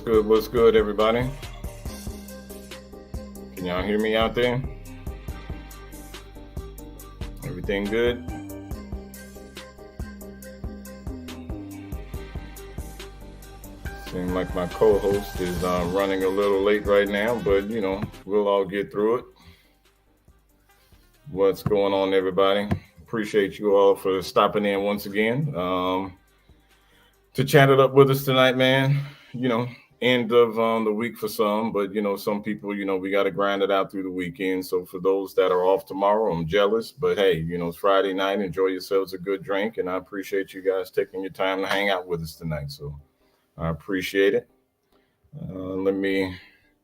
What's good, everybody? Can y'all hear me out there? Everything good? Seems like my co-host is running a little late right now, but we'll all get through it. What's going on, everybody? Appreciate you all for stopping in once again to chat it up with us tonight, man. End of the week for some, but some people, we got to grind it out through the weekend. So for those that are off tomorrow, I'm jealous, but hey, it's Friday night. Enjoy yourselves a good drink, and I appreciate you guys taking your time to hang out with us tonight. So I appreciate it. Let me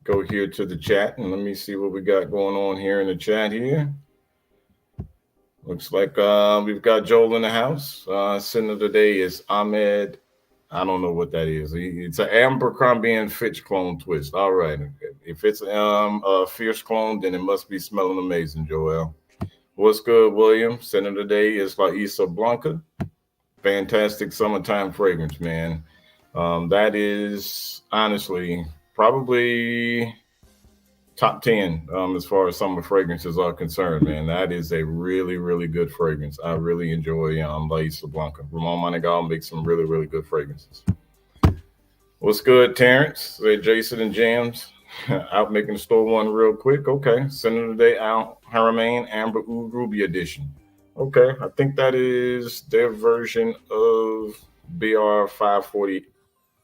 go here to the chat and let me see what we got going on here in the chat here. Looks like we've got Joel in the house. Sinner today is Ahmed. I don't know what that is. It's an Abercrombie and Fitch clone twist. All right. If it's a fierce clone, then it must be smelling amazing, Joel. What's good, William? Sinner today is La Isa Blanca. Fantastic summertime fragrance, man. That is honestly probably top 10 as far as summer fragrances are concerned, man. That is a really, really good fragrance. I really enjoy La Isla Blanca. Ramon Monegal makes some really, really good fragrances. What's good, Terrence? Jason and Jams out making the store one real quick. Okay. Sending today out Xarmony Amber Oud Ruby Edition. Okay. I think that is their version of BR 540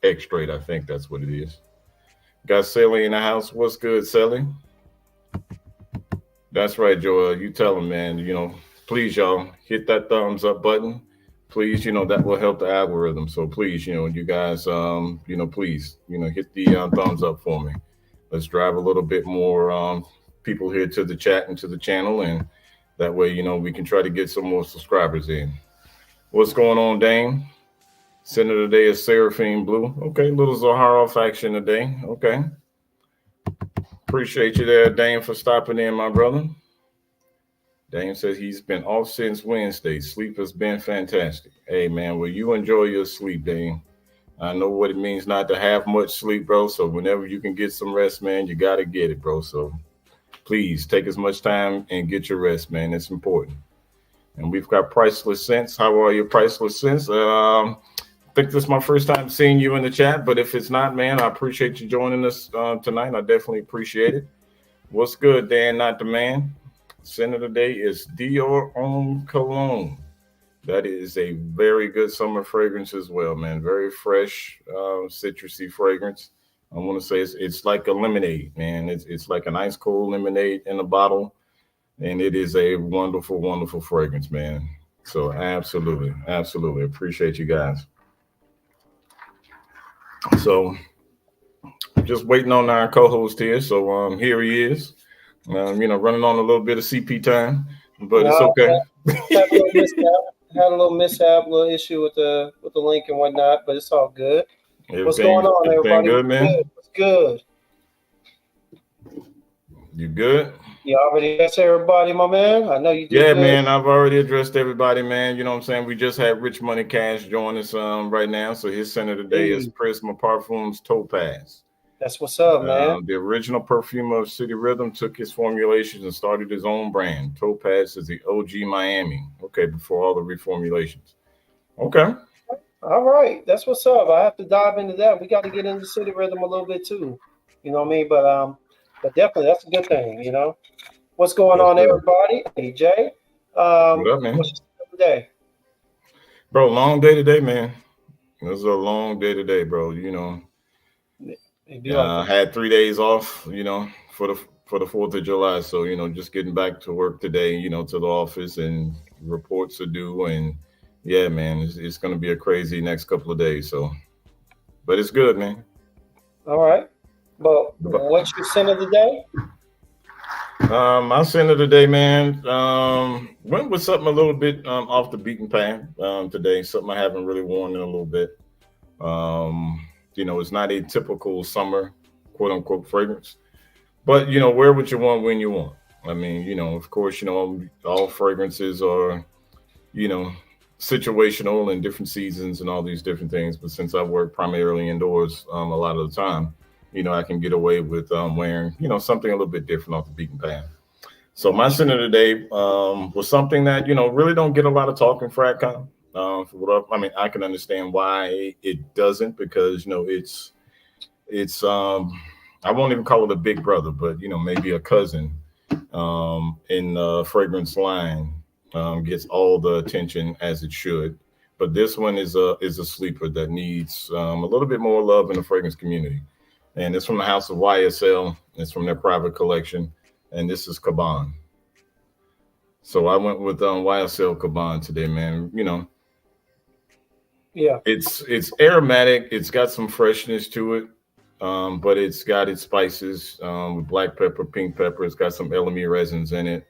X-Straight. I think that's what it is. Got Sally in the house. What's good, Sally? That's right, Joel. You tell them, man. Please, y'all, hit that thumbs up button. Please, that will help the algorithm. So please, you guys, please, hit the thumbs up for me. Let's drive a little bit more people here to the chat and to the channel, and that way, we can try to get some more subscribers in. What's going on, Dane? Senator today is Seraphine Blue. Okay, little Zaharoff action today. Okay. Appreciate you there, Dane, for stopping in, my brother. Dane says he's been off since Wednesday. Sleep has been fantastic. Hey, man, well, you enjoy your sleep, Dane. I know what it means not to have much sleep, bro. So whenever you can get some rest, man, you got to get it, bro. So please take as much time and get your rest, man. It's important. And we've got Priceless Sense. How are you, Priceless Sense? I think this is my first time seeing you in the chat, but if it's not, man, I appreciate you joining us tonight. I definitely appreciate it. What's good, Dan? Not the man. Center today is Dior Homme Cologne. That is a very good summer fragrance as well, man. Very fresh, citrusy fragrance. I want to say it's like a lemonade, man. It's like an ice cold lemonade in a bottle, and it is a wonderful, wonderful fragrance, man. So absolutely appreciate you guys. So just waiting on our co-host here. So here he is, running on a little bit of CP time, but it's okay. Had a little mishap, a little issue with the link and whatnot, but it's all good. What's going on, everybody? Good, man? What's good? You good? You already addressed everybody, my man? I know you did. Yeah, good. Man, I've already addressed everybody, man. You know what I'm saying? We just had Rich Money Cash join us right now. So his center today is Prisma Parfums Topaz. That's what's up, man. The original perfumer of City Rhythm took his formulations and started his own brand. Topaz is the OG Miami. Okay, before all the reformulations. Okay. All right. That's what's up. I have to dive into that. We got to get into City Rhythm a little bit too. You know what I mean? But definitely, that's a good thing, What's going on, everybody? Hey, Jay. What up, man? What's your day? Bro, long day today, man. It was a long day today, bro. I had 3 days off, for the 4th of July. So, just getting back to work today, to the office, and reports to do. And yeah, man, it's going to be a crazy next couple of days. So, but it's good, man. All right. But what's your sin of the day? My sin of the day, man, went with something a little bit off the beaten path today. Something I haven't really worn in a little bit. It's not a typical summer, quote unquote, fragrance. But, wear what you want when you want. I mean, of course, all fragrances are, situational and different seasons and all these different things. But since I work primarily indoors a lot of the time, I can get away with wearing, something a little bit different off the beaten path. So my sin of the day was something that, really don't get a lot of talk in FratCon. I can understand why it doesn't, because, it's I won't even call it a big brother, but, maybe a cousin in the fragrance line gets all the attention as it should. But this one is a sleeper that needs a little bit more love in the fragrance community. And it's from the house of YSL. It's from their private collection. And this is Caban. So I went with YSL Caban today, man. Yeah. It's aromatic. It's got some freshness to it, but it's got its spices with black pepper, pink pepper. It's got some LME resins in it,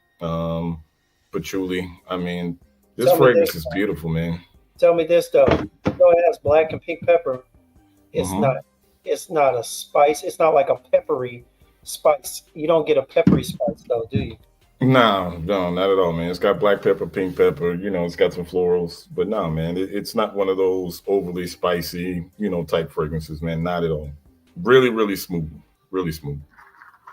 patchouli. I mean, this fragrance is beautiful, man. Tell me this though. Though it has black and pink pepper, it's Mhm. not. It's not a spice. It's not like a peppery spice. You don't get a peppery spice though, do you? No, not at all, man. It's got black pepper, pink pepper. It's got some florals, but no, man, it's not one of those overly spicy, type fragrances, man. Not at all. Really, really smooth. Really smooth.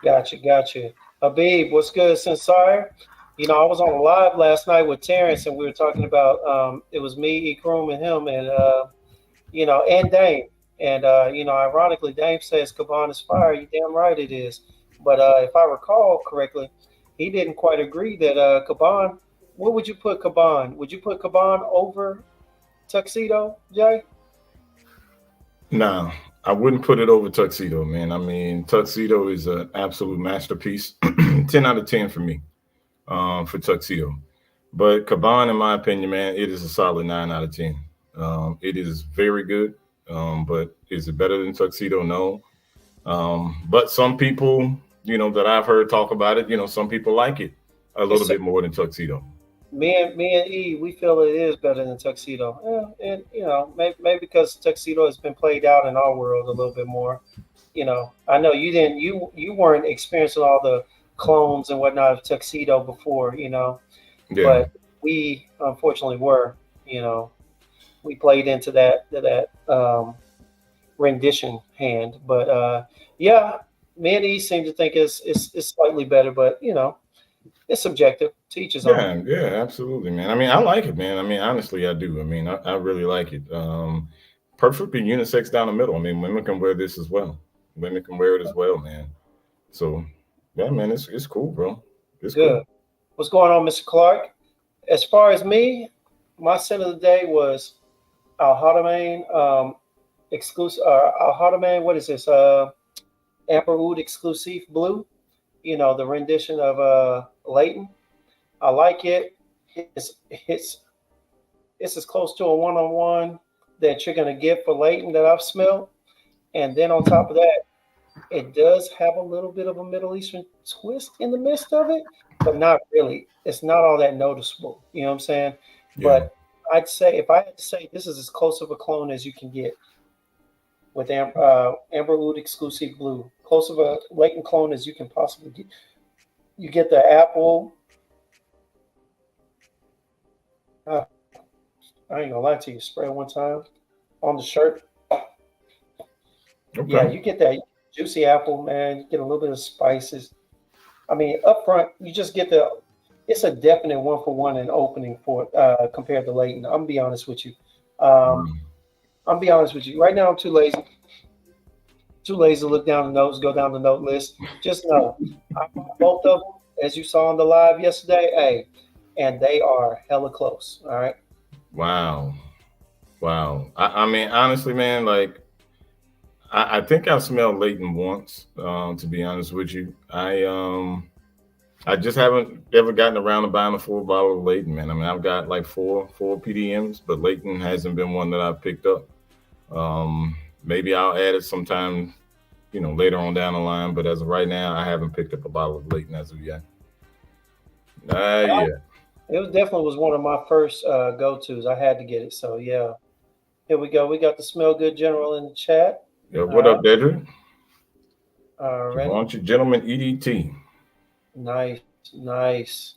Gotcha. Habib, what's good, Sensire? I was on a live last night with Terrence, and we were talking about it was me, Ikrum, and him, and and Dame. And ironically, Dame says Caban is fire. You damn right it is. But if I recall correctly, he didn't quite agree that Caban. What would you put Caban? Would you put Caban over Tuxedo, Jay? No, I wouldn't put it over Tuxedo, man. I mean, Tuxedo is an absolute masterpiece. 10 out of 10 for me, for Tuxedo. But Caban, in my opinion, man, it is a solid 9 out of 10. It is very good. But is it better than Tuxedo? No. But some people, that I've heard talk about it, some people like it a little bit more than Tuxedo. Me and E, we feel it is better than Tuxedo. And maybe because Tuxedo has been played out in our world a little bit more. I know you didn't, you weren't experiencing all the clones and whatnot of Tuxedo before, Yeah. but we unfortunately were. We played into that rendition hand, but yeah, me and E seem to think it's slightly better, but it's subjective. To each his own. Yeah, absolutely, man. I mean, I like it, man. I mean, honestly, I do. I mean, I really like it. Perfectly unisex down the middle. I mean, women can wear this as well. Women can wear it as well, man. So, yeah, man, it's cool, bro. It's Good. cool. What's going on, Mr. Clark? As far as me, my scent of the day was Al Haramain exclusive. Al Haramain, what is this? Amber Oud exclusive blue. The rendition of Leighton. I like it. It's as close to a one-on-one that you're gonna get for Leighton that I've smelled. And then on top of that, it does have a little bit of a Middle Eastern twist in the midst of it, but not really. It's not all that noticeable. You know what I'm saying? Yeah. But I'd say if I had to say this is as close of a clone as you can get with Amber Oud exclusive blue, close of a Leighton clone as you can possibly get. You get the apple. I ain't gonna lie to you. Spray it one time on the shirt. Okay. Yeah, you get that juicy apple, man. You get a little bit of spices. I mean, up front, you just get it's a definite 1-for-1 in opening for compared to Leighton. I'm gonna be honest with you. I'm be honest with you. Right now, I'm too lazy. Too lazy to look down the notes, go down the note list. Just know, I bought both of them, as you saw on the live yesterday. Hey, and they are hella close. All right. Wow. I mean, honestly, man, like I think I've smelled Leighton once. To be honest with you, I just haven't ever gotten around to buying a full bottle of Leighton, man. I mean, I've got like four PDMs, but Leighton hasn't been one that I've picked up. Maybe I'll add it sometime, later on down the line. But as of right now, I haven't picked up a bottle of Leighton as of yet. Yeah. It definitely was one of my first go-tos. I had to get it. So yeah, here we go. We got the Smell Good General in the chat. Yeah. What up, Dedrick? All right. Why don't you gentlemen EDT? Nice.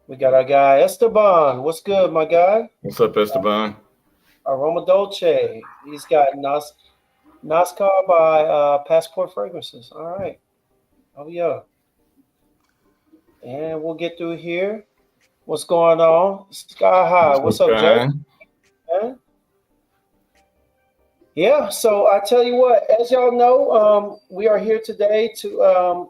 We got our guy Esteban. What's good, my guy? What's up, Esteban? Aroma Dolce. He's got NASCAR by Passport Fragrances. All right. Oh yeah. And we'll get through here. What's going on? Sky High. What's up, Jay? Man? Yeah, so I tell you what, as y'all know, we are here today to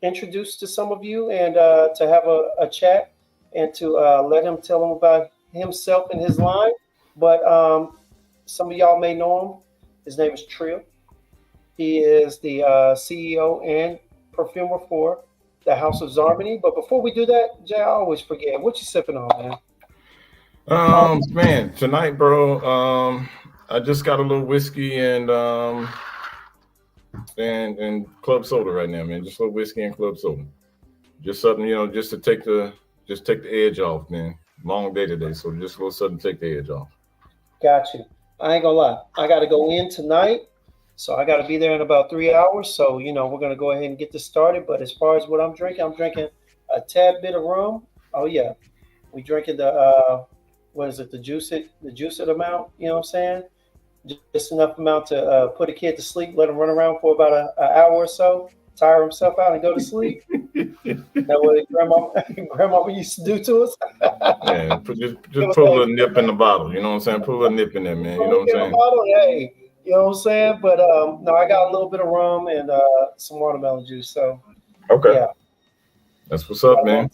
introduce to some of you and to have a chat and to let him tell him about himself and his line. But some of y'all may know him. His name is Trill. He is the CEO and perfumer for the House of Xarmony. But before we do that, Jay, I always forget. What you sipping on, man? Man, tonight, bro. I just got a little whiskey and club soda right now, man. Just a little whiskey and club soda. Just something, just to take the edge off, man. Long day today, so just a little something to take the edge off. Got you. I ain't gonna lie. I got to go in tonight, so I got to be there in about 3 hours. So we're gonna go ahead and get this started. But as far as what I'm drinking a tad bit of rum. Oh yeah, we drinking the what is it? The juice it amount. You know what I'm saying? Just enough amount to put a kid to sleep, let him run around for about an hour or so, tire himself out, and go to sleep. That what grandma used to do to us. Yeah, just put a little nip in the bottle. You know what I'm saying? Put a little nip in there, man. You know what I'm saying? Bottle, hey, you know what I'm saying? But no, I got a little bit of rum and some watermelon juice. So okay, yeah, that's what's up, man.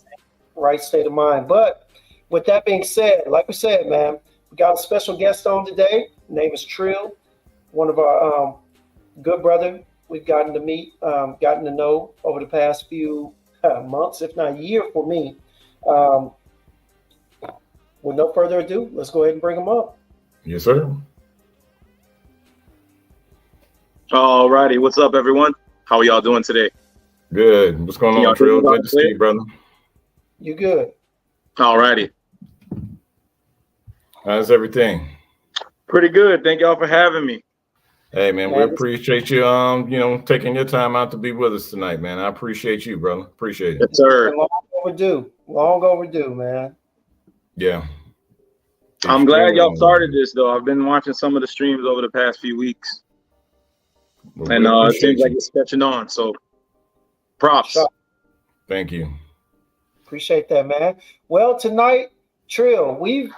Right state of mind. But with that being said, like we said, man, we got a special guest on today. Name is Trill, one of our good brother we've gotten to meet, gotten to know over the past few months, if not year for me. With no further ado, let's go ahead and bring him up. Yes, sir. All righty. What's up, everyone? How are y'all doing today? Good. What's going on, Trill? Good to see you, brother. You good? All righty. How's everything? Pretty good. Thank y'all for having me. Hey, man, we appreciate you, taking your time out to be with us tonight, man. I appreciate you, brother. Appreciate it. Yes, sir. Long overdue, man. Yeah. I'm glad y'all started this, though. I've been watching some of the streams over the past few weeks. Well, and it seems like it's catching on. So props. Thank you. Appreciate that, man. Well, tonight, Trill, we've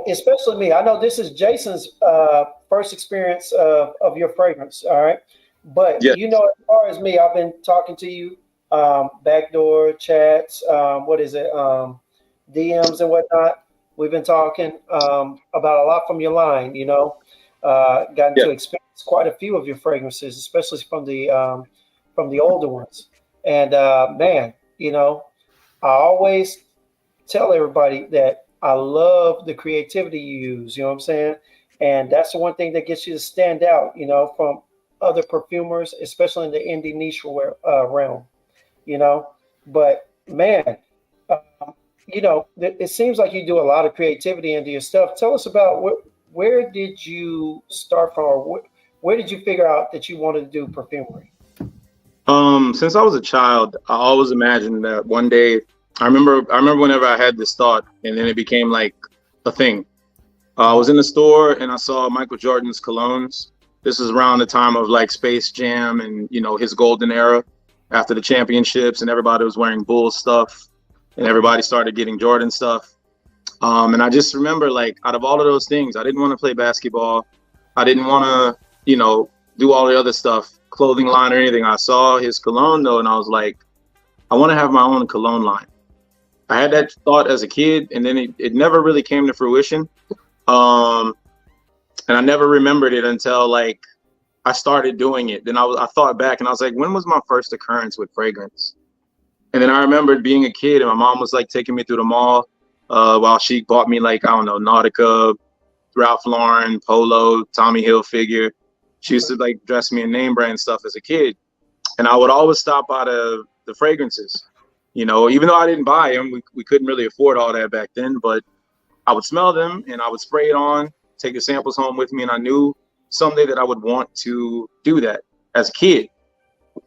especially me. I know this is Jason's first experience of your fragrance, all right? But, yes. As far as me, I've been talking to you, backdoor chats, DMs and whatnot. We've been talking about a lot from your line, gotten to experience quite a few of your fragrances, especially from the older ones. And, man, I always tell everybody that I love the creativity you use, you know what I'm saying? And that's the one thing that gets you to stand out, from other perfumers, especially in the indie niche realm, But man, it seems like you do a lot of creativity into your stuff. Tell us about where did you start from, or where did you figure out that you wanted to do perfumery? Since I was a child, I always imagined that one day. I remember whenever I had this thought, and then it became like a thing. I was in the store and I saw Michael Jordan's colognes. This is around the time of like Space Jam and his golden era after the championships, and everybody was wearing Bulls stuff, and everybody started getting Jordan stuff. And I just remember, like, out of all of those things, I didn't want to play basketball. I didn't want to, do all the other stuff, clothing line or anything. I saw his cologne though, and I was like, I want to have my own cologne line. I had that thought as a kid, and then it never really came to fruition. And I never remembered it until like I started doing it. Then I thought back and I was like, when was my first occurrence with fragrance? And then I remembered being a kid and my mom was like taking me through the mall while she bought me like, I don't know, Nautica, Ralph Lauren, Polo, Tommy Hilfiger. She used to like dress me in name brand stuff as a kid. And I would always stop by the fragrances. Even though I didn't buy them, we couldn't really afford all that back then, but I would smell them and I would spray it on, take the samples home with me. And I knew someday that I would want to do that as a kid.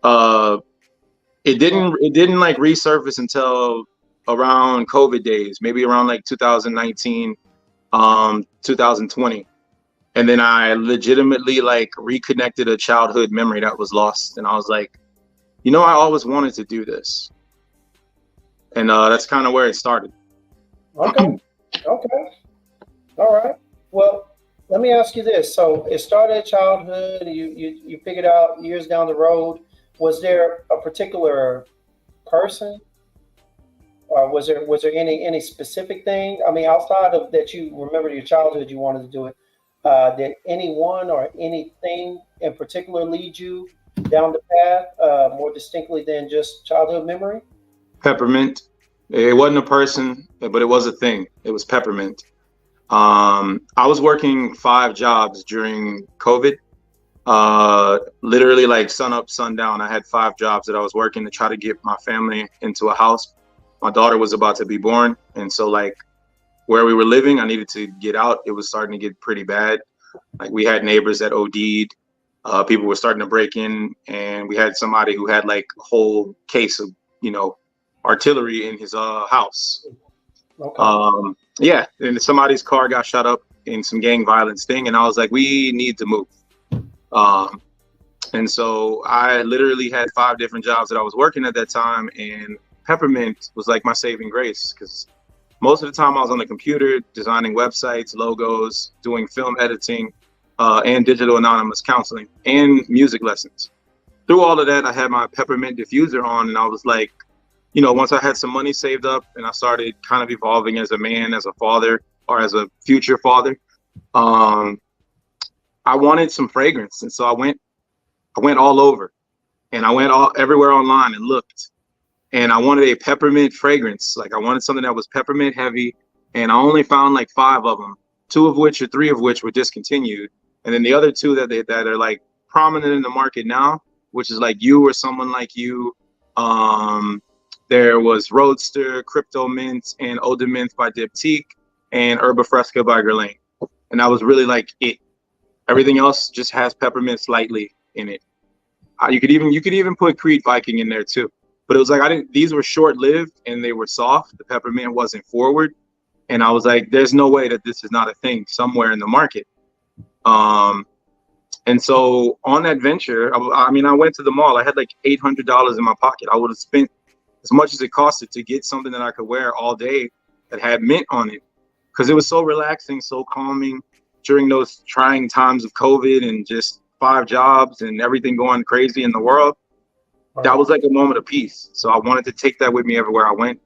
It didn't like resurface until around COVID days, maybe around like 2019, 2020. And then I legitimately like reconnected a childhood memory that was lost. And I was like, you know, I always wanted to do this. And that's kind of where it started. Okay. Okay. All right. Well, let me ask you this. So it started at childhood. You figured out years down the road. Was there a particular person, or was there any specific thing? I mean, outside of that, you remember your childhood, you wanted to do it. Did anyone or anything in particular lead you down the path more distinctly than just childhood memory? Peppermint. It wasn't a person, but it was a thing. It was peppermint. I was working 5 jobs during COVID. Literally like sun up, sun down. I had 5 jobs that I was working to try to get my family into a house. My daughter was about to be born. And so like where we were living, I needed to get out. It was starting to get pretty bad. Like we had neighbors that OD'd. People were starting to break in, and we had somebody who had like a whole case of, you know, artillery in his house. Okay. Yeah, and somebody's car got shot up in some gang violence thing, and I was like, we need to move. And so I literally had 5 different jobs that I was working at that time, and Peppermint was like my saving grace, because most of the time I was on the computer designing websites, logos, doing film editing, and digital anonymous counseling and music lessons. Through all of that, I had my Peppermint diffuser on, and I was like, you know, once I had some money saved up and I started kind of evolving as a man, as a father, or as a future father, I wanted some fragrance. And so I went all over, and I went everywhere online and looked, and I wanted a peppermint fragrance. Like I wanted something that was peppermint heavy, and I only found like 5 of them, 2 of which or 3 of which were discontinued. And then the other 2 that are like prominent in the market now, which is like You or Someone Like You. There was Roadster, Crypto Mint, and Eau de Mint by Diptyque, and Herba Fresca by Guerlain. And that was really like it. Everything else just has peppermint slightly in it. You could even put Creed Viking in there too. But it was like these were short-lived and they were soft. The peppermint wasn't forward. And I was like, there's no way that this is not a thing somewhere in the market. And so on that venture, I mean, I went to the mall. I had like $800 in my pocket. I would have spent as much as it costed to get something that I could wear all day that had mint on it, because it was so relaxing, so calming during those trying times of COVID and just 5 jobs and everything going crazy in the world. That was like a moment of peace. So I wanted to take that with me everywhere I went.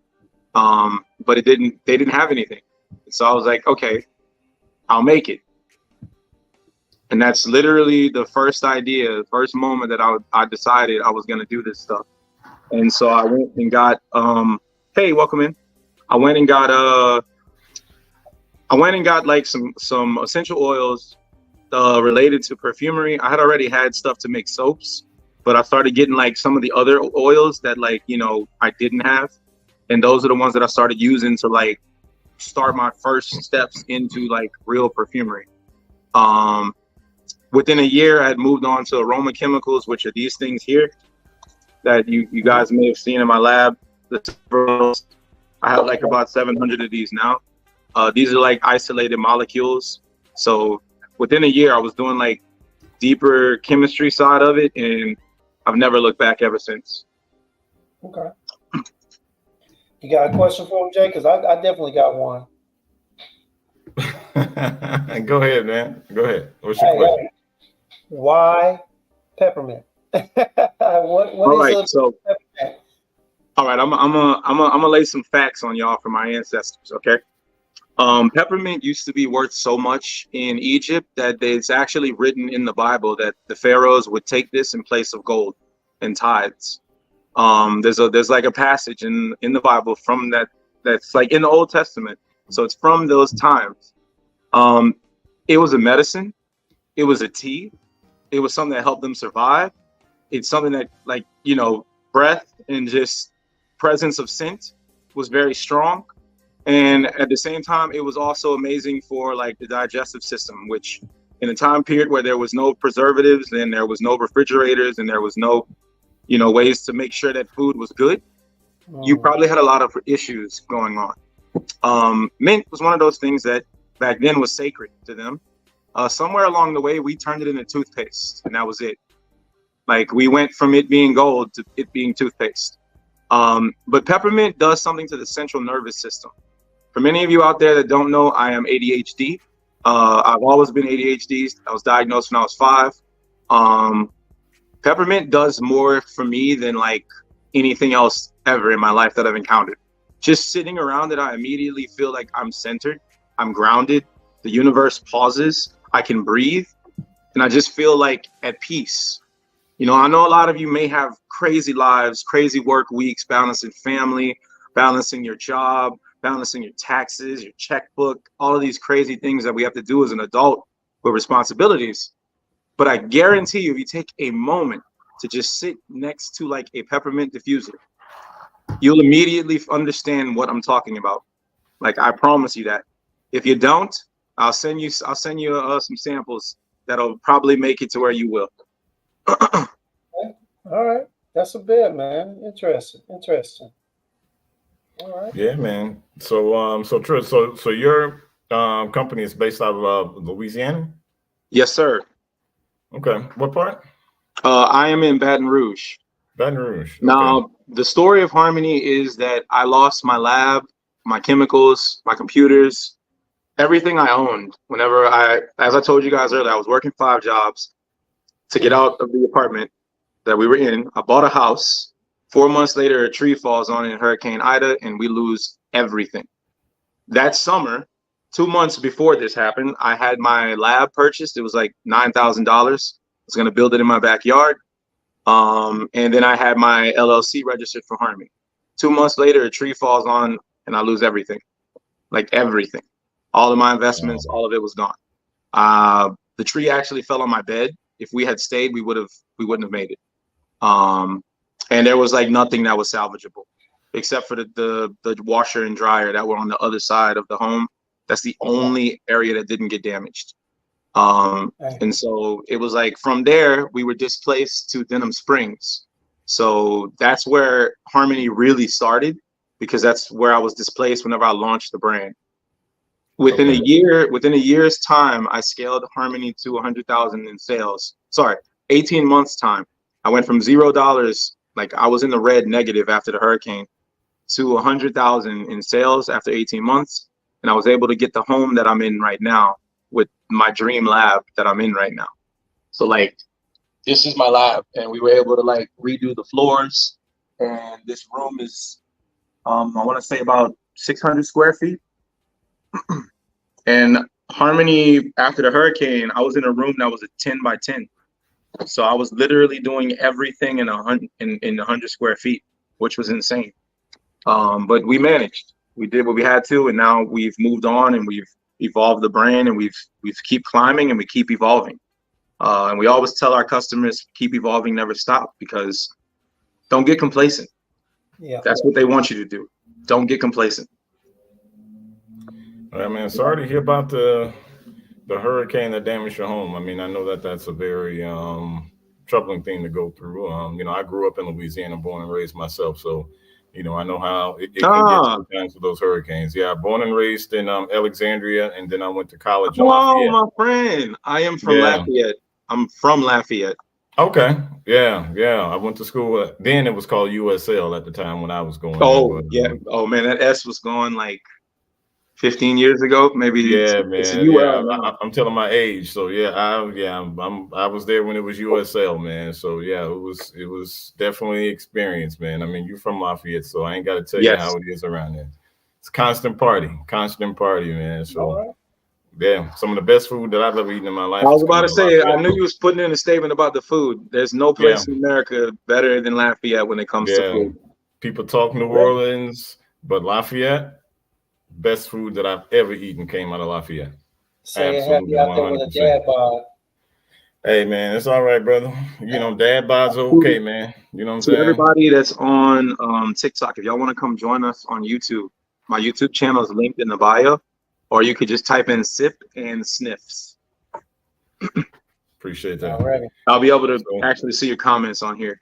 But they didn't have anything. So I was like, okay, I'll make it. And that's literally the first moment that I decided I was going to do this stuff. And so I went and got, hey, welcome in. I went and got like some essential oils related to perfumery. I had already had stuff to make soaps, but I started getting like some of the other oils that like, you know, I didn't have. And those are the ones that I started using to like start my first steps into like real perfumery. Within a year, I had moved on to aroma chemicals, which are these things here that you guys may have seen in my lab. I have like about 700 of these now. These are like isolated molecules. So within a year, I was doing like deeper chemistry side of it, and I've never looked back ever since. Okay. You got a question for him, Jay? Because I definitely got one. Go ahead, man. Go ahead. What's your question? Hey. Why peppermint? All right, so peppermint? All right, I'm gonna lay some facts on y'all from my ancestors, okay? Peppermint used to be worth so much in Egypt that it's actually written in the Bible that the pharaohs would take this in place of gold and tithes. There's like a passage in the Bible from that's like in the Old Testament, so it's from those times. It was a medicine, it was a tea, it was something that helped them survive. It's something that, like, you know, breath and just presence of scent was very strong. And at the same time, it was also amazing for like the digestive system, which in a time period where there was no preservatives and there was no refrigerators and there was no, you know, ways to make sure that food was good, you probably had a lot of issues going on. Mint was one of those things that back then was sacred to them. Somewhere along the way, we turned it into toothpaste, and that was it. Like, we went from it being gold to it being toothpaste. But peppermint does something to the central nervous system. For many of you out there that don't know, I am ADHD. I've always been ADHD. I was diagnosed when I was 5. Peppermint does more for me than like anything else ever in my life that I've encountered. Just sitting around it, I immediately feel like I'm centered, I'm grounded, the universe pauses, I can breathe, and I just feel like at peace. You know, I know a lot of you may have crazy lives, crazy work weeks, balancing family, balancing your job, balancing your taxes, your checkbook, all of these crazy things that we have to do as an adult with responsibilities. But I guarantee you, if you take a moment to just sit next to like a peppermint diffuser, you'll immediately understand what I'm talking about. Like, I promise you that. If you don't, I'll send you some samples that'll probably make it to where you will. Okay. All right, that's a bit, man. Interesting. All right. Yeah, man. So Trill, so your company is based out of Louisiana? Yes, sir. Okay. What part? I am in Baton Rouge. Baton Rouge. Okay. Now, the story of Xarmony is that I lost my lab, my chemicals, my computers, everything I owned. As I told you guys earlier, I was working 5 jobs to get out of the apartment that we were in. I bought a house. 4 months later, a tree falls on it in Hurricane Ida, and we lose everything. That summer, 2 months before this happened, I had my lab purchased. It was like $9,000. I was going to build it in my backyard. And then I had my LLC registered for Xarmony. 2 months later, a tree falls on, and I lose everything. Like, everything. All of my investments, all of it was gone. The tree actually fell on my bed. If we had stayed, we wouldn't have made it. And there was like nothing that was salvageable, except for the washer and dryer that were on the other side of the home. That's the only area that didn't get damaged. And so it was like, from there, we were displaced to Denham Springs. So that's where Xarmony really started, because that's where I was displaced whenever I launched the brand. Within a year's time, I scaled Xarmony to 100,000 in sales. 18 months time. I went from $0, like I was in the red negative after the hurricane, to 100,000 in sales after 18 months. And I was able to get the home that I'm in right now with my dream lab that I'm in right now. So like, this is my lab, and we were able to like redo the floors. And this room is, I want to say about 600 square feet. And Xarmony, after the hurricane, I was in a room that was a 10 by 10. So I was literally doing everything in 100 square feet, which was insane. But we managed. We did what we had to, and now we've moved on, and we've evolved the brand, and we've keep climbing, and we keep evolving. And we always tell our customers, keep evolving, never stop, because don't get complacent. Yeah, that's what they want you to do. Don't get complacent. All right, man. Sorry to hear about the hurricane that damaged your home. I mean, I know that that's a very troubling thing to go through. You know, I grew up in Louisiana, born and raised myself, so you know, I know how it can get sometimes with those hurricanes. Yeah, born and raised in Alexandria, and then I went to college in Lafayette. Oh, my friend, I am from Lafayette. I'm from Lafayette. Okay, yeah. I went to school. Then it was called USL at the time when I was going. Oh, yeah. Oh man, that S was gone like 15 years ago, maybe. Yeah, man. I'm telling my age. So I was there when it was USL, man. So yeah, it was definitely experience, man. I mean, you're from Lafayette, so I ain't got to tell you how it is around there. It's constant party, man. So yeah, some of the best food that I've ever eaten in my life. I was about to say, I knew you was putting in a statement about the food. There's no place in America better than Lafayette when it comes to food. People talk New Orleans, but Lafayette. Best food that I've ever eaten came out of Lafayette. Absolutely, out there with a dad bod. Hey man, it's all right, brother. You know, dad bods are okay, man. You know what I'm saying? Everybody that's on TikTok, if y'all want to come join us on YouTube, my YouTube channel is linked in the bio, or you could just type in Sip and Sniffs. Appreciate that. Alrighty. I'll be able to actually see your comments on here.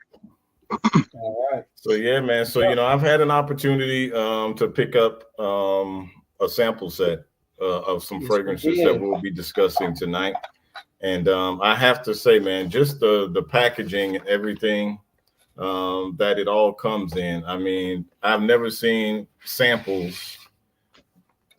All right. So yeah, man. So I've had an opportunity to pick up a sample set of some Yes, we fragrances that did. we'll be discussing tonight. And I have to say, man, just the packaging and everything that it all comes in. I mean, I've never seen samples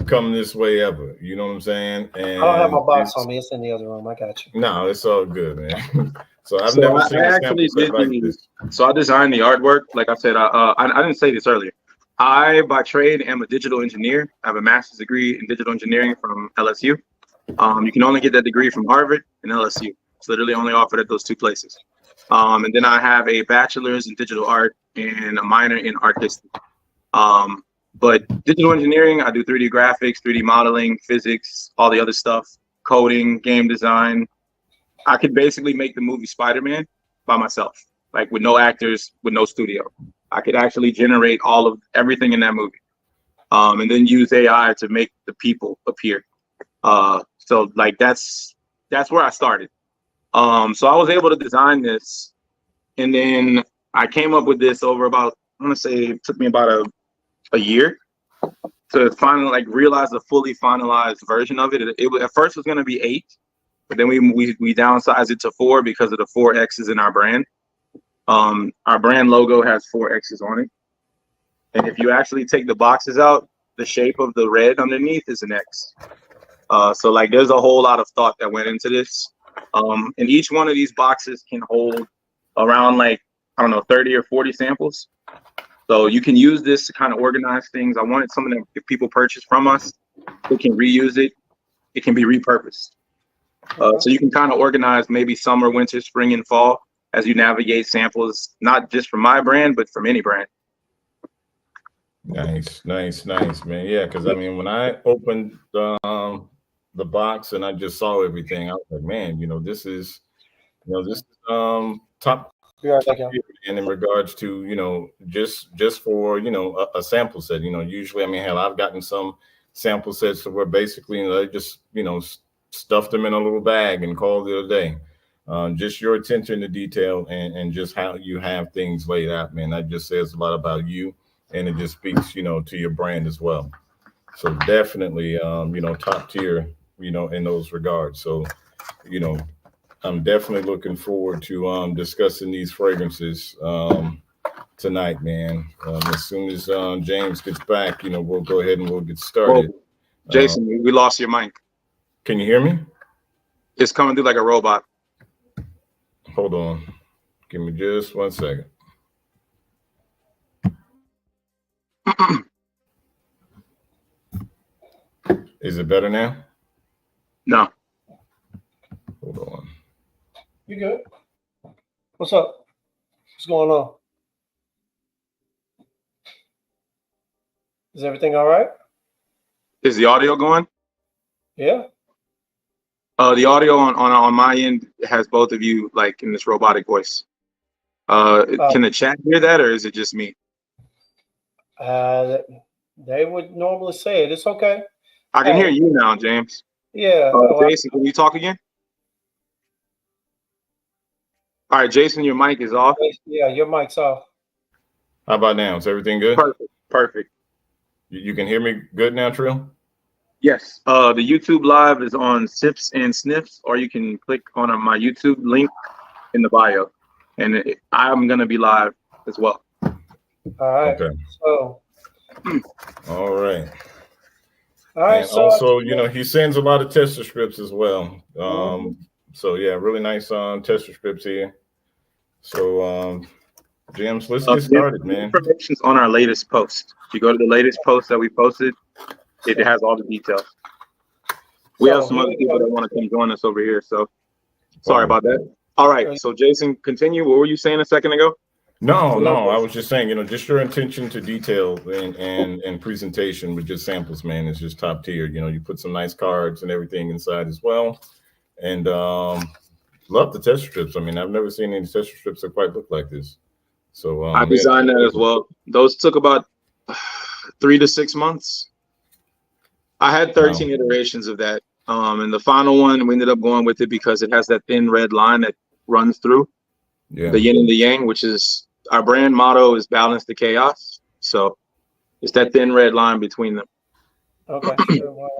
come this way ever. You know what I'm saying? I don't have my And box on it's me. It's in the other room. I got you. no, it's all good, man. So I've So never I seen a sample actually set did like this. so I designed the artwork. Like I said, I didn't say this earlier. I, by trade, am a digital engineer. I have a master's degree in digital engineering from LSU. You can only get that degree from Harvard and LSU. It's literally only offered at those two places. And then I have a bachelor's in digital art and a minor in art history. But digital engineering, I do 3D graphics, 3D modeling, physics, all the other stuff, coding, game design. I could basically make the movie Spider-Man by myself, like with no actors, with no studio. I could actually generate all of everything in that movie, and then use AI to make the people appear. So like that's where I started. So I was able to design this, and then I came up with this over about, I'm gonna say it took me about a year to finally like realize the fully finalized version of it. It at first was gonna be 8, but then we downsized it to 4 because of the 4 X's in our brand. Our brand logo has 4 X's on it, and if you actually take the boxes out, the shape of the red underneath is an X. So like there's a whole lot of thought that went into this. And each one of these boxes can hold around like, I don't know, 30 or 40 samples. So you can use this to kind of organize things. I wanted something that if people purchase from us, they can reuse it. It can be repurposed. So you can kind of organize maybe summer, winter, spring, and fall as you navigate samples, not just from my brand, but from any brand. Nice, man. Yeah, because I mean, when I opened the box and I just saw everything, I was like, man, this is, top Be right back, y'all. tier. And in regards to, just for a sample set, usually, I mean, hell, I've gotten some sample sets where basically, they just stuffed them in a little bag and called it a day. Just your attention to detail and just how you have things laid out, man. That just says a lot about you, and it just speaks, to your brand as well. So definitely, top tier, in those regards. So, you know, I'm definitely looking forward to discussing these fragrances tonight, man. As soon as James gets back, we'll go ahead and we'll get started. Whoa, Jason, we lost your mic. Can you hear me? It's coming through like a robot. Hold on. Give me just 1 second. Is it better now? No. Hold on. You good? What's up? What's going on? Is everything all right? Is the audio going? Yeah. The audio on my end has both of you like in this robotic voice. Can the chat hear that, or is it just me? They would normally say it. It's okay. I can hear you now, James. Yeah. Jason, can you talk again? All right, Jason, your mic is off. Yeah, your mic's off. How about now? Is everything good? Perfect. You can hear me good now, Trill? Yes. The YouTube live is on Sips and Sniffs, or you can click on my YouTube link in the bio, and I'm gonna be live as well. All right. Okay. So. All right. All right. And so also, he sends a lot of tester scripts as well. So yeah, really nice tester scripts here. So James, let's get started, man. Information's on our latest post. If you go to the latest post that we posted, it has all the details. We have some other people that want to come join us over here, so sorry about that. All right, so Jason, continue. What were you saying a second ago? No, I was just saying, just your attention to detail and presentation with just samples, man, is just top tier. You put some nice cards and everything inside as well. And love the tester strips. I mean, I've never seen any tester strips that quite look like this. So I designed that as well. Those took about 3 to 6 months. I had 13 iterations of that. And the final one, we ended up going with it because it has that thin red line that runs through the yin and the yang, which is our brand motto is balance the chaos. So it's that thin red line between them. Okay.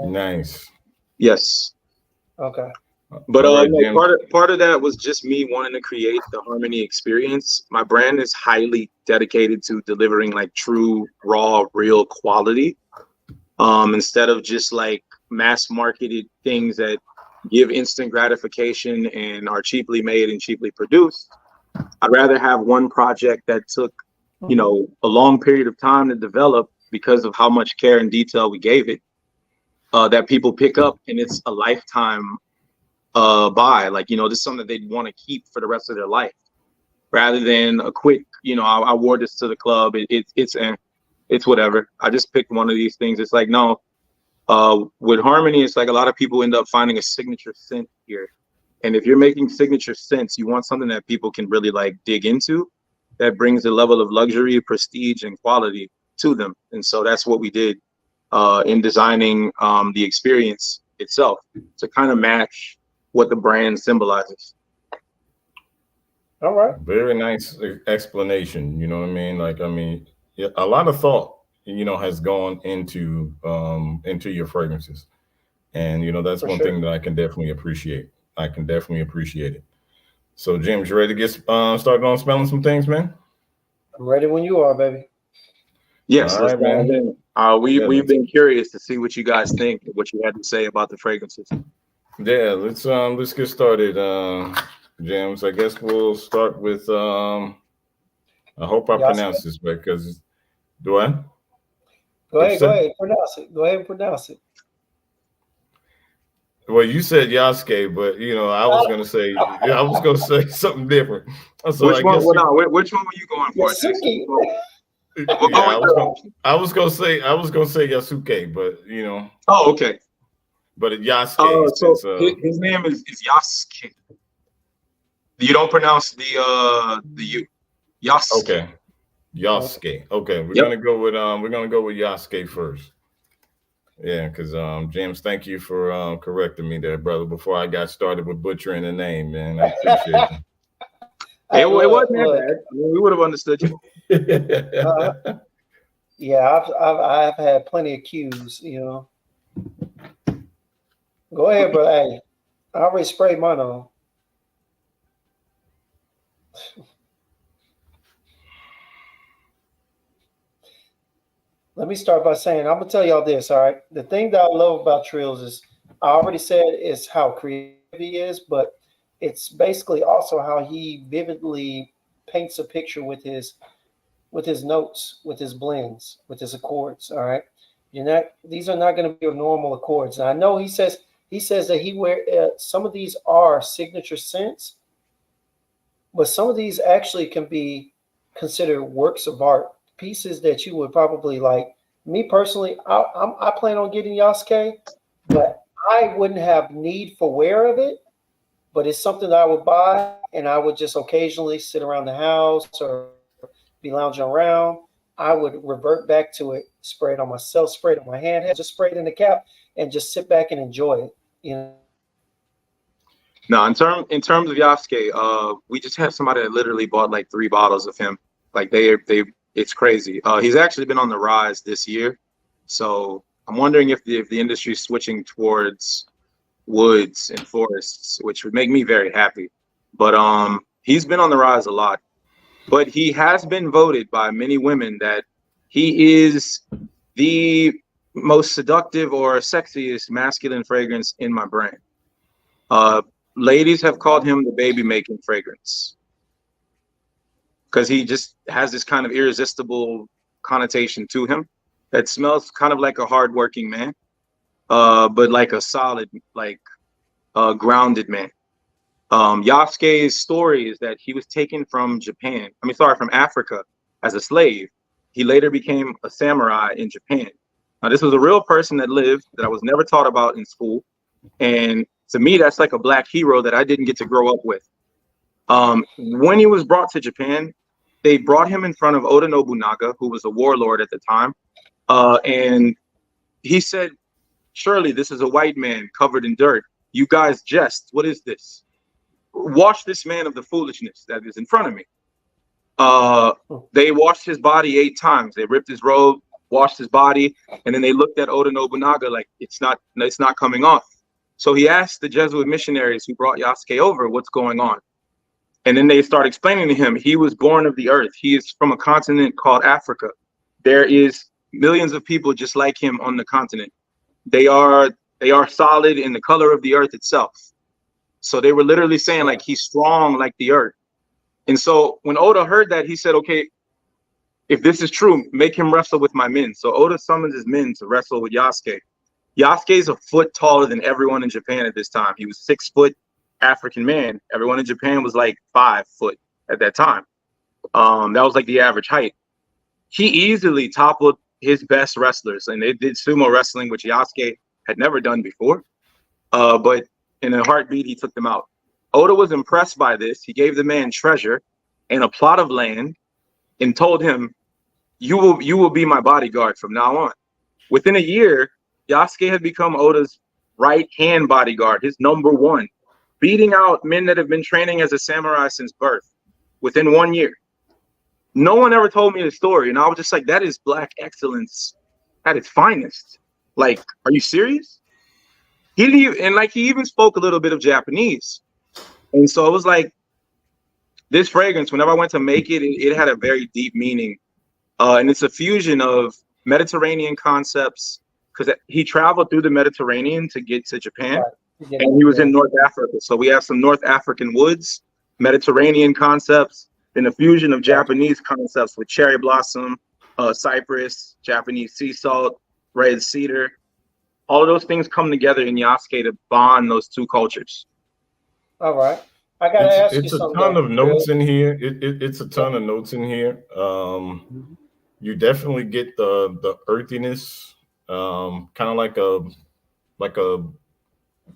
Nice. Yes. Okay. But All right, no, Jim. part of that was just me wanting to create the Xarmony experience. My brand is highly dedicated to delivering like true, raw, real quality. Instead of just like mass marketed things that give instant gratification and are cheaply made and cheaply produced. I'd rather have one project that took, you know, a long period of time to develop because of how much care and detail we gave it, that people pick up and it's a lifetime buy. Like, you know, this is something that they'd want to keep for the rest of their life rather than a quick, you know, I wore this to the club. It's whatever. I just picked one of these things. It's like, no, with Xarmony, it's like a lot of people end up finding a signature scent here. And if you're making signature scents, you want something that people can really like dig into that brings a level of luxury, prestige, and quality to them. And so that's what we did in designing the experience itself to kind of match what the brand symbolizes. All right. Very nice explanation. You know what I mean? Like, I mean, a lot of thought, you know, has gone into your fragrances, and you know that's For one sure. thing that I can definitely appreciate. I can definitely appreciate it. So, James, you ready to get started on smelling some things, man? I'm ready when you are, baby. Yes, All let's right, man. dive in. Yeah, We've been curious to see what you guys think, what you had to say about the fragrances. Yeah, let's get started, James. I guess we'll start with I hope I Yasuke? pronounce this right, because do I? Go What you ahead. Go say? ahead. Pronounce it. Go ahead and pronounce it. Well, you said Yasuke, but you know, I was gonna say something different. So Which I one? guess Well, no, which one were you going for, Jason? Yasuke. We'll yeah, go with your. I was gonna say Yasuke, but you know, Oh, okay. but Yasuke So since his name is Yasuke. You don't pronounce the U. Yasuke. okay, Yasuke. Okay, Yep. we're gonna go with Yasuke first. Yeah, because James, thank you for correcting me there, brother. Before I got started with butchering the name, man, I appreciate you. Hey, It look, wasn't that look. bad. I mean, we would have understood you. Yeah, I've had plenty of cues. You know. Go ahead, bro. Hey, I already sprayed mine on. Let me start by saying I'm gonna tell y'all this. All right, the thing that I love about Trills is I already said is how creative he is, but it's basically also how he vividly paints a picture with his notes, with his blends, with his accords. All right, these are not going to be your normal accords. And I know he says that some of these are signature scents, but some of these actually can be considered works of art, pieces that you would probably like. Me personally, I plan on getting Yasuke, but I wouldn't have need for wear of it. But it's something that I would buy, and I would just occasionally sit around the house or be lounging around. I would revert back to it, spray it on myself, spray it on my hand, just spray it in the cap, and just sit back and enjoy it. You know. No, in terms of Yasuke, we just have somebody that literally bought like 3 bottles of him. Like they it's crazy. He's actually been on the rise this year, so I'm wondering if the industry is switching towards woods and forests, which would make me very happy. But he's been on the rise a lot. But he has been voted by many women that he is the most seductive or sexiest masculine fragrance in my brand. Ladies have called him the baby making fragrance because he just has this kind of irresistible connotation to him that smells kind of like a hardworking man, but like a solid, like grounded man. Yasuke's story is that he was taken from from Africa as a slave. He later became a samurai in Japan. Now, this was a real person that lived that I was never taught about in school. And to me, that's like a black hero that I didn't get to grow up with. When he was brought to Japan, they brought him in front of Oda Nobunaga, who was a warlord at the time. And he said, "Surely this is a white man covered in dirt. You guys jest. What is this? Wash this man of the foolishness that is in front of me." They washed his body 8 times. They ripped his robe, washed his body, and then they looked at Oda Nobunaga like it's not coming off. So he asked the Jesuit missionaries who brought Yasuke over, what's going on? And then they start explaining to him, he was born of the earth. He is from a continent called Africa. There is millions of people just like him on the continent. They are solid in the color of the earth itself. So they were literally saying like he's strong like the earth. And so when Oda heard that, he said, okay, if this is true, make him wrestle with my men. So Oda summons his men to wrestle with Yasuke. Yasuke is a foot taller than everyone in Japan at this time. He was 6 foot African man. Everyone in Japan was like 5 foot at that time. That was like the average height. He easily toppled his best wrestlers, and they did sumo wrestling, which Yasuke had never done before. But in a heartbeat, he took them out. Oda was impressed by this. He gave the man treasure and a plot of land and told him, you will be my bodyguard from now on. Within a year, Yasuke had become Oda's right-hand bodyguard, his number 1, beating out men that have been training as a samurai since birth within 1 year. No one ever told me the story, and I was just like, that is black excellence at its finest. Like, are you serious? He even spoke a little bit of Japanese. And so it was like, this fragrance, whenever I went to make it, it had a very deep meaning. And it's a fusion of Mediterranean concepts, because he traveled through the Mediterranean to get to Japan, and he was in North Africa. So we have some North African woods, Mediterranean concepts, then a fusion of Japanese concepts with cherry blossom, cypress, Japanese sea salt, red cedar. All of those things come together in Yasuke to bond those 2 cultures. All right. I got to ask you something. It's a ton of notes in here. It's a ton of notes in here. You definitely get the earthiness, kind of like a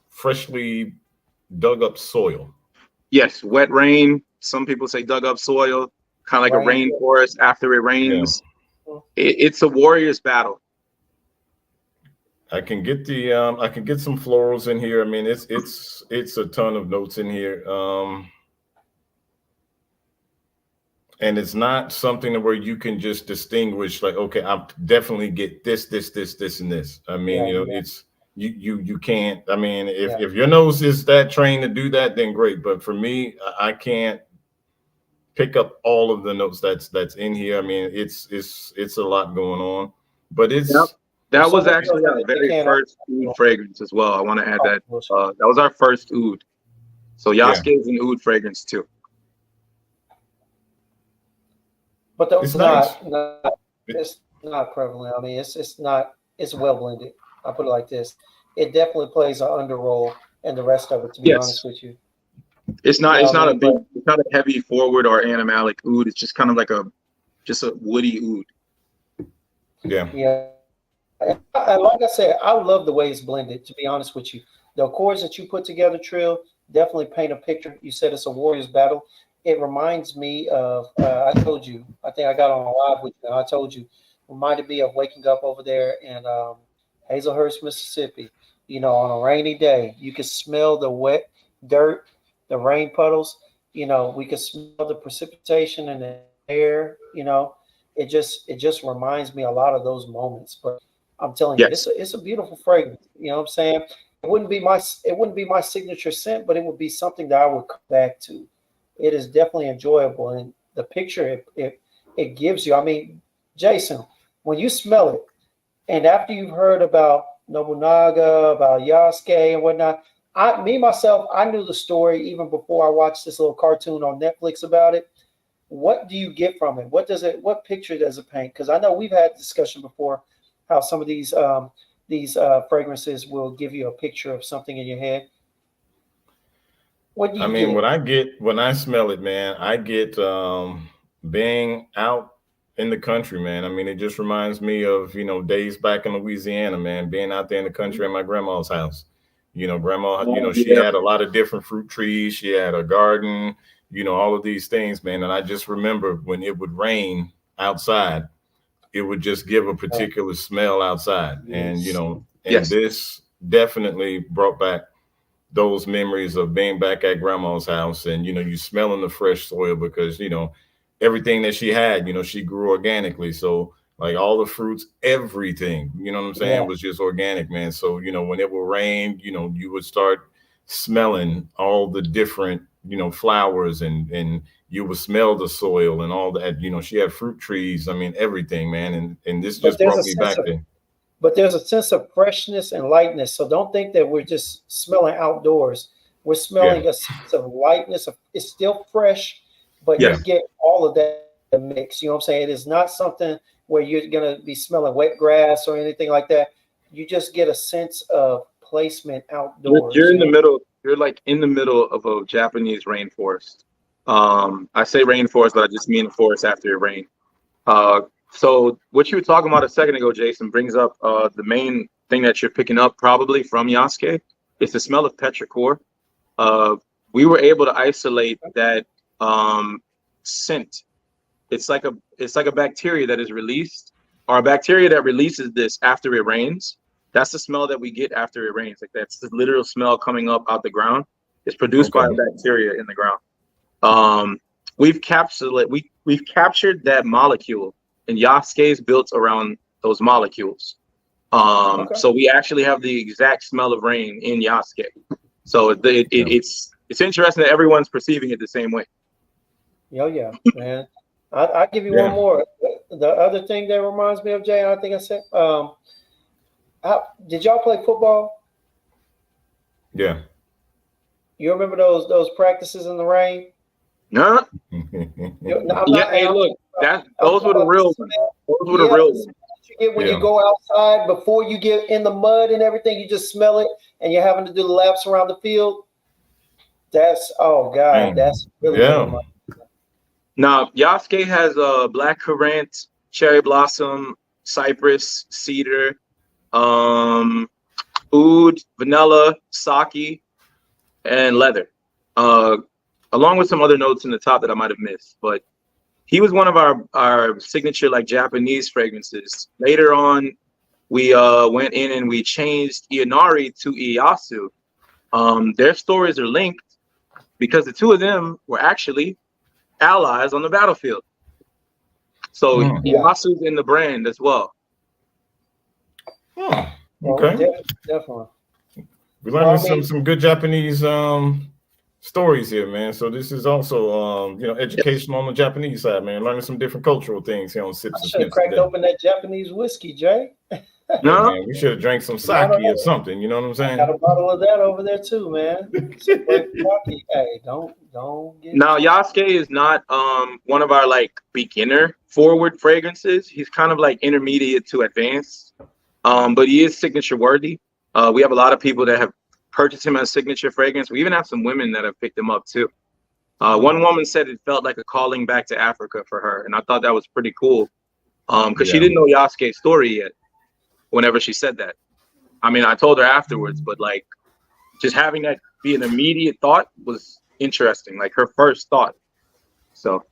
freshly dug up soil. Yes, wet rain. Some people say dug up soil, kind of like a rainforest after it rains. Yeah. It's a warrior's battle. I can get some florals in here. I mean, it's a ton of notes in here. And it's not something where you can just distinguish like, okay, I definitely get this, and this. I mean, it's you can't. I mean, if your nose is that trained to do that, then great. But for me, I can't pick up all of the notes that's in here. I mean, it's a lot going on, but it's. Yep. That was actually our very first oud fragrance as well. I want to add that. That was our first oud. So Yasuke is an oud fragrance too. But it's not prevalent. I mean, it's well blended. I'll put it like this. It definitely plays an under role in the rest of it, to be honest with you. It's not a heavy forward or animalic oud. It's just kind of like a woody oud. Yeah. Yeah. Like I said, I love the way it's blended, to be honest with you. The accords that you put together, Trill, definitely paint a picture. You said it's a warrior's battle. It reminds me of, I told you, I think I got on a live with you, and I told you, reminded me of waking up over there in Hazelhurst, Mississippi, on a rainy day. You could smell the wet dirt, the rain puddles, we could smell the precipitation in the air, it just reminds me a lot of those moments. But I'm telling you, it's a beautiful fragrance. You know what I'm saying? It wouldn't be my signature scent, but it would be something that I would come back to. It is definitely enjoyable, and the picture it gives you. I mean, Jason, when you smell it, and after you've heard about Nobunaga, about Yasuke and whatnot, I knew the story even before I watched this little cartoon on Netflix about it. What do you get from it? What picture does it paint? Because I know we've had discussion before how some of these fragrances will give you a picture of something in your head. What do you get? When I smell it, man, I get being out in the country, man. I mean, it just reminds me of, days back in Louisiana, man, being out there in the country at my grandma's house. Grandma, she had a lot of different fruit trees. She had a garden, all of these things, man. And I just remember when it would rain outside, it would just give a particular smell outside. And, this definitely brought back those memories of being back at grandma's house and, you smelling the fresh soil because, everything that she had, she grew organically. So like all the fruits, everything, you know what I'm saying, Yeah. was just organic, man. So, when it would rain, you would start smelling all the different, flowers, and you would smell the soil and all that. She had fruit trees. I mean, everything, man. And this But just there's brought a me sense back of to, but there's a sense of freshness and lightness. So don't think that we're just smelling outdoors. We're yeah, smelling a sense of lightness. It's still fresh, but yeah, you get all of that mix. You know what I'm saying? It is not something where you're gonna be smelling wet grass or anything like that. You just get a sense of placement outdoors. You're in You the know? middle. You're like in the middle of a Japanese rainforest. I say rainforest, but I just mean forest after it rained. So what you were talking about a second ago, Jason, brings up the main thing that you're picking up probably from Yasuke. It's the smell of petrichor. Uh, we were able to isolate that scent. It's like a bacteria that is released, or a bacteria that releases this after it rains. That's the smell that we get after it rains. Like that's the literal smell coming up out the ground. It's produced by okay, a bacteria in the ground. Um, we've captured that molecule, and Yasuke is built around those molecules. Okay. So we actually have the exact smell of rain in Yasuke. So yeah, it's interesting that everyone's perceiving it the same way. Yeah, man. I give you one yeah, more. The other thing that reminds me of Jay, I think I said, did y'all play football? yeah. You remember those practices in the rain? Huh? No, I'm Yeah. not. Hey, I'm, look, I'm those talking were the about the real ones. smell. Those were the Yeah, real the ones. smell that you get when you Yeah. go outside before you get in the mud and everything. You just smell it, and you're having to do the laps around the field. That's oh god, Man, that's really good yeah, reminder. Now, Yasuke has black currant, cherry blossom, cypress, cedar, um, oud, vanilla, sake, and leather, uh, along with some other notes in the top that I might have missed. But he was one of our signature like Japanese fragrances. Later on, we went in and we changed Ianari to Ieyasu. Their stories are linked because the two of them were actually allies on the battlefield. So mm, Yeah, Ieyasu's in the brand as well. oh, well, okay. definitely. We're Well, learning I mean, some good Japanese stories here, man. So this is also Yes. educational on the Japanese side, man. Learning some different cultural things here on I Sips and should have Snips cracked today. open that Japanese whiskey, Jay. Hey No. man, we should have drank some No, sake no, or no. something, you know what I'm I got saying? a bottle of that over there too, man. Some great sake. Hey, don't get it Now twisted. Yasuke is not one of our like beginner forward fragrances. He's kind of like intermediate to advanced. But he is signature worthy. We have a lot of people that have purchased him as signature fragrance. We even have some women that have picked him up too. One woman said it felt like a calling back to Africa for her, and I thought that was pretty cool. Because she Yeah. didn't know Yasuke's story yet. Whenever she said that, I mean, I told her afterwards, but like just having that be an immediate thought was interesting, like her first thought. So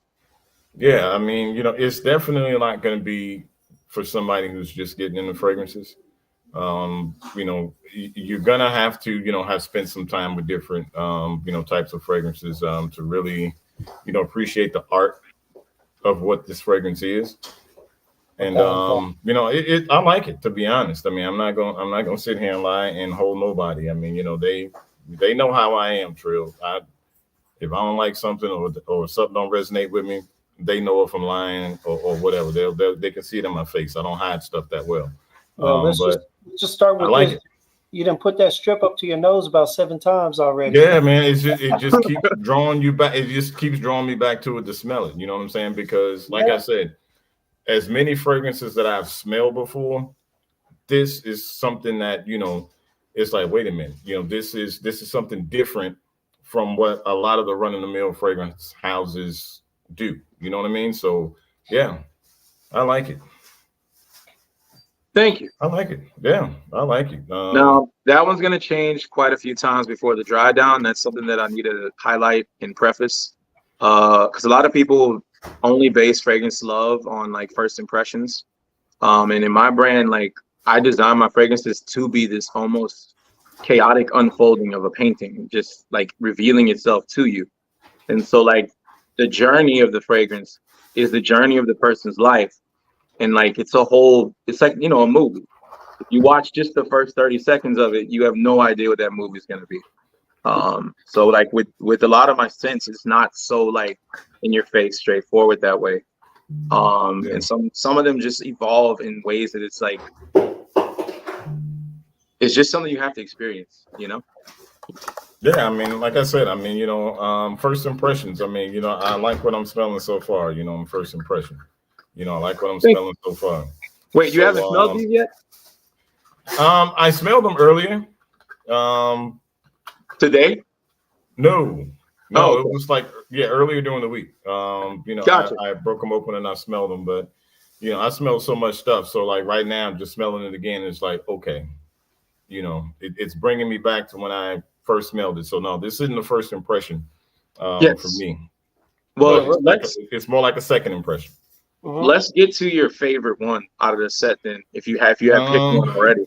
Yeah, I mean, it's definitely not gonna be for somebody who's just getting into fragrances. You're gonna have to, have spent some time with different types of fragrances to really, appreciate the art of what this fragrance is. And Okay, okay. I like it, to be honest. I mean, I'm not gonna sit here and lie and hold nobody. I mean, they know how I am, Trill. If I don't like something, or something don't resonate with me, they know if I'm lying, or whatever. They can see it in my face. I don't hide stuff that well. Well, But let's just start I with like this. it. You didn't put that strip up to your nose about 7 times already. Yeah, man. It just keeps drawing you back. It just keeps drawing me back to it to smell it. You know what I'm saying? Because, like I Yeah. said, as many fragrances that I've smelled before, this is something that, it's like, wait a minute, this is something different from what a lot of the run of the mill fragrance houses do. You know what I mean? So yeah, I like it. thank you. I like it. Yeah, I like it. Now that one's gonna change quite a few times before the dry down. That's something that I need to highlight in preface, because a lot of people only base fragrance love on like first impressions. And in my brand, like I design my fragrances to be this almost chaotic unfolding of a painting, just like revealing itself to you. And so like the journey of the fragrance is the journey of the person's life. And like, it's like, you know, a movie. If you watch just the first 30 seconds of it, you have no idea what that movie is going to be. So like with a lot of my scents, it's not so like in your face, straightforward that way. And some of them just evolve in ways that it's like, it's just something you have to experience, you know? Yeah, I mean, like I said, I mean, you know, first impressions. I mean, you know, I like what I'm smelling so far. You know, first impression. You know, I like what I'm smelling so far. Wait, you haven't smelled these yet? I smelled them earlier. Today? No, Okay. It was like earlier during the week. You know, Gotcha. I broke them open and I smelled them, but you know, I smelled so much stuff. So like right now, I'm just smelling it again. It's like okay, you know, it's bringing me back to when I first smelled it. So no, this isn't the first impression for Yes. me. Well, It's more like a second impression. Let's get to your favorite one out of the set then. If you have picked one already.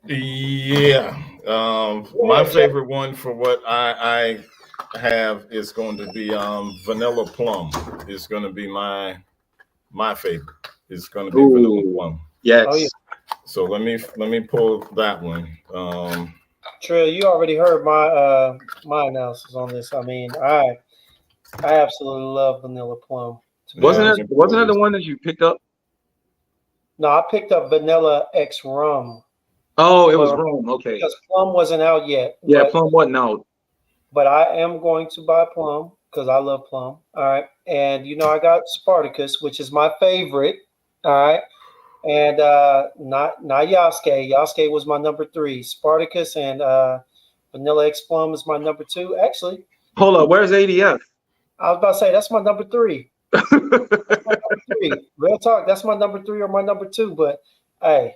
Yeah. My favorite one for what I have is going to be vanilla plum. Is going to be my favorite. It's going to be vanilla plum. Yes. Oh, yeah. So let me pull that one. Trill, you already heard my analysis on this. I mean, I absolutely love vanilla plum. Wasn't that the one that you picked up? No, I picked up vanilla X rum. Oh, it was rum. Okay. Because plum wasn't out yet. Yeah, plum wasn't out. But I am going to buy plum because I love plum. All right. And, you know, I got Spartacus, which is my favorite. All right. And not Yasuke. Yasuke was my number 3. Spartacus and Vanilla X Plum is my number 2. Actually. Hold up. Where's ADF? I was about to say, that's my number 3. That's my number 3. Real talk. That's my number 3 or my number 2. But, hey.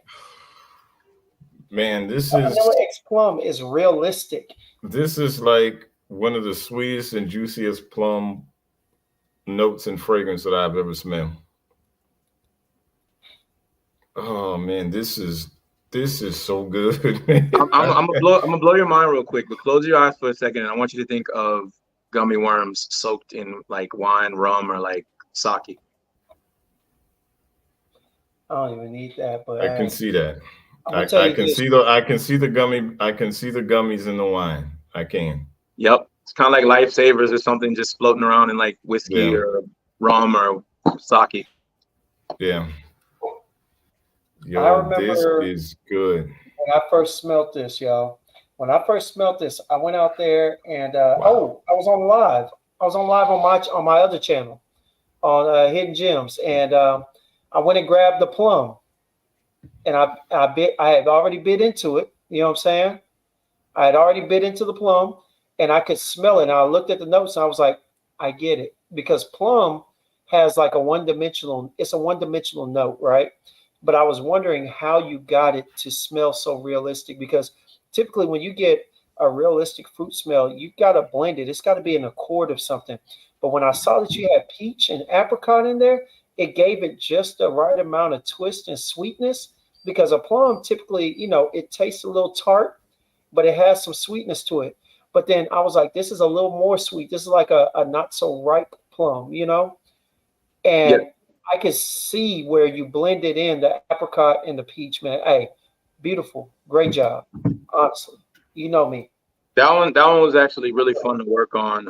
Man, Vanilla X Plum is realistic. This is like one of the sweetest and juiciest plum notes and fragrance that I've ever smelled. Oh man, this is so good. I'm gonna blow your mind real quick, but close your eyes for a second, and I want you to think of gummy worms soaked in like wine, rum, or like sake. I don't even need that, but I can see that. I can see the gummies in the wine. I can. Yep, it's kind of like lifesavers or something, just floating around in like whiskey or rum or sake. Yeah. Yo, I remember this is good. When I first smelt this, y'all. When I first smelt this, I went out there and I was on live. I was on live on my other channel on Hidden Gems, and I went and grabbed the plum, and I had already bit into it. You know what I'm saying? I had already bit into the plum, and I could smell it. And I looked at the notes, and I was like, I get it, because plum has like a one-dimensional note, right? But I was wondering how you got it to smell so realistic, because typically when you get a realistic fruit smell, you've got to blend it. It's got to be an accord of something. But when I saw that you had peach and apricot in there, it gave it just the right amount of twist and sweetness, because a plum typically, you know, it tastes a little tart, but it has some sweetness to it. But then I was like, this is a little more sweet. This is like a not so ripe plum, you know? And I could see where you blended in the apricot and the peach, man. Hey, beautiful. Great job. Honestly. You know me. That one was actually really fun to work on.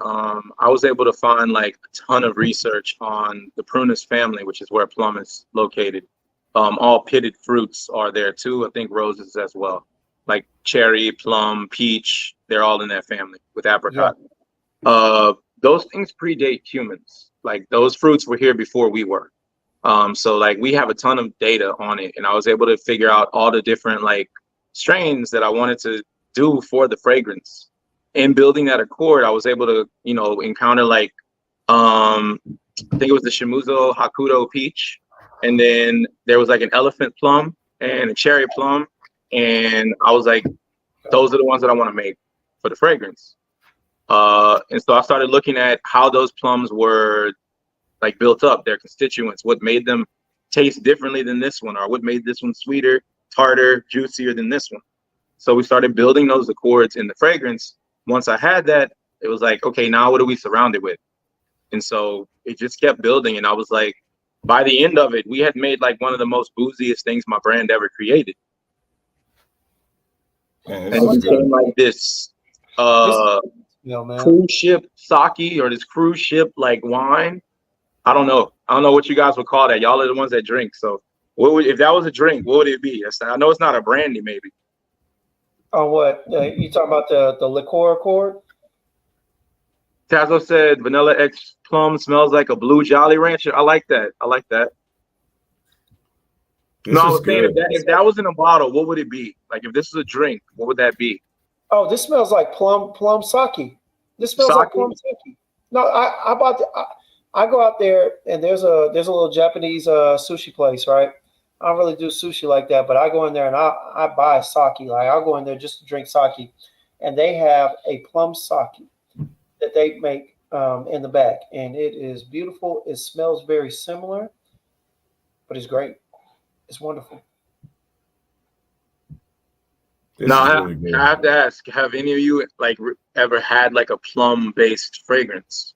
I was able to find like a ton of research on the Prunus family, which is where plum is located. All pitted fruits are there too. I think roses as well. Like cherry, plum, peach, they're all in that family with apricot. Yeah. Those things predate humans. Like those fruits were here before we were. So like we have a ton of data on it, and I was able to figure out all the different like strains that I wanted to do for the fragrance. In building that accord, I was able to, you know, encounter like I think it was the Shimuzo Hakuto peach, and then there was like an elephant plum and a cherry plum, and I was like, those are the ones that I want to make for the fragrance. And so I started looking at how those plums were like built up, their constituents, what made them taste differently than this one, or what made this one sweeter, tartar, juicier than this one. So we started building those accords in the fragrance. Once I had that, it was like, okay, now what do we surround it with? And so it just kept building. And I was like, by the end of it, we had made like one of the most booziest things my brand ever created. Man, And it became like this cruise ship sake or this cruise ship like wine. I don't know what you guys would call that. Y'all are the ones that drink. So what would, if that was a drink, what would it be? I know it's not a brandy, maybe. On what? You talking about the liqueur accord? Tazo said Vanilla X Plum smells like a blue Jolly Rancher. I like that. This no, I is was saying good. if that was in a bottle, what would it be? Like if this is a drink, what would that be? Oh, this smells like plum sake. This smells like plum sake. No, I go out there and there's a little Japanese sushi place, right? I don't really do sushi like that, but I go in there and I buy sake. Like I'll go in there just to drink sake, and they have a plum sake that they make in the back, and it is beautiful. It smells very similar, but it's great. It's wonderful. Now I have to ask: have any of you like ever had like a plum-based fragrance,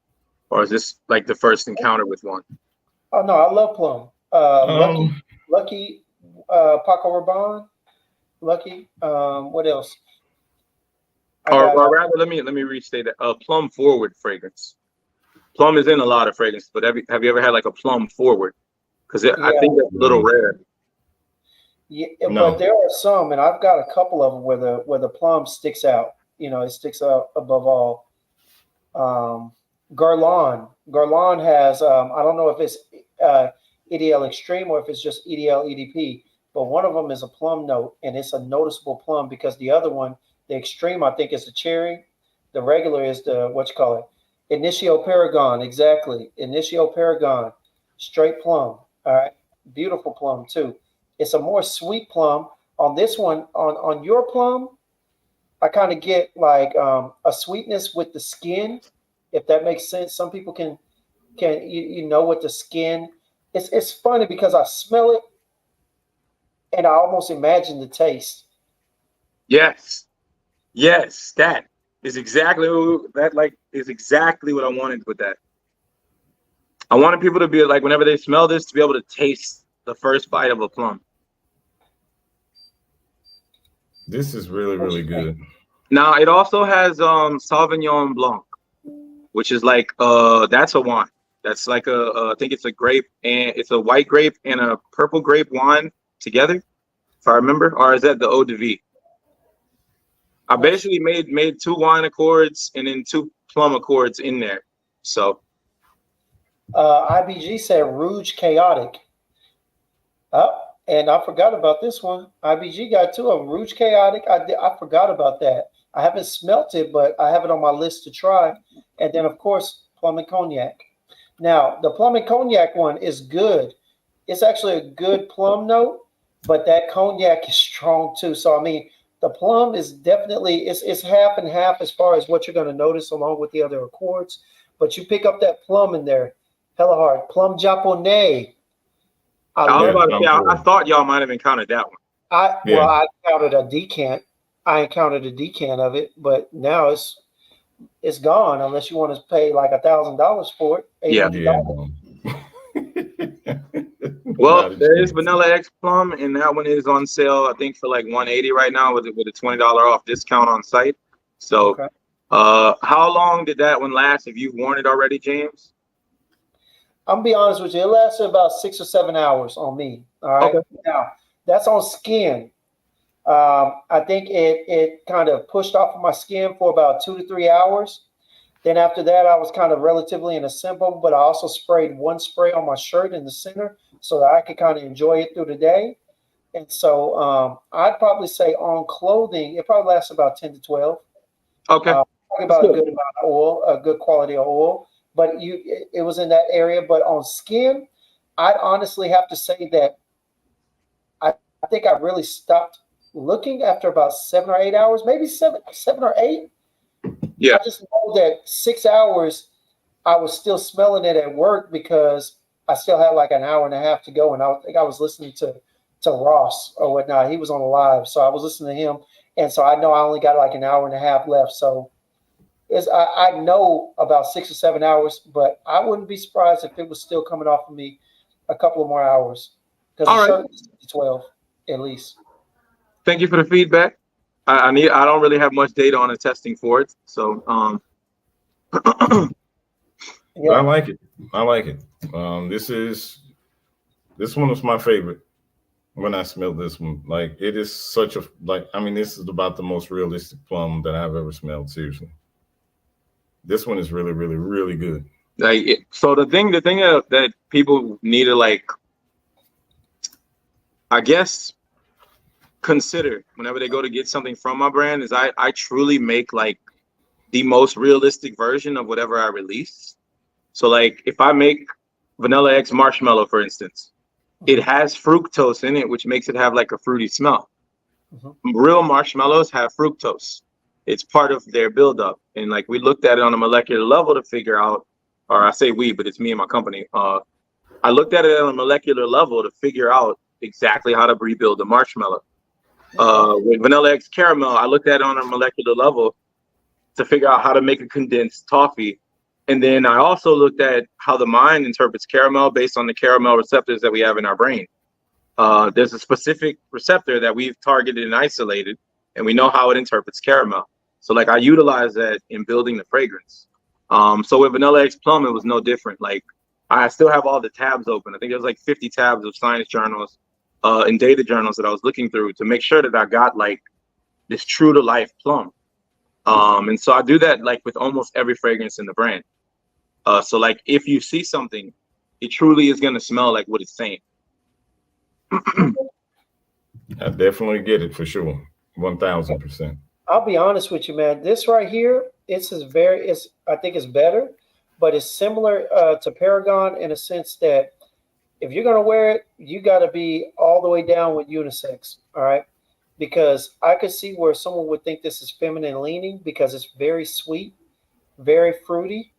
or is this like the first encounter with one? Oh no, I love plum. Lucky, Paco Rabanne, Lucky. What else? Or rather, let me restate that. Plum forward fragrance. Plum is in a lot of fragrances, but have you ever had like a plum forward? Because I think that's a little rare. Yeah, no. But there are some, and I've got a couple of them where the plum sticks out. You know, it sticks out above all. Garland has I don't know if it's EDL Extreme or if it's just EDL EDP, but one of them is a plum note, and it's a noticeable plum because the other one, the Extreme, I think is a cherry. The regular is the Initio Paragon, exactly. Initio Paragon, straight plum. All right, beautiful plum too. It's a more sweet plum. On this one, on your plum, I kind of get like a sweetness with the skin, if that makes sense. Some people can you know with the skin. It's funny because I smell it and I almost imagine the taste. Yes, that is exactly what I wanted with that. I wanted people to be like, whenever they smell this, to be able to taste the first bite of a plum. This is really, really good. Now it also has Sauvignon Blanc, which is like that's a wine. That's like I think it's a grape, and it's a white grape and a purple grape wine together, if I remember. Or is that the eau de vie? I basically made 2 wine accords and then 2 plum accords in there. So IBG said Rouge Chaotic. And I forgot about this one. IBG got 2 of them. Rouge Chaotic. I forgot about that. I haven't smelt it, but I have it on my list to try. And then, of course, Plum and Cognac. Now, the Plum and Cognac one is good. It's actually a good plum note, but that cognac is strong too. So, I mean, the plum is definitely, it's half and half as far as what you're going to notice along with the other accords. But you pick up that plum in there, hella hard. Plum Japonais. I thought y'all might have encountered that one. I encountered a decant. I encountered a decant of it, but now it's gone unless you want to pay like $1,000 for it. $800. Well, there is Vanilla X Plum, and that one is on sale, I think, for like $180 right now with a $20 off discount on site. So, okay. How long did that one last? Have you worn it already, James? I'm gonna be honest with you. It lasted about 6 or 7 hours on me. All right. Okay. Now that's on skin. I think it kind of pushed off of my skin for about 2 to 3 hours. Then after that, I was kind of relatively in a simple, but I also sprayed 1 spray on my shirt in the center so that I could kind of enjoy it through the day. And so I'd probably say on clothing, it probably lasts about 10 to 12. Okay. Talking about a good amount of oil, a good quality of oil. But it was in that area. But on skin, I'd honestly have to say that I think I really stopped looking after about 7 or 8 hours, maybe seven or 8. Yeah. I just know that 6 hours, I was still smelling it at work because I still had like an hour and a half to go. And I think I was listening to Ross or whatnot. He was on the live. So I was listening to him. And so I know I only got like an hour and a half left. So Is I know about 6 or 7 hours, but I wouldn't be surprised if it was still coming off of me a couple of more hours because All the right. shirt is 12 at least. Thank you for the feedback. I don't really have much data on the testing for it. So But I Yeah. like it. I like it. This one was my favorite when I smelled this one. Like it is such a like. I mean, this is about the most realistic plum that I've ever smelled. Seriously, this one is really, really, really good. so the thing that people need to like, I guess, consider whenever they go to get something from my brand is I truly make like the most realistic version of whatever I release. So like if I make vanilla X marshmallow, for instance, it has fructose in it, which makes it have like a fruity smell. Real marshmallows have fructose. It's part of their buildup. And like we looked at it on a molecular level to figure out, or I say we, but it's me and my company. I looked at it on a molecular level to figure out exactly how to rebuild the marshmallow. With vanilla X caramel, I looked at it on a molecular level to figure out how to make a condensed toffee. And then I also looked at how the mind interprets caramel based on the caramel receptors that we have in our brain. There's a specific receptor that we've targeted and isolated, and we know how it interprets caramel. So like I utilize that in building the fragrance. So with Vanilla X Plum, it was no different. Like I still have all the tabs open. I think there's like 50 tabs of science journals and data journals that I was looking through to make sure that I got like this true to life plum. And so I do that like with almost every fragrance in the brand. So like if you see something, it truly is gonna smell like what it's saying. I definitely get it for sure, 1000%. I'll be honest with you, man. This right here, it's I think it's better, but it's similar to Paragon in a sense that if you're gonna wear it, you got to be all the way down with unisex. All right, because I could see where someone would think this is feminine leaning because it's very sweet, very fruity.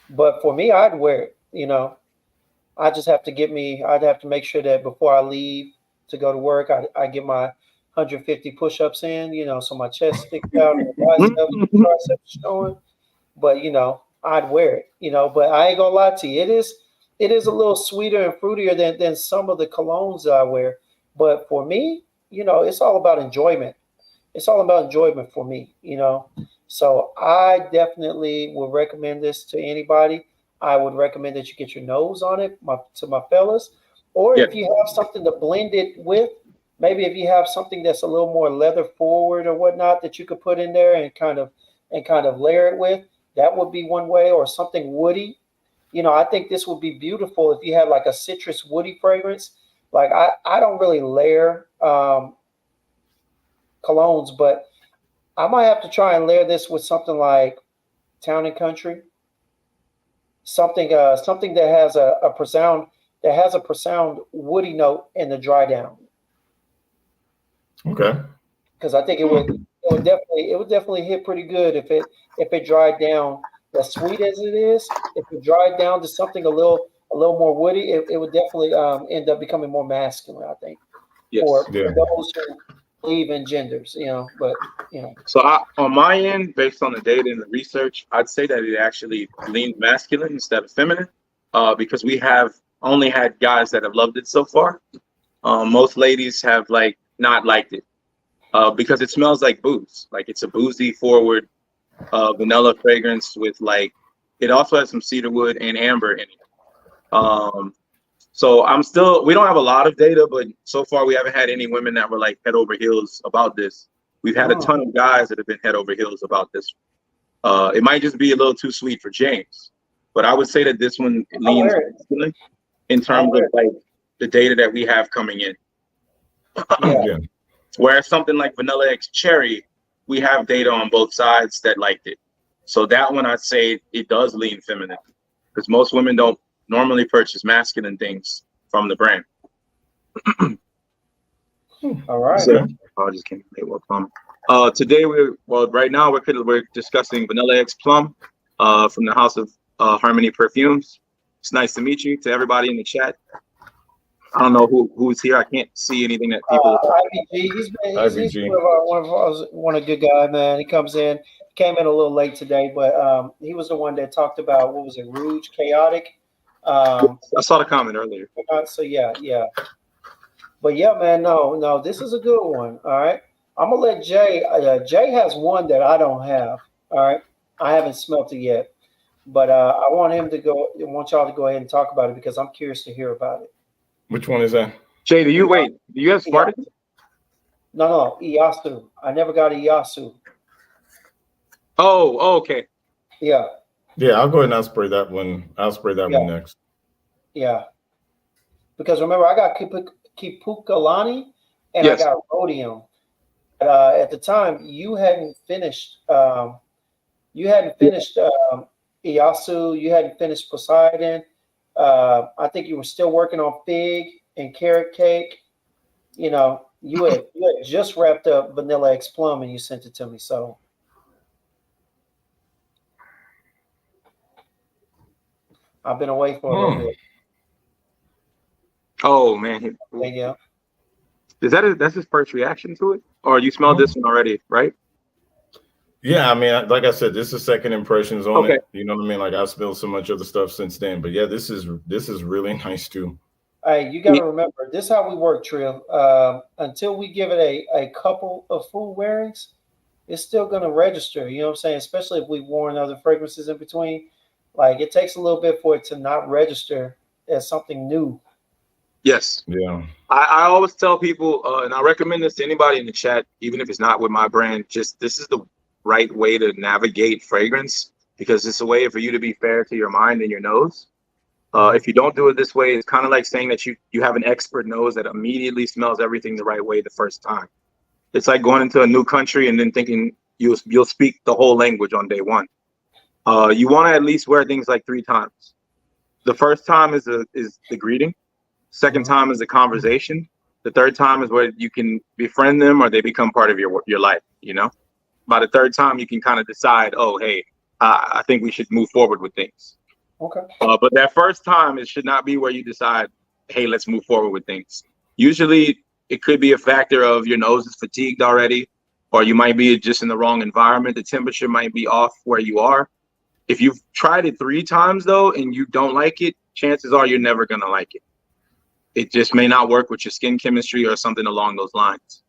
But for me, I'd wear it. I just have to I'd have to make sure that before I leave to go to work, I get my 150 push-ups in, so my chest sticks out and my biceps and triceps showing. But I'd wear it, but I ain't gonna lie to you. It is a little sweeter and fruitier than some of the colognes that I wear. But for me, it's all about enjoyment. It's all about enjoyment for me. So I definitely would recommend this to anybody. I would recommend that you get your nose on it, to my fellas. Or Yeah. if you have something to blend it with, maybe if you have something that's a little more leather forward or whatnot that you could put in there and kind of layer it with, that would be one way. Or something woody. I think this would be beautiful if you had like a citrus woody fragrance. Like I don't really layer colognes, but I might have to try and layer this with something like Town and Country, something that has a profound woody note in the dry down, Okay. because I think it would definitely hit pretty good if it dried down as sweet as it is. If it dried down to something a little more woody, it would definitely end up becoming more masculine, I think, Yes. for Yeah. those who believe in genders, but So on my end, based on the data and the research, I'd say that it actually leans masculine instead of feminine, because we have only had guys that have loved it so far. Most ladies have like not liked it because it smells like booze. Like it's a boozy forward vanilla fragrance with like it also has some cedarwood and amber in it. So we don't have a lot of data, but so far we haven't had any women that were like head over heels about this. We've had a ton of guys that have been head over heels about this. It might just be a little too sweet for James, but I would say that this one leans masculine in terms of like the data that we have coming in. Yeah. Whereas something like Vanilla X Cherry, we have data on both sides that liked it. So that one, I'd say it does lean feminine because most women don't normally purchase masculine things from the brand. all right. So, I just can't make what plum. Today right now we're discussing Vanilla X Plum from the house of Xarmony Perfumes. It's nice to meet you to everybody in the chat. I don't know who's here. I can't see anything that people. IBG, he's IBG. one of good guy, man. He comes in, came in a little late today, but he was the one that talked about what was it, Rouge, chaotic. I saw the comment earlier. So yeah. But yeah, man, no, this is a good one. All right, I'm gonna let Jay. Jay has one that I don't have. All right, I haven't smelt it yet, but I want him to go. I want y'all to go ahead and talk about it because I'm curious to hear about it. Which one is that? Jay, do you have Spartacus? No, Iyasu. I never got Iyasu. Oh, okay. Yeah. Yeah, I'll go ahead and I'll spray that one. I'll spray that one next. Yeah. Because remember, I got Kipukalani and I got Rhodium. At the time, you hadn't finished. Iyasu. You hadn't finished Poseidon. I think you were still working on Fig and Carrot Cake. You know, you had just wrapped up Vanilla X Plum and you sent it to me. So I've been away for a little bit. Oh man. Yeah. That's his first reaction to it? Or you smelled this one already, right? Yeah, I mean, like I said, this is second impressions on it. You know what I mean? Like I've smelled so much other stuff since then. But yeah, this is really nice too. Hey, you got to remember, this is how we work, Trill. Until we give it a couple of full wearings, it's still going to register. You know what I'm saying? Especially if we've worn other fragrances in between. Like, it takes a little bit for it to not register as something new. Yes. Yeah. I always tell people, and I recommend this to anybody in the chat, even if it's not with my brand, just this is the right way to navigate fragrance because it's a way for you to be fair to your mind and your nose. If you don't do it this way, it's kind of like saying that you have an expert nose that immediately smells everything the right way the first time. It's like going into a new country and then thinking you'll speak the whole language on day one. You want to at least wear things like 3 times. The first time is the greeting. Second time is the conversation. The third time is where you can befriend them or they become part of your life, you know? By the third time, you can kind of decide, oh, hey, I think we should move forward with things. Okay. But that first time, it should not be where you decide, hey, let's move forward with things. Usually, it could be a factor of your nose is fatigued already, or you might be just in the wrong environment. The temperature might be off where you are. If you've tried it 3 times, though, and you don't like it, chances are you're never going to like it. It just may not work with your skin chemistry or something along those lines.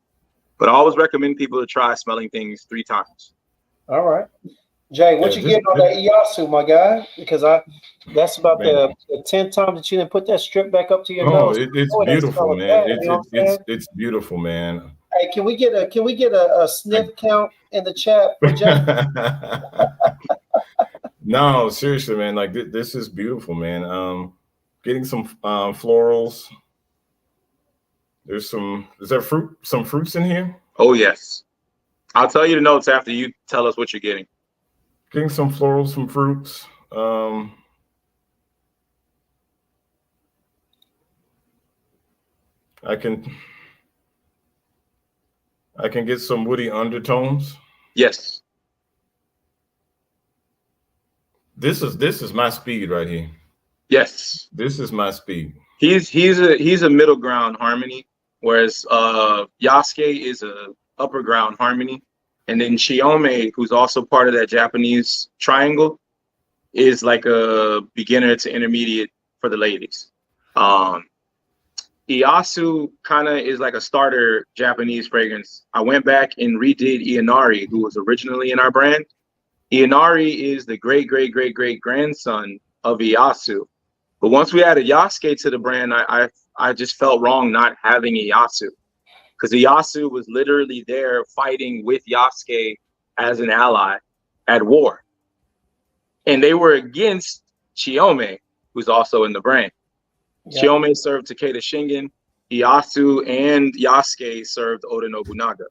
But I always recommend people to try smelling things 3 times. All right. Jay, what you getting on that Iyasu, my guy? Because that's about the 10th time that you didn't put that strip back up to your nose. It's beautiful, man. It's beautiful, man. Hey, can we get a sniff count in the chat for Jay? No, seriously, man. Like this is beautiful, man. Getting some florals. There's some fruits in here? Oh yes. I'll tell you the notes after you tell us what you're getting. Getting some florals, some fruits. I can get some woody undertones. Yes. This is my speed right here. Yes. This is my speed. He's a middle ground harmony, whereas Yasuke is a upper ground harmony. And then Chiome, who's also part of that Japanese triangle, is like a beginner to intermediate for the ladies. Iyasu kind of is like a starter Japanese fragrance. I went back and redid Ianari, who was originally in our brand. Ianari is the great grandson of Iyasu. But once we added Yasuke to the brand, I just felt wrong not having Iyasu. Because Iyasu was literally there fighting with Yasuke as an ally at war. And they were against Chiome, who's also in the brand. Yeah. Chiome served Takeda Shingen. Iyasu and Yasuke served Oda Nobunaga.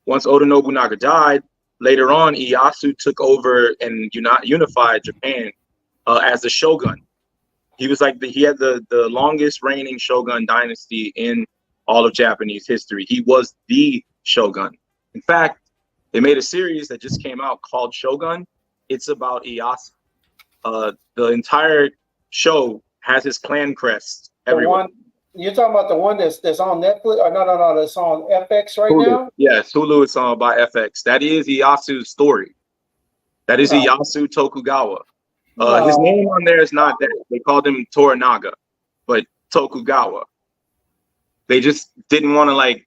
Once Oda Nobunaga died, later on, Iyasu took over and unified Japan as the shogun. He was like he had the longest reigning shogun dynasty in all of Japanese history. He was the shogun. In fact, they made a series that just came out called Shogun. It's about Ieyasu. The entire show has his clan crest everywhere. You're talking about the one that's on Netflix? Or no, that's on FX right Hulu. now? Yes, Hulu is by FX. That is Iyasu's story. That is No, Iyasu Tokugawa. His no. name on there is not that. They called him Toranaga, but Tokugawa. They just didn't want to like.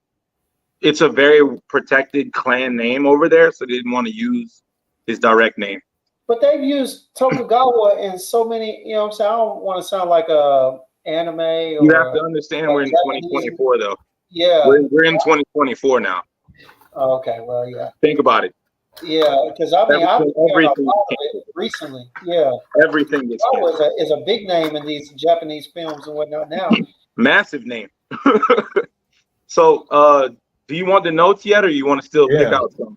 It's a very protected clan name over there, so they didn't want to use his direct name. But they've used Tokugawa in so many, you know what I'm saying? I don't want to sound like a anime You have to or understand we're in Japanese. 2024 though. Yeah. We're in 2024 now. Okay, well, yeah. Think about it. Yeah, because I mean, I've been hearing a Everything, lot of it recently. Yeah. everything is Tokugawa is a big name in these Japanese films and whatnot now. massive name. So, do you want the notes yet, or you want to still pick out some?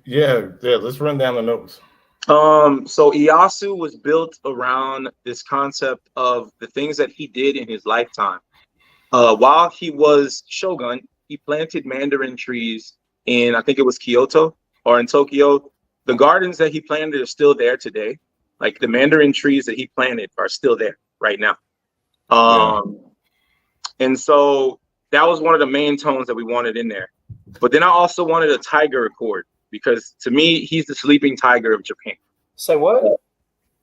Yeah. Let's run down the notes. So Iyasu was built around this concept of the things that he did in his lifetime. While he was shogun, he planted mandarin trees in, I think it was Kyoto or in Tokyo. The gardens that he planted are still there today. Like the mandarin trees that he planted are still there right now. And so that was one of the main tones that we wanted in there. But then I also wanted a tiger accord, because to me, he's the sleeping tiger of Japan. Say what?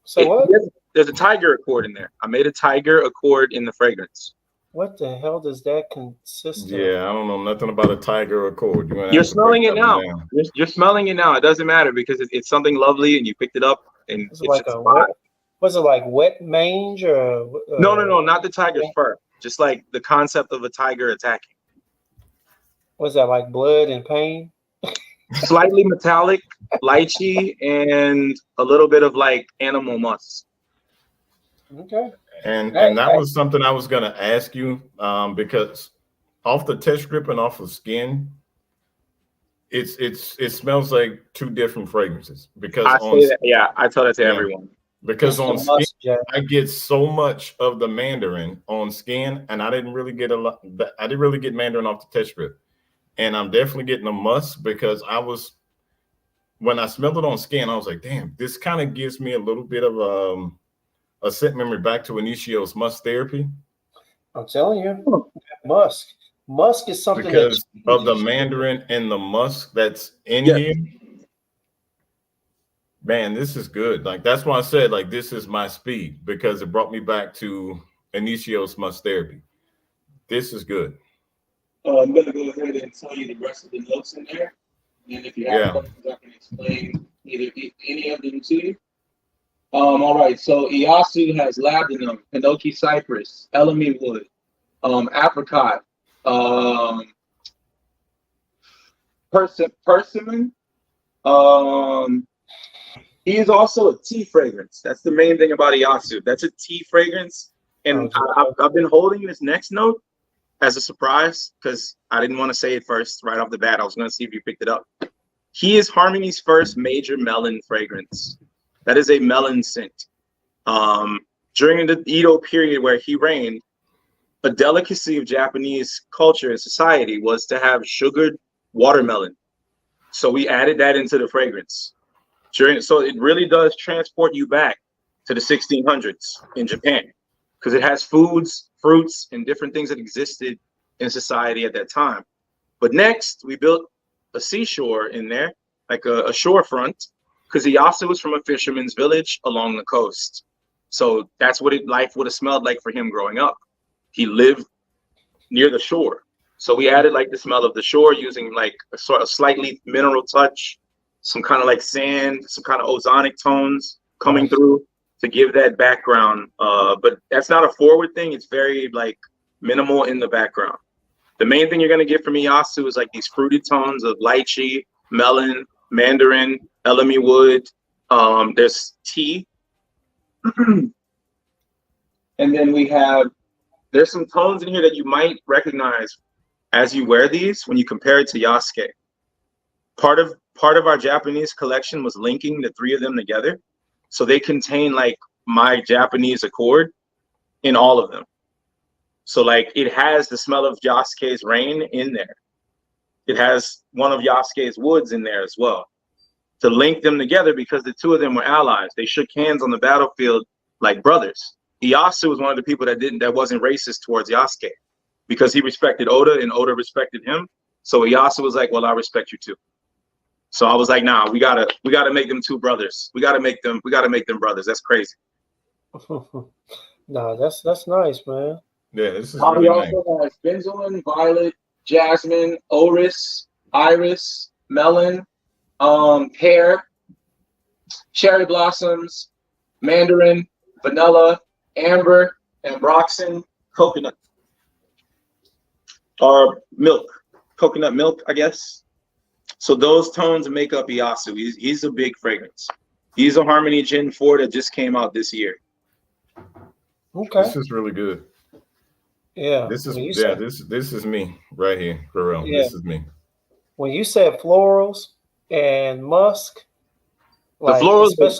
Say what? There's a tiger accord in there. I made a tiger accord in the fragrance. What the hell does that consist of? Yeah, I don't know nothing about a tiger accord. You're smelling it now. You're smelling it now. It doesn't matter because it's something lovely and you picked it up. And it's like a wet, was it like wet mange or? No, not the tiger's fur. Just like the concept of a tiger attacking. Was that like blood and pain? Slightly metallic, lychee, and a little bit of like animal musk. Okay. And that was something I was gonna ask you, because off the test strip and off of skin, it smells like two different fragrances. Because I tell that to everyone. Because on skin, I get so much of the mandarin on skin, and I didn't really get mandarin off the test strip. And I'm definitely getting a musk because when I smelled it on skin, I was like, damn, this kind of gives me a little bit of a scent memory back to Initio's musk therapy. I'm telling you, musk. Musk is something because of the mandarin and the musk that's in here. Man, this is good. Like that's why I said like this is my speed, because it brought me back to Initio's musk therapy. This is good. I'm going to go ahead and tell you the rest of the notes in there. And if you have questions, I can explain any of them to you. All right. So Iyasu has labdanum, Hinoki cypress, elemi wood, apricot, persimmon. He is also a tea fragrance. That's the main thing about Iyasu. That's a tea fragrance. And I've been holding this next note as a surprise because I didn't want to say it first right off the bat. I was going to see if you picked it up. He is Xarmony's first major melon fragrance. That is a melon scent. During the Edo period where he reigned, a delicacy of Japanese culture and society was to have sugared watermelon. So we added that into the fragrance. So it really does transport you back to the 1600s in Japan, because it has foods, fruits, and different things that existed in society at that time. But next, we built a seashore in there, like a shorefront, because Iyasu was from a fisherman's village along the coast. So that's what life would have smelled like for him growing up. He lived near the shore. So we added like the smell of the shore using like a sort of slightly mineral touch, some kind of like sand, some kind of ozonic tones coming through to give that background. But that's not a forward thing. It's very like minimal in the background. The main thing you're going to get from Iyasu is like these fruited tones of lychee, melon, mandarin, elemi wood. There's tea. And then there's some tones in here that you might recognize as you wear these when you compare it to Yasuke. Part of our Japanese collection was linking the three of them together. So they contain like my Japanese accord in all of them. So like it has the smell of Yasuke's rain in there. It has one of Yasuke's woods in there as well, to link them together because the two of them were allies. They shook hands on the battlefield like brothers. Iyasu was one of the people that wasn't racist towards Yasuke. because he respected Oda and Oda respected him. So Iyasu was like, well, I respect you too. So I was like, nah, we gotta make them two brothers. We gotta make them brothers. That's crazy. No, that's nice, man. Yeah, this is He really nice. also has benzoin, violet, jasmine, orris, iris, melon, pear, cherry blossoms, mandarin, vanilla, amber, ambroxan, coconut, or milk, coconut milk, I guess. So those tones make up Iyasu. He's a big fragrance. He's a Xarmony Gen 4 that just came out this year. Okay. This is really good. Yeah. This is me right here, for real. Yeah. This is me. When you said florals and musk, The florals are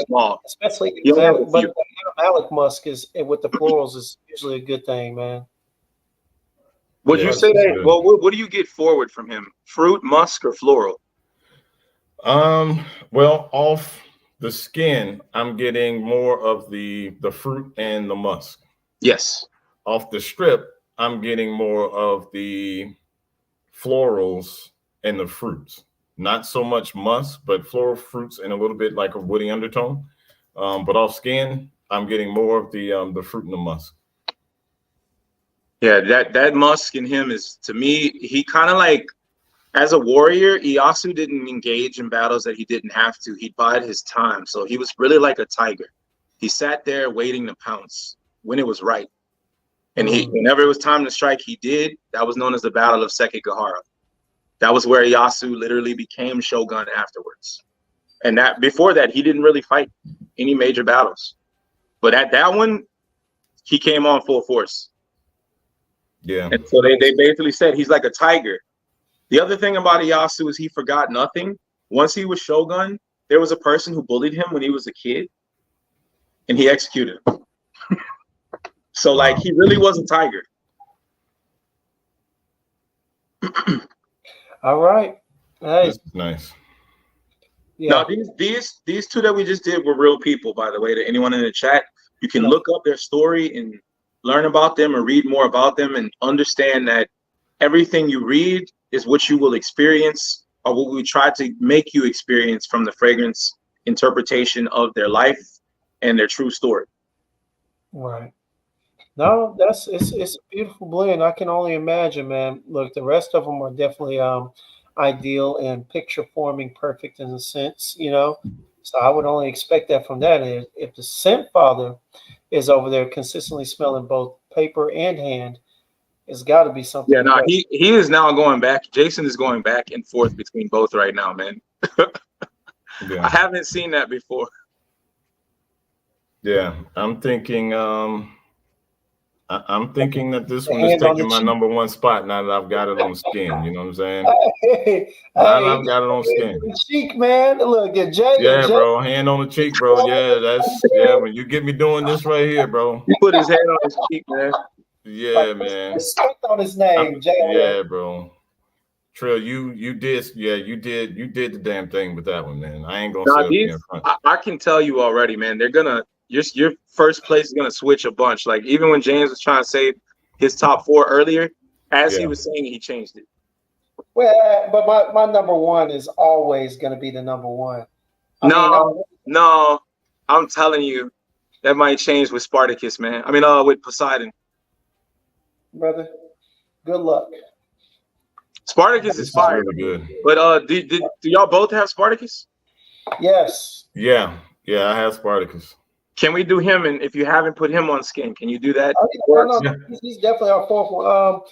small. Especially Yeah, but the Malik musk is with the florals is usually a good thing, man. Would you say that? Well, what do you get forward from him? Fruit, musk, or floral? Well, off the skin, I'm getting more of the fruit and the musk. Yes. Off the strip, I'm getting more of the florals and the fruits. Not so much musk, but floral fruits and a little bit like a woody undertone. But off skin, I'm getting more of the fruit and the musk. Yeah, that musk in him is, to me, he kind of like, as a warrior, Iyasu didn't engage in battles that he didn't have to. He bided his time. So he was really like a tiger. He sat there waiting to pounce when it was right. And whenever it was time to strike, he did. That was known as the Battle of Sekigahara. That was where Iyasu literally became shogun afterwards. And that before that, he didn't really fight any major battles. But at that one, he came on full force. Yeah. And so they basically said he's like a tiger. The other thing about Iyasu is he forgot nothing. Once he was shogun, there was a person who bullied him when he was a kid, and he executed him. So, like, he really was a tiger. All right. Hey. This is nice. Yeah. Now, these two that we just did were real people, by the way, to anyone in the chat. You can look up their story and learn about them or read more about them and understand that everything you read is what you will experience or what we try to make you experience from the fragrance interpretation of their life and their true story. Right. No, it's a beautiful blend. I can only imagine, man. Look, the rest of them are definitely ideal and picture forming, perfect in a sense, you know. So I would only expect that from that. And if the scent father is over there consistently smelling both paper and hand, it's got to be something. Yeah, no, he is now going back. Jason is going back and forth between both right now, man. Yeah. I haven't seen that before. Yeah, I'm thinking that this one is taking my number one spot now that I've got it on skin. You know what I'm saying? Now that I've got it on skin. Cheek, man. Look at Jay. Yeah, bro. Hand on the cheek, bro. Yeah, when you get me doing this right here, bro. He put his hand on his cheek, man. Yeah, man. Respect on his name, Jay. Yeah, bro. Trill, you did the damn thing with that one, man. I ain't gonna say it in front. I can tell you already, man. They're gonna your first place is gonna switch a bunch. Like even when James was trying to say his top 4 earlier, as he was saying, he changed it. Well, but my number one is always gonna be the number one. No, I'm telling you, that might change with Spartacus, man. I mean, with Poseidon. Brother, good luck. Spartacus is fire. Really good. But do y'all both have Spartacus? Yes. Yeah, I have Spartacus. Can we do him? And if you haven't put him on skin, can you do that? No, he's definitely our fourth one.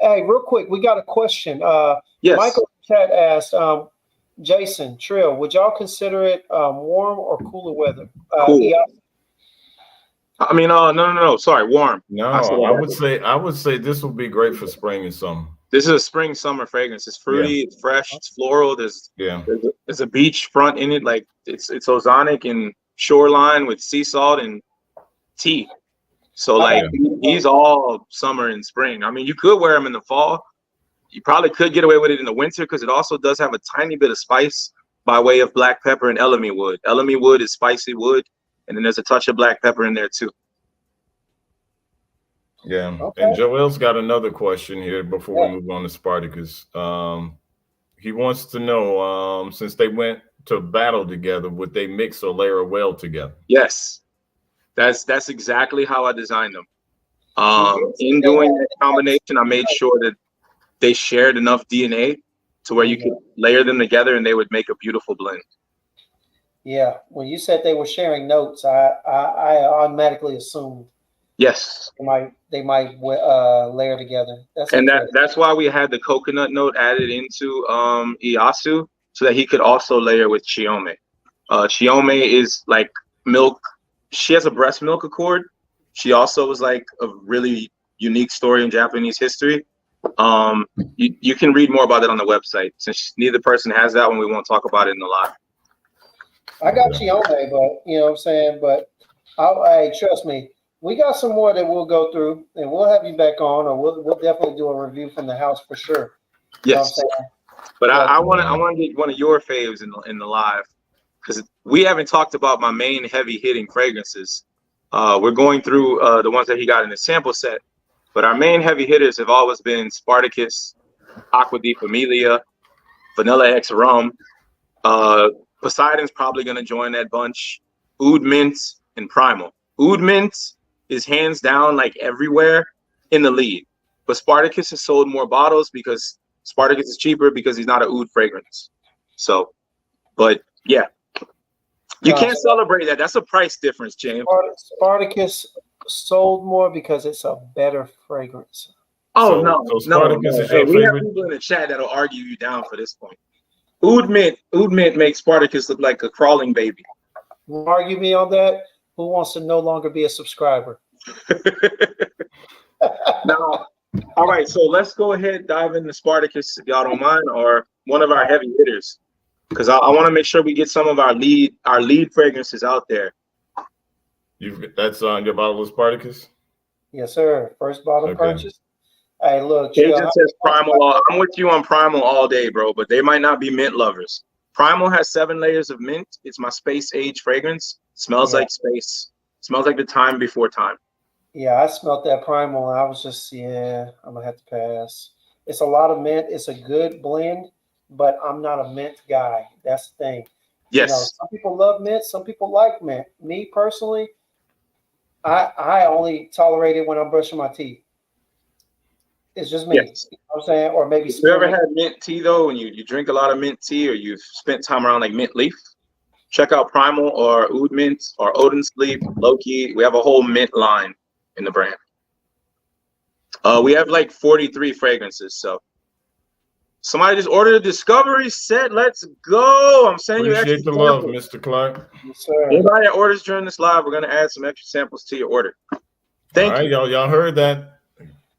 Hey, real quick, we got a question. Yes. Michael Chat asked, Jason, Trill, would y'all consider it warm or cooler weather? Cool. I mean, no. Sorry, warm. No, I would say this would be great for spring and summer. This is a spring summer fragrance. It's fruity, it's fresh, it's floral. There's a beach front in it, like it's ozonic and shoreline with sea salt and tea. So he's all summer and spring. I mean, you could wear them in the fall. You probably could get away with it in the winter because it also does have a tiny bit of spice by way of black pepper and elemi wood. Elemi wood is spicy wood, and then there's a touch of black pepper in there too. Yeah. Okay. And Joel's got another question here before we Yeah. move on to Spartacus. He wants to know, since they went to battle together, would they mix or layer well together? Yes, that's exactly how I designed them. You did say In they doing had that combination, I made sure that they shared enough DNA to where you could layer them together and they would make a beautiful blend. Yeah. When you said they were sharing notes, I automatically assumed Yes, they might layer together. That's and interesting. that's why we had the coconut note added into Iyasu so that he could also layer with Chiome. Chiome is like milk. She has a breast milk accord. She also was like a really unique story in Japanese history. You can read more about it on the website. Since neither person has that one, we won't talk about it in the live. I got Chiome, but you know what I'm saying. But I trust me, we got some more that we'll go through, and we'll have you back on, or we'll definitely do a review from the house for sure. You know what I'm Yes, saying? but But I want to get one of your faves in the live because we haven't talked about my main heavy hitting fragrances. We're going through the ones that he got in the sample set, but our main heavy hitters have always been Spartacus, Aqua di Familia, Vanilla X Rum. Poseidon's probably going to join that bunch. Oud Mint and Primal. Oud Mint is hands down like everywhere in the lead, but Spartacus has sold more bottles because Spartacus is cheaper because he's not an oud fragrance. So, but yeah, you can't celebrate that. That's a price difference, James. Spartacus sold more because it's a better fragrance. Oh So Spartacus is your we have favorite? people in the chat that'll argue you down for this point. Oud Mint makes Spartacus look like a crawling baby. Argue me on that. Who wants to no longer be a subscriber? Now, all right, so let's go ahead dive into Spartacus if y'all don't mind, or one of our heavy hitters, because I want to make sure we get some of our lead fragrances out there. That's on your bottle of Spartacus? Yes, sir. First bottle purchase. Hey, look, It just says Primal. I'm with you on Primal all day, bro, but they might not be mint lovers. Primal has 7 layers of mint. It's my space age fragrance. Smells like space. Smells like the time before time. Yeah, I smelled that Primal and I was just, I'm gonna have to pass. It's a lot of mint. It's a good blend, but I'm not a mint guy. That's the thing. Yes. You know, some people love mint, some people like mint. Me personally, I only tolerate it when I'm brushing my teeth. It's just me. Yes. You know what I'm saying? Or maybe you ever had mint tea though, and you drink a lot of mint tea, or you've spent time around like mint leaf? Check out Primal or Oud Mint or Odin Sleep, Loki. We have a whole mint line in the brand. We have like 43 fragrances. So somebody just ordered a discovery set. Let's go. I'm sending you extra Appreciate the love, samples. Mr. Clark. Yes, sir. Anybody that orders during this live, we're gonna add some extra samples to your order. Thank you. Y'all heard that.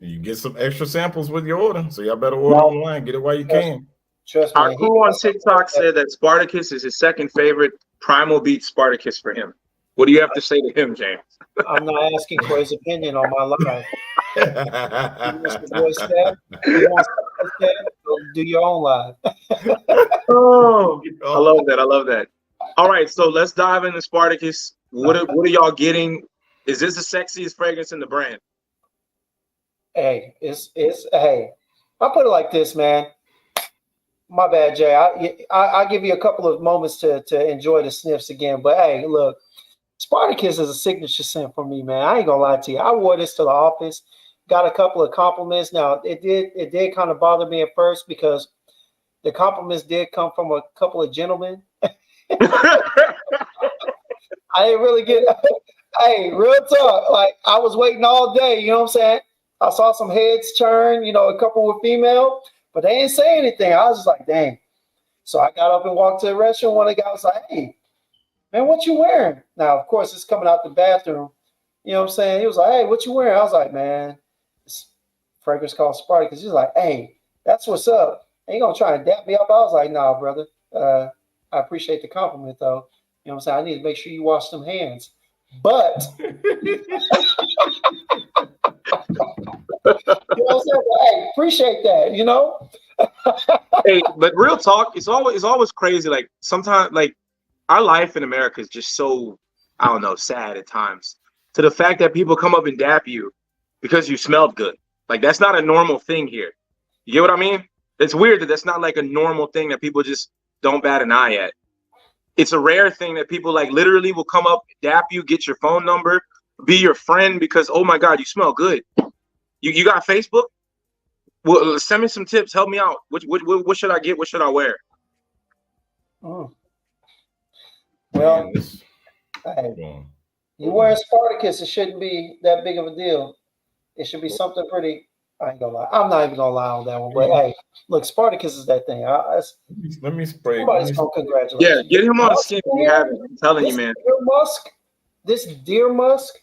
You get some extra samples with your order, so y'all better order online. Get it while you can. Trust me. Our crew on TikTok said that Spartacus is his second favorite. Primal beats Spartacus for him. What do you have to say to him, James? I'm not asking for his opinion on my live. He wants to voice that. He wants to voice that. So do your own live. Oh, I love that. I love that. All right, so let's dive into Spartacus. What are y'all getting? Is this the sexiest fragrance in the brand? Hey, hey. I'll put it like this, man. My bad, Jay. I'll give you a couple of moments to enjoy the sniffs again. But hey, look, Spartacus is a signature scent for me, man. I ain't gonna lie to you. I wore this to the office, got a couple of compliments. Now it did kind of bother me at first because the compliments did come from a couple of gentlemen. I didn't really get hey, real talk. Like I was waiting all day, you know what I'm saying? I saw some heads turn, a couple were female, but they didn't say anything. I was just like, dang. So I got up and walked to the restroom. One of the guys was like, hey, man, what you wearing? Now, of course, it's coming out the bathroom. You know what I'm saying? He was like, hey, what you wearing? I was like, man, this fragrance called Spartacus. He's like, hey, that's what's up. Ain't gonna try and dap me up. I was like, nah, brother. I appreciate the compliment, though. You know what I'm saying? I need to make sure you wash them hands. But you know what I'm saying? Hey, appreciate that, Hey, but real talk, it's always crazy. Like sometimes, like our life in America is just so, I don't know, sad at times. To the fact that people come up and dap you because you smelled good. Like, that's not a normal thing here. You get what I mean? It's weird that that's not like a normal thing that people just don't bat an eye at. It's a rare thing that people like literally will come up, dap you, get your phone number, be your friend because, oh my God, you smell good. You got Facebook? Well, send me some tips. Help me out. What should I get? What should I wear? Mm. Well, hey, you wearing Spartacus, it shouldn't be that big of a deal. It should be something pretty. I ain't gonna lie. I'm not even gonna lie on that one. But hey, look, Spartacus is that thing. Let me spray. Somebody's gonna congratulate you. you. Get him on the skin. You have it. I'm telling you, man. This deer musk.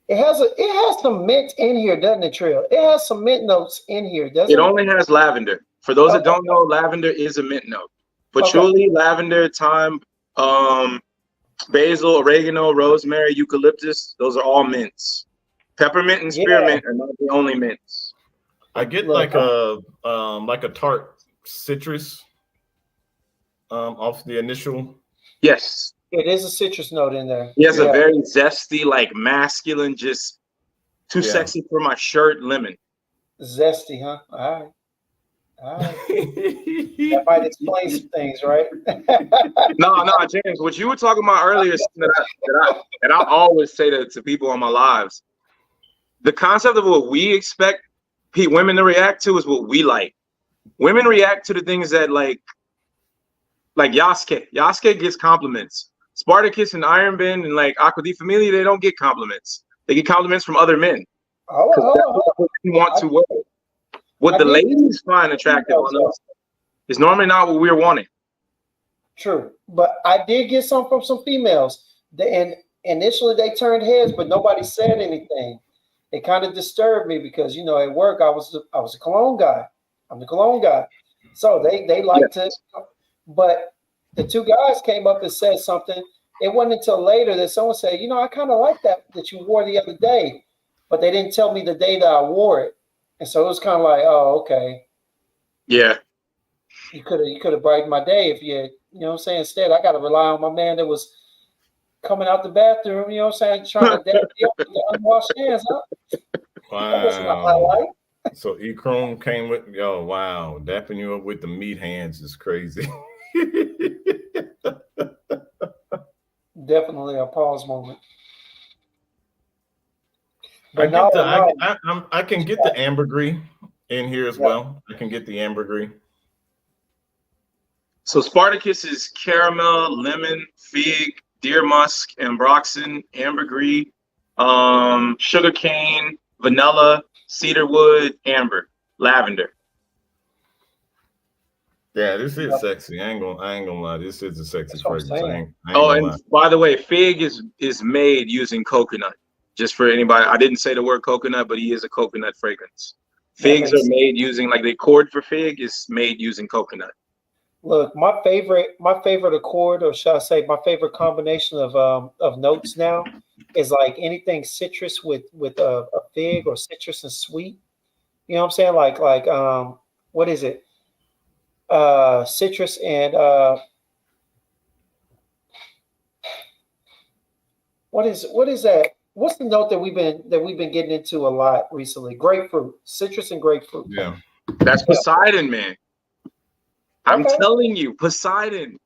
It has some mint in here, doesn't it, Trill? It has some mint notes in here, doesn't it? It only has lavender. For those that don't know, lavender is a mint note. Patchouli, lavender, thyme, basil, oregano, rosemary, eucalyptus, those are all mints. Peppermint and spearmint are not the only mints. I get like a tart citrus off the initial. Yes. It is a citrus note in there. He has a very zesty, like masculine, just too sexy for my shirt lemon. Zesty, huh? All right. That might explain some things, right? No, James. What you were talking about earlier, that I always say to people on my lives, the concept of what we expect women to react to is what we like. Women react to the things that like Yasuke. Yasuke gets compliments. Spartacus and Iron Ben and like Aqua di Familia, they don't get compliments. They get compliments from other men. That's what we want to wear. What the ladies find attractive on us is normally not what we're wanting. True, but I did get some from some females. And initially they turned heads, but nobody said anything. It kind of disturbed me because at work I was a cologne guy. I'm the cologne guy, so they like to. But the two guys came up and said something. It wasn't until later that someone said, I kind of like that you wore the other day, but they didn't tell me the day that I wore it. And so it was kind of like, oh, okay. Yeah. You could have brightened my day if you had, instead I got to rely on my man that was coming out the bathroom, trying to dab me up with the unwashed hands, huh? Wow. That wasn't my highlight. So E-Chrome came with, wow, dapping you up with the meat hands is crazy. Definitely a pause moment. I can get the ambergris in here as well. I can get the ambergris. So Spartacus is caramel, lemon, fig, deer musk, ambroxan, ambergris, sugarcane, vanilla, cedarwood, amber, lavender. Yeah, this is sexy. I ain't gonna lie. This is a sexy fragrance. I ain't and by the way, fig is made using coconut. Just for anybody, I didn't say the word coconut, but he is a coconut fragrance. Figs are made using, like the accord for fig is made using coconut. Look, my favorite accord, or should I say, my favorite combination of notes now is like anything citrus with a fig, or citrus and sweet. You know what I'm saying? Like what is it? Citrus and what is that? What's the note that we've been getting into a lot recently? Grapefruit, citrus and grapefruit. Yeah, that's Poseidon, man. I'm telling you, Poseidon.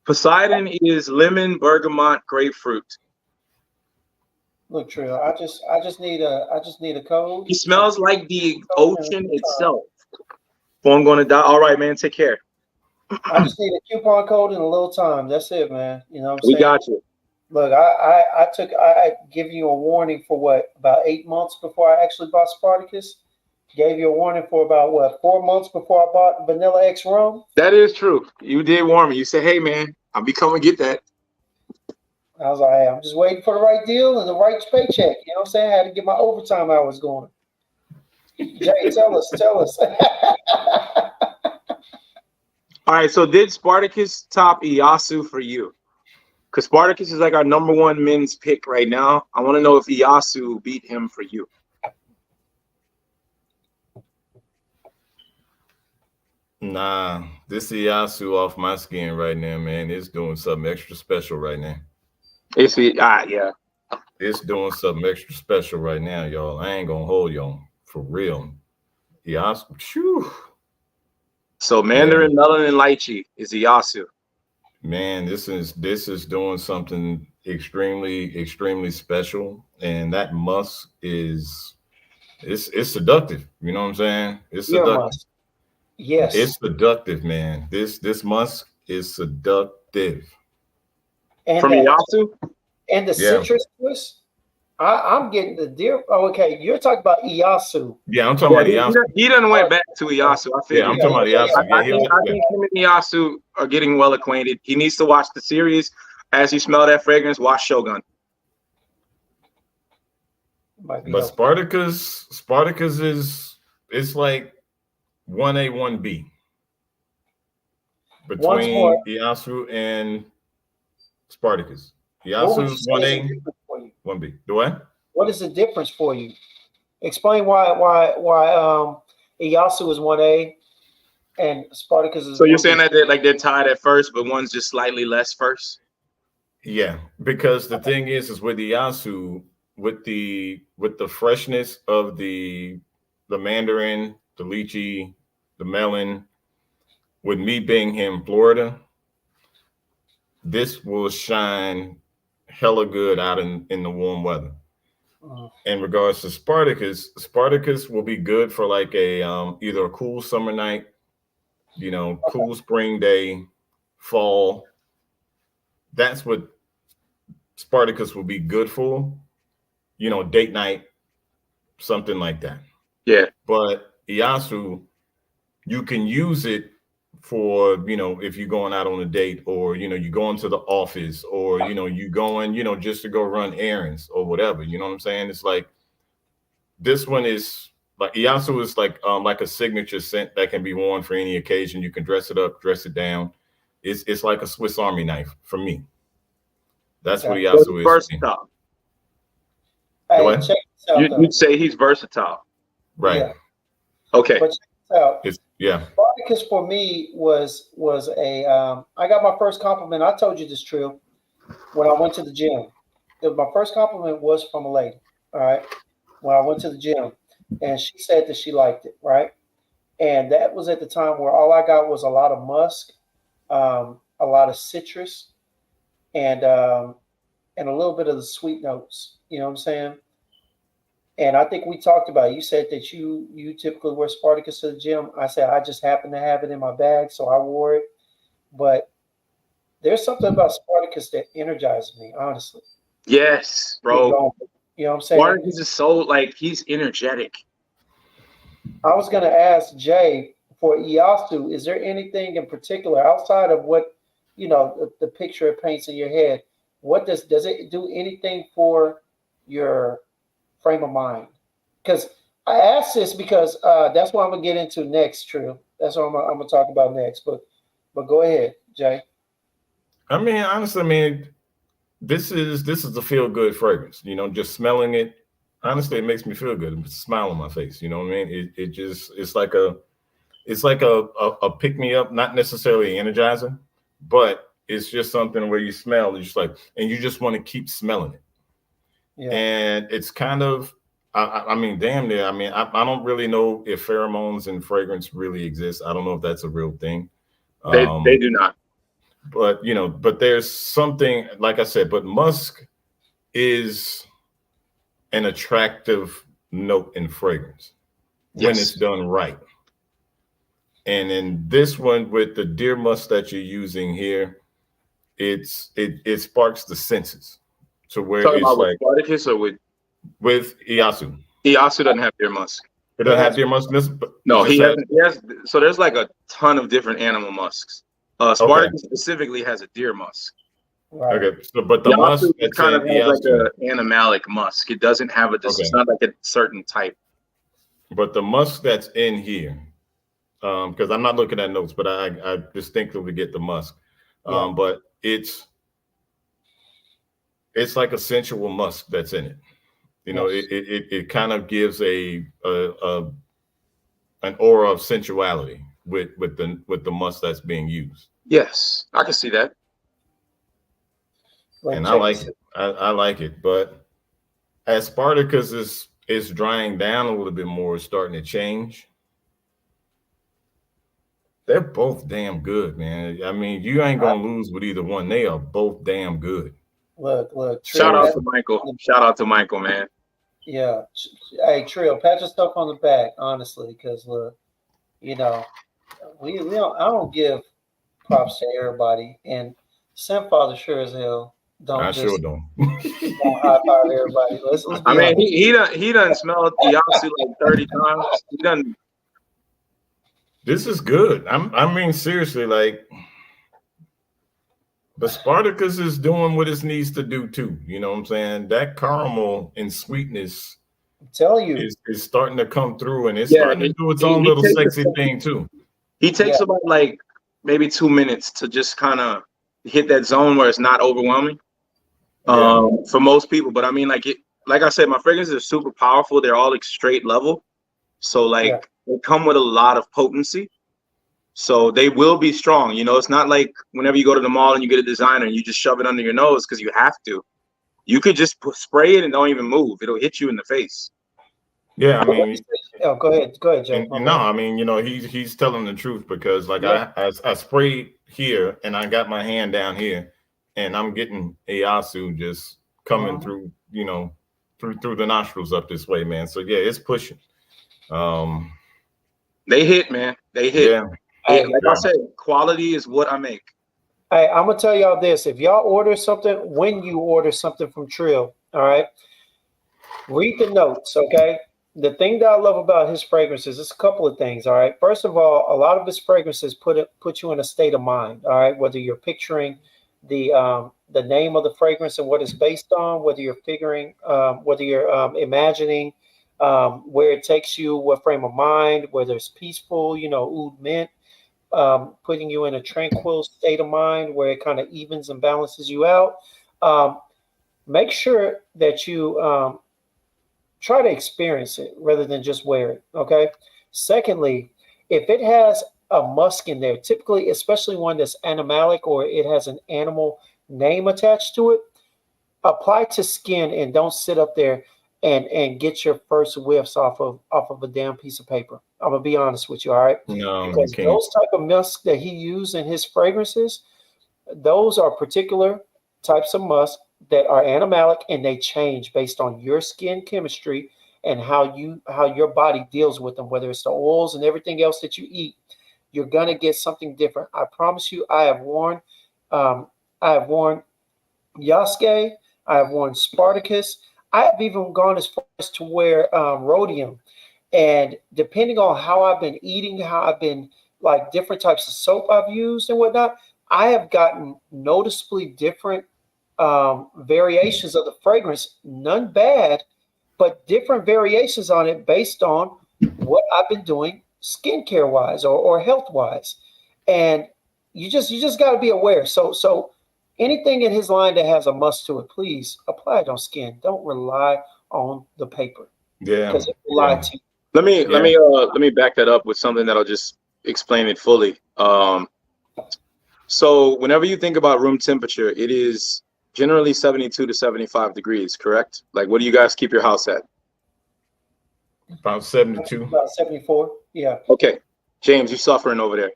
Poseidon is lemon, bergamot, grapefruit. Look, Trill, I just need a code. He smells like the ocean itself. So I'm going to die. All right, man. Take care. I just need a coupon code and a little time. That's it, man. You know what I'm saying? We got you. Look, I give you a warning for about 8 months before I actually bought Spartacus. Gave you a warning for about 4 months before I bought Vanilla X Rum. That is true. You did warn me. You said, "Hey, man, I'll be coming to get that." I was like, "Hey, I'm just waiting for the right deal and the right paycheck." You know what I'm saying? I had to get my overtime hours going. Jay, tell us. All right. So did Spartacus top Iyasu for you? Because Spartacus is like our #1 men's pick right now. I want to know if Iyasu beat him for you. Nah, this Iyasu off my skin right now, man. It's doing something extra special right now. Yeah. it's doing something extra special right now, y'all. I ain't gonna hold y'all for real. Yeah, phew, So man, Mandarin, melon, and lychee is Iyasu. man, this is doing something extremely special, and that musk is it's seductive. You know what I'm saying? It's Deer seductive. musk. Yes. It's seductive, man. This musk is seductive. And From that Iyasu? and the Yeah, citrus twist. I'm getting the deer. Oh, okay, you're talking about Iyasu. yeah. I'm talking Yeah, about the Yasu. he done went back to Iyasu. I Yeah, I'm figured. talking about the Yeah. Yasu. Yeah, I think him and Iyasu are getting well acquainted. He needs to watch the series. As you smell that fragrance, watch Shogun. Might be but helpful. Spartacus is it's like 1A, 1B Once more, between Iyasu and Spartacus. what would you Iyasu's say is the 1A, difference for you? 1B. Do what? What is the difference for you? Explain why Iyasu is 1A and Spartacus is So you're saying 1B. that they're tied at first, but one's just slightly less first? Yeah, because the thing is with Iyasu, with the freshness of the mandarin, the lychee, the melon, with me being here in Florida, this will shine hella good out in the warm weather. Mm, In regards to Spartacus will be good for like a either a cool summer night, cool spring day, fall. That's what Spartacus will be good for, date night, something like that. Yeah. But Iyasu, you can use it for, if you're going out on a date or, you going to the office or, you going, just to go run errands or whatever. You know what I'm saying? It's like this one is like Iyasu is like a signature scent that can be worn for any occasion. You can dress it up, dress it down. It's like a Swiss Army knife for me. That's what okay. So he's Iyasu is for me. versatile. The Hey, what? check this out though. You'd say he's versatile. Right. Yeah, Okay. but check this out. It's yeah. Spartacus for me was a I got my first compliment. I told you this, Trill, when I went to the gym. My first compliment was from a lady. All right, when I went to the gym, and she said that she liked it. Right, and that was at the time where all I got was a lot of musk, a lot of citrus, and and a little bit of the sweet notes. You know what I'm saying? And I think we talked about it. You said that you typically wear Spartacus to the gym. I said I just happened to have it in my bag, so I wore it. But there's something about Spartacus that energizes me, honestly. Yes, Get bro. going. You know what I'm saying? Spartacus is so he's energetic. I was going to ask Jay for Iyasu, is there anything in particular outside of what the picture it paints in your head? What does it do anything for your frame of mind? Because I asked this because that's what I'm gonna get into next. True, that's what I'm gonna talk about next. But go ahead, Jay. I mean, honestly, this is a feel good fragrance. Just smelling it. Honestly, it makes me feel good. It's a smile on my face. You know what I mean? It just it's like a pick me up, not necessarily energizer, but it's just something where you smell, and you just want to keep smelling it. Yeah, And it's kind of, I mean, damn near. I mean, I don't really know if pheromones and fragrance really exist. I don't know if that's a real thing. They do not. But there's something, like I said, but musk is an attractive note in fragrance when it's Yes. done right. And in this one with the deer musk that you're using here, it sparks the senses to where Talking it's about with like Spartacus or with Iyasu. Iyasu doesn't have deer musk. It doesn't have deer musk in this, but it No, just he has hasn't. He has. So there's like a ton of different animal musks. okay. Spartacus specifically has a deer musk. right. Okay. So but the musk Iyasu that's kind in of has like Iyasu, a animalic musk. It doesn't have a. It's okay. not like a certain type. But the musk that's in here, because I'm not looking at notes, but I distinctly get the musk. Yeah. But it's like a sensual musk that's in it. Yes. It kind of gives a an aura of sensuality with the musk that's being used. Yes, I can see that. Like And I check like this. it. I like it, but as Spartacus is drying down a little bit more, it's starting to change. They're both damn good, man. I mean, you ain't gonna lose with either one. They are both damn good. Look. Shout Trill, out to Michael. Shout out to Michael, man. yeah. Hey, Trill, pat yourself on the back, honestly, because look, you know, we don't. I don't give props to everybody, and Sam Father sure as hell I don't sure just don't. don't high five everybody. Let's I be mean, honest. he done smelled the opposite like 30 times. He done. This is good. I mean, seriously, like the Spartacus is doing what it needs to do too. You know what I'm saying? That caramel and sweetness I'm telling you, is starting to come through, and it's Yeah, starting to do its he own little takes sexy thing too. He takes yeah, about like maybe 2 minutes to just kind of hit that zone where it's not overwhelming Yeah. for most people. But I mean, like I said, my fragrances are super powerful. They're all like straight level, so yeah. like they come with a lot of potency. So they will be strong. You know, it's not like whenever you go to the mall and you get a designer and you just shove it under your nose because you have to. You could just spray it and don't even move. It'll hit you in the face. Yeah, I But what you mean, say? Oh, go ahead, Jay. and no, I mean, you know, he's telling the truth because like Yeah. I sprayed here and I got my hand down here and I'm getting Iasu just coming through, you know, through the nostrils up this way, man. So yeah, it's pushing. They hit, man. They hit. Yeah. Hey, Like I said, quality is what I make. hey, I'm gonna tell y'all this: if y'all order something, when you order something from Trill, all right, read the notes, okay? The thing that I love about his fragrances is a couple of things, all right. First of all, a lot of his fragrances put you in a state of mind, all right. Whether you're picturing the name of the fragrance and what it's based on, whether you're figuring, whether you're imagining where it takes you, what frame of mind, whether it's peaceful, you know, oud mint, putting you in a tranquil state of mind where it kind of evens and balances you out. Make sure that you try to experience it rather than just wear it. Okay. Secondly, if it has a musk in there, typically, especially one that's animalic or it has an animal name attached to it, apply to skin and don't sit up there and get your first whiffs off of a damn piece of paper. I'm gonna be honest with you, all right? No, you Because can't. those type of musk that he used in his fragrances, those are particular types of musk that are animalic and they change based on your skin chemistry and how your body deals with them, whether it's the oils and everything else that you eat. You're gonna get something different. I promise you. I have worn Yasuke. I have worn Spartacus. I have even gone as far as to wear rhodium. And depending on how I've been eating, how I've been like different types of soap I've used and whatnot, I have gotten noticeably different variations of the fragrance. None bad, but different variations on it based on what I've been doing skincare wise or health wise. And you just got to be aware. So anything in his line that has a must to it, please apply it on skin. Don't rely on the paper Yeah. because it will lie to you. Let me back that up with something that'll just explain it fully. So whenever you think about room temperature, it is generally 72 to 75 degrees, correct? Like, what do you guys keep your house at? About 72. About 74. Yeah. Okay, James, you're suffering over there.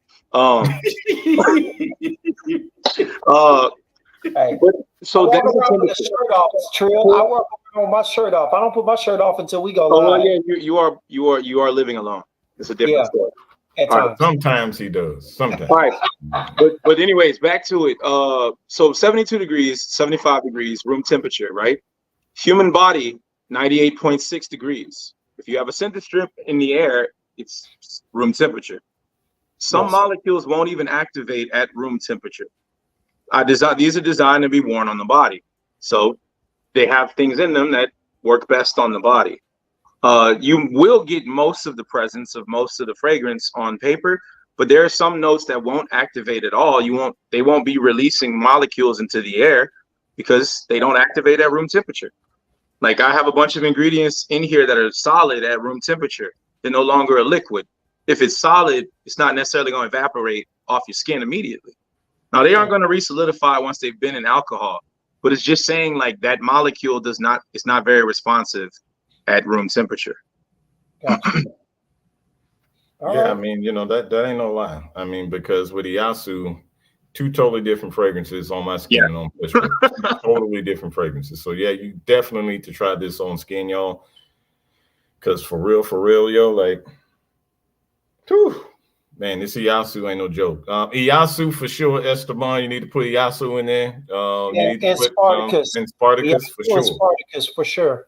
Hey. So I that's walk the around with a temperature. shirt off, Trill. I walk around with my shirt off. I don't put my shirt off until we go live. Oh well, yeah, you are living alone. It's a different story. At All right. times. Sometimes he does. Sometimes. All right, but anyways, back to it. So 72 degrees, 75 degrees, room temperature, right? Human body, 98.6 degrees. If you have a center strip in the air, it's room temperature. Some Yes. molecules won't even activate at room temperature. These are designed to be worn on the body, so they have things in them that work best on the body. You will get most of the presence of most of the fragrance on paper, but there are some notes that won't activate at all. They won't be releasing molecules into the air because they don't activate at room temperature. Like, I have a bunch of ingredients in here that are solid at room temperature. They're no longer a liquid. If it's solid, it's not necessarily going to evaporate off your skin immediately. Now, they aren't going to re-solidify once they've been in alcohol, but it's just saying like that molecule it's not very responsive at room temperature. Gotcha. Yeah, I mean, that ain't no lie. I mean, because with Iyasu, two totally different fragrances on my skin and on Bushwick. Totally different fragrances. So yeah, you definitely need to try this on skin, y'all. Because for real, yo, like, whew, man, this Iyasu ain't no joke. Iyasu for sure, Esteban. You need to put Iyasu in there. You need to put Spartacus. and Spartacus for sure. Spartacus for sure.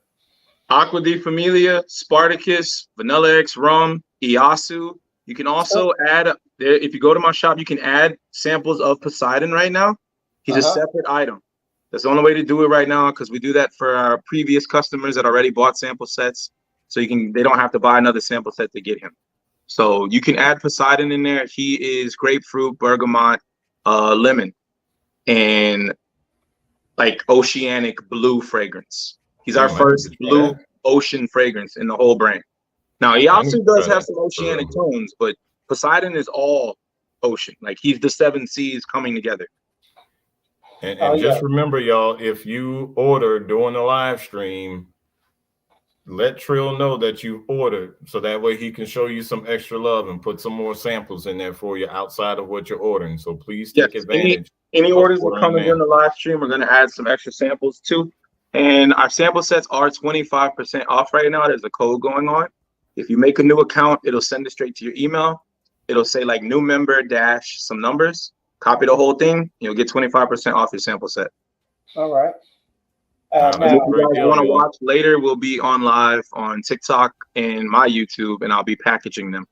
Aqua di Familia, Spartacus, Vanilla X Rum, Iyasu. You can also add, if you go to my shop, you can add samples of Poseidon right now. He's a separate item. That's the only way to do it right now, because we do that for our previous customers that already bought sample sets. So they don't have to buy another sample set to get him. So you can add Poseidon in there. He is grapefruit, bergamot, lemon, and like oceanic blue fragrance. He's our first blue ocean fragrance in the whole brand. Now, he also does have some oceanic tones, but Poseidon is all ocean. Like, he's the 7 seas coming together. And just remember, y'all, if you order during the live stream, let Trill know that you ordered, so that way he can show you some extra love and put some more samples in there for you outside of what you're ordering. So please take advantage. Any orders that come in during the live stream, we're going to add some extra samples too. And our sample sets are 25% off right now. There's a code going on. If you make a new account, it'll send it straight to your email. It'll say like new member dash some numbers. Copy the whole thing. You'll get 25% off your sample set. All right. Now, if you guys want to watch later, we'll be on live on TikTok and my YouTube, and I'll be packaging them.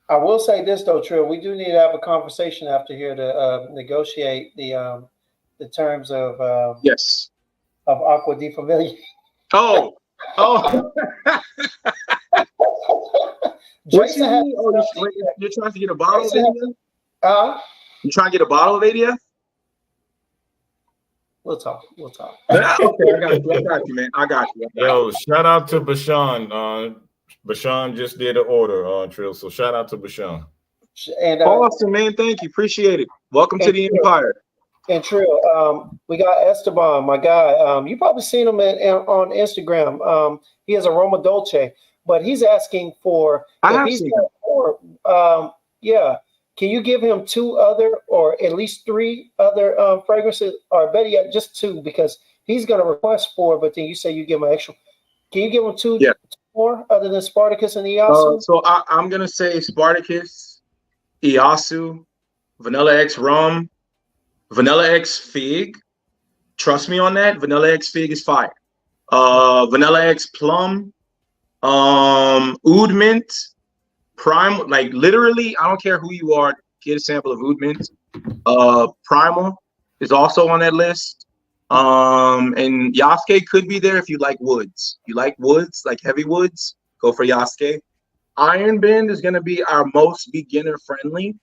I will say this though, Trill. We do need to have a conversation after here to negotiate the terms of of Aqua di Familia. Oh. Jason, you're trying to get a bottle of ADF? You trying to get a bottle of ADF? We'll talk. Okay, I got you, man. I got you. Yo, shout out to Bashan. Bashan just did an order, Trill. So shout out to Bashan. And awesome, man. Thank you. Appreciate it. Welcome to the Empire. And Trill, we got Esteban, my guy. You probably seen him on Instagram. He has Aroma Dolce, but he's asking for. Can you give him 2 other, or at least 3 other fragrances, or better yet, just 2, because he's going to request 4, but then you say you give him an extra. Can you give him 2 more other than Spartacus and Iyasu? So I'm going to say Spartacus, Iyasu, Vanilla X Rum, Vanilla X Fig. Trust me on that. Vanilla X Fig is fire. Vanilla X Plum, Oud Mint, Prime, like literally, I don't care who you are, get a sample of Oud Mint. Primal is also on that list. And Yasuke could be there if you like woods. You like woods, like heavy woods, go for Yasuke. Iron Bend is going to be our most beginner friendly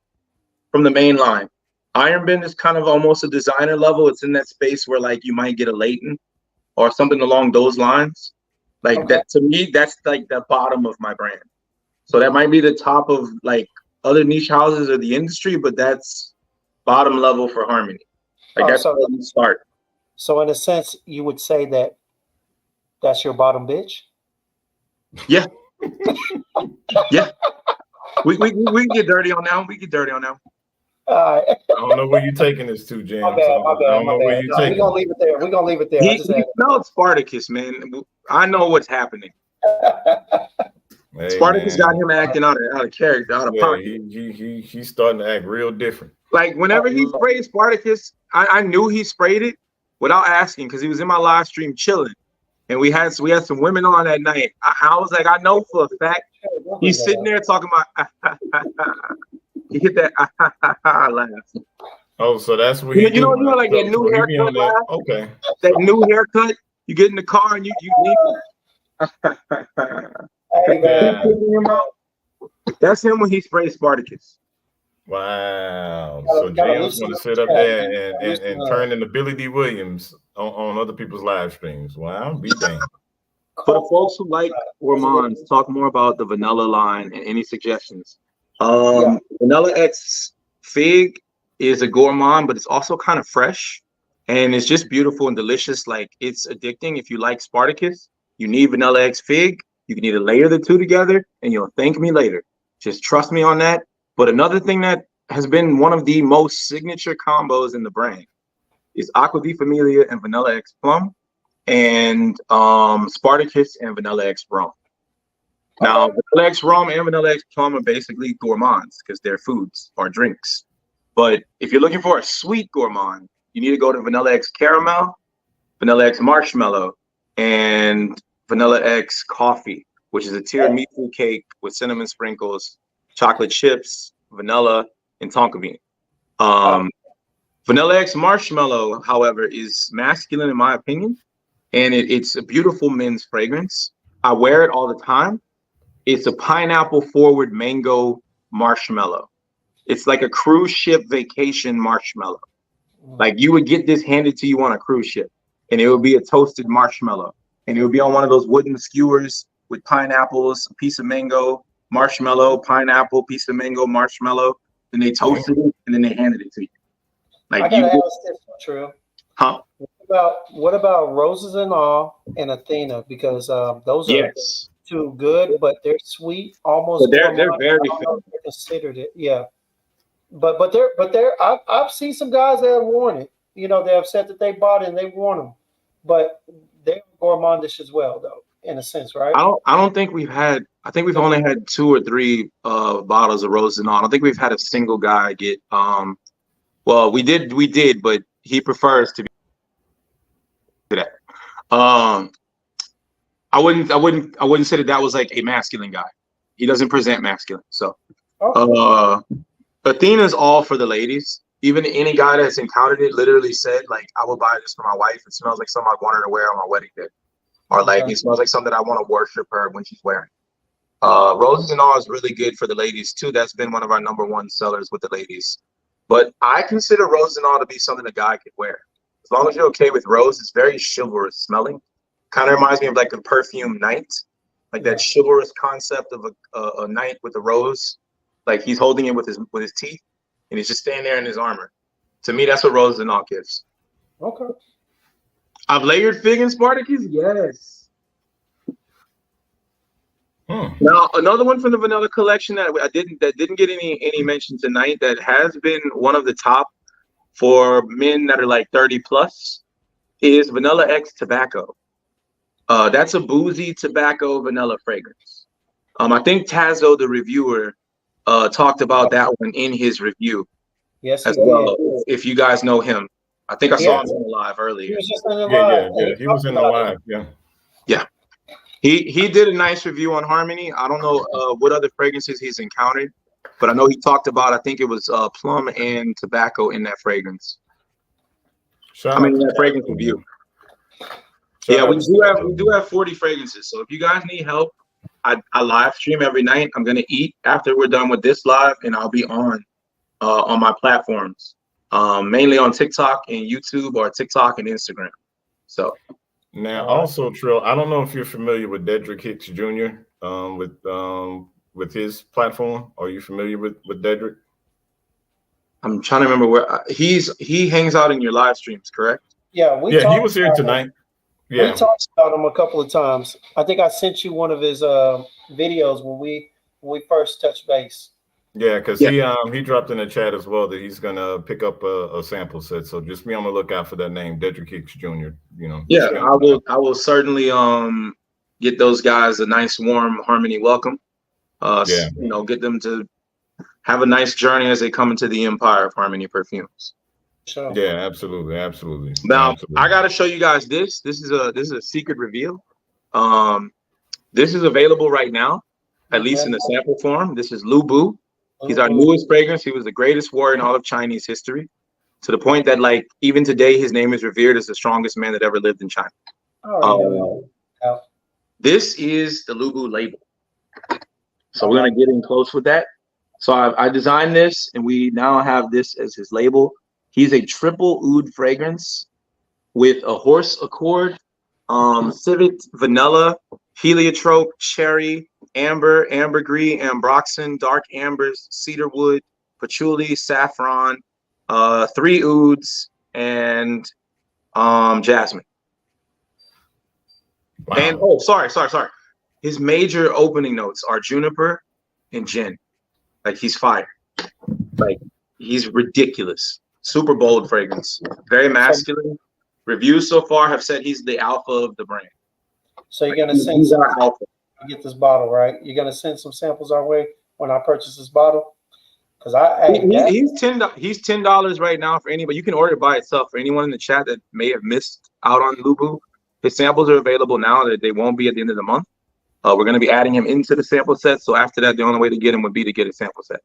from the main line. Iron Bend is kind of almost a designer level. It's in that space where like you might get a Leighton or something along those lines. Like that, to me, that's like the bottom of my brand. So that might be the top of like other niche houses or the industry, but that's bottom level for Xarmony. Like that's where you start. So in a sense, you would say that that's your bottom bitch? Yeah. Yeah. We can get dirty on now. We get dirty on now. I don't know where you're taking this to, James. My bad. We're gonna leave it there. No, it's Spartacus, man. I know what's happening. Hey, Spartacus got him acting out of character, out of pocket. He's starting to act real different. Like whenever he sprayed Spartacus, I knew he sprayed it without asking because he was in my live stream chilling, and we had some women on that night. I was like, I know for a fact he's sitting there talking about. He hit that laugh. Oh, so that's what you know like that new haircut laugh? Okay. That new haircut, you get in the car and you That's him when he sprays Spartacus. Wow. So James want to sit up there and turn into Billy D. Williams on other people's live streams. Wow, be damned. For the folks who like gourmands, talk more about the vanilla line and any suggestions. Vanilla X Fig is a gourmand, but it's also kind of fresh. and it's just beautiful and delicious. Like, it's addicting. If you like Spartacus, you need vanilla X fig. You can either layer the two together, and you'll thank me later. Just trust me on that. But another thing that has been one of the most signature combos in the brand is Aqua di Familia and vanilla X plum, and Spartacus and vanilla X rum. Now, vanilla X rum and vanilla X plum are basically gourmands because they're foods or drinks. But if you're looking for a sweet gourmand, you need to go to vanilla X caramel, vanilla X marshmallow, and vanilla X coffee, which is a tiramisu cake with cinnamon sprinkles, chocolate chips, vanilla, and tonka bean. Vanilla X marshmallow, however, is masculine in my opinion, and it's a beautiful men's fragrance. I wear it all the time. It's a pineapple forward mango marshmallow. It's like a cruise ship vacation marshmallow. Like, you would get this handed to you on a cruise ship, and it would be a toasted marshmallow, and it would be on one of those wooden skewers with pineapples, a piece of mango, marshmallow, pineapple, piece of mango, marshmallow. Then they toasted it, and then they handed it to you. Like, I gotta ask this, Trill. Huh? What about Roses and All and Athena? Because those are too good, but they're sweet, almost. So they're very considered it, yeah. But they're I've seen some guys that have worn it. You know, they have said that they bought it and they've worn them, but they're gourmandish as well, though, in a sense, right? I don't think we've had. I think we've only had 2 or 3 bottles of Roses and All. I don't think we've had a single guy get. Well, we did, but he prefers to be that. I wouldn't say that was like a masculine guy. He doesn't present masculine. So, Athena's all for the ladies. Even any guy that's encountered it literally said, like, I would buy this for my wife. It smells like something I want her to wear on my wedding day, or like it smells like something I want to worship her when she's wearing. Roses and All is really good for the ladies too. That's been one of our #1 sellers with the ladies. But I consider Roses and All to be something a guy could wear. As long as you're okay with rose, it's very chivalrous smelling. Kind of reminds me of like a perfume night, like that chivalrous concept of a knight with a rose. Like, he's holding it with his teeth, and he's just standing there in his armor. To me, that's what Roses and All gives. Okay. I've layered fig and Spartacus, yes. Now, another one from the vanilla collection that didn't get any mention tonight, that has been one of the top for men that are like 30 plus, is vanilla X tobacco. That's a boozy tobacco vanilla fragrance. I think Tazo, the reviewer, talked about that one in his review. Yes, as well. If you guys know him, I think I saw him on the live earlier. He was just in the live. Yeah. He was in the live. Yeah. He did a nice review on Xarmony. I don't know what other fragrances he's encountered, but I know he talked about, I think it was plum and tobacco in that fragrance. That fragrance review. Yeah, we do have 40 fragrances. So if you guys need help, I live stream every night. I'm gonna eat after we're done with this live, and I'll be on my platforms, mainly on TikTok and YouTube, or TikTok and Instagram. So now, also, Trill, I don't know if you're familiar with Dedrick Hicks Jr. With his platform. Are you familiar with Dedrick? I'm trying to remember where he hangs out in your live streams, correct? Yeah, he was here tonight. Yeah, we talked about him a couple of times. I think I sent you one of his videos when we first touched base. Yeah, because he dropped in the chat as well that he's gonna pick up a sample set. So just be on the lookout for that name, Dedrick Hicks Jr. You know. Yeah, I will certainly get those guys a nice warm Xarmony welcome. You know, get them to have a nice journey as they come into the empire of Xarmony perfumes. Sure. Yeah, absolutely. Now I gotta show you guys this. This is a secret reveal. This is available right now, at least in the sample form. This is Lu Bu. He's our newest fragrance. He was the greatest warrior in all of Chinese history, to the point that, like, even today, his name is revered as the strongest man that ever lived in China. This is the Lu Bu label. So we're gonna get in close with that. So I designed this, and we now have this as his label. He's a triple oud fragrance with a horse accord, civet, vanilla, heliotrope, cherry, amber, ambergris, ambroxan, dark ambers, cedarwood, patchouli, saffron, 3 ouds, and jasmine. Wow. And sorry. His major opening notes are juniper and gin. Like he's fire. Like he's ridiculous. Super bold fragrance. Very masculine. Reviews so far have said he's the alpha of the brand. So you're gonna send some alpha. Get this bottle, right? You're gonna send some samples our way when I purchase this bottle. Because he's $10 right now for anybody. You can order it by itself for anyone in the chat that may have missed out on Lubu. His samples are available now. That they won't be at the end of the month. We're going to be adding him into the sample set. So after that, the only way to get him would be to get a sample set.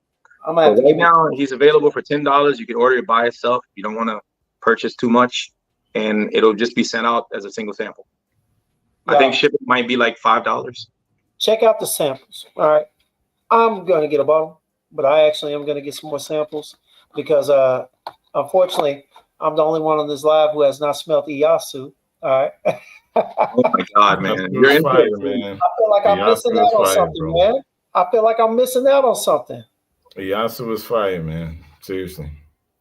Right now, he's available for $10. You can order it by itself. You don't want to purchase too much, and it'll just be sent out as a single sample. Yeah. I think shipping might be like $5. Check out the samples. All right, I'm going to get a bottle, but I actually am going to get some more samples because unfortunately, I'm the only one on this live who has not smelled Iyasu. All right. Oh my God, man! You're in fire, man. I feel like I'm missing out on something, man. I feel like I'm missing out on something. Iyasu was fire, man. Seriously,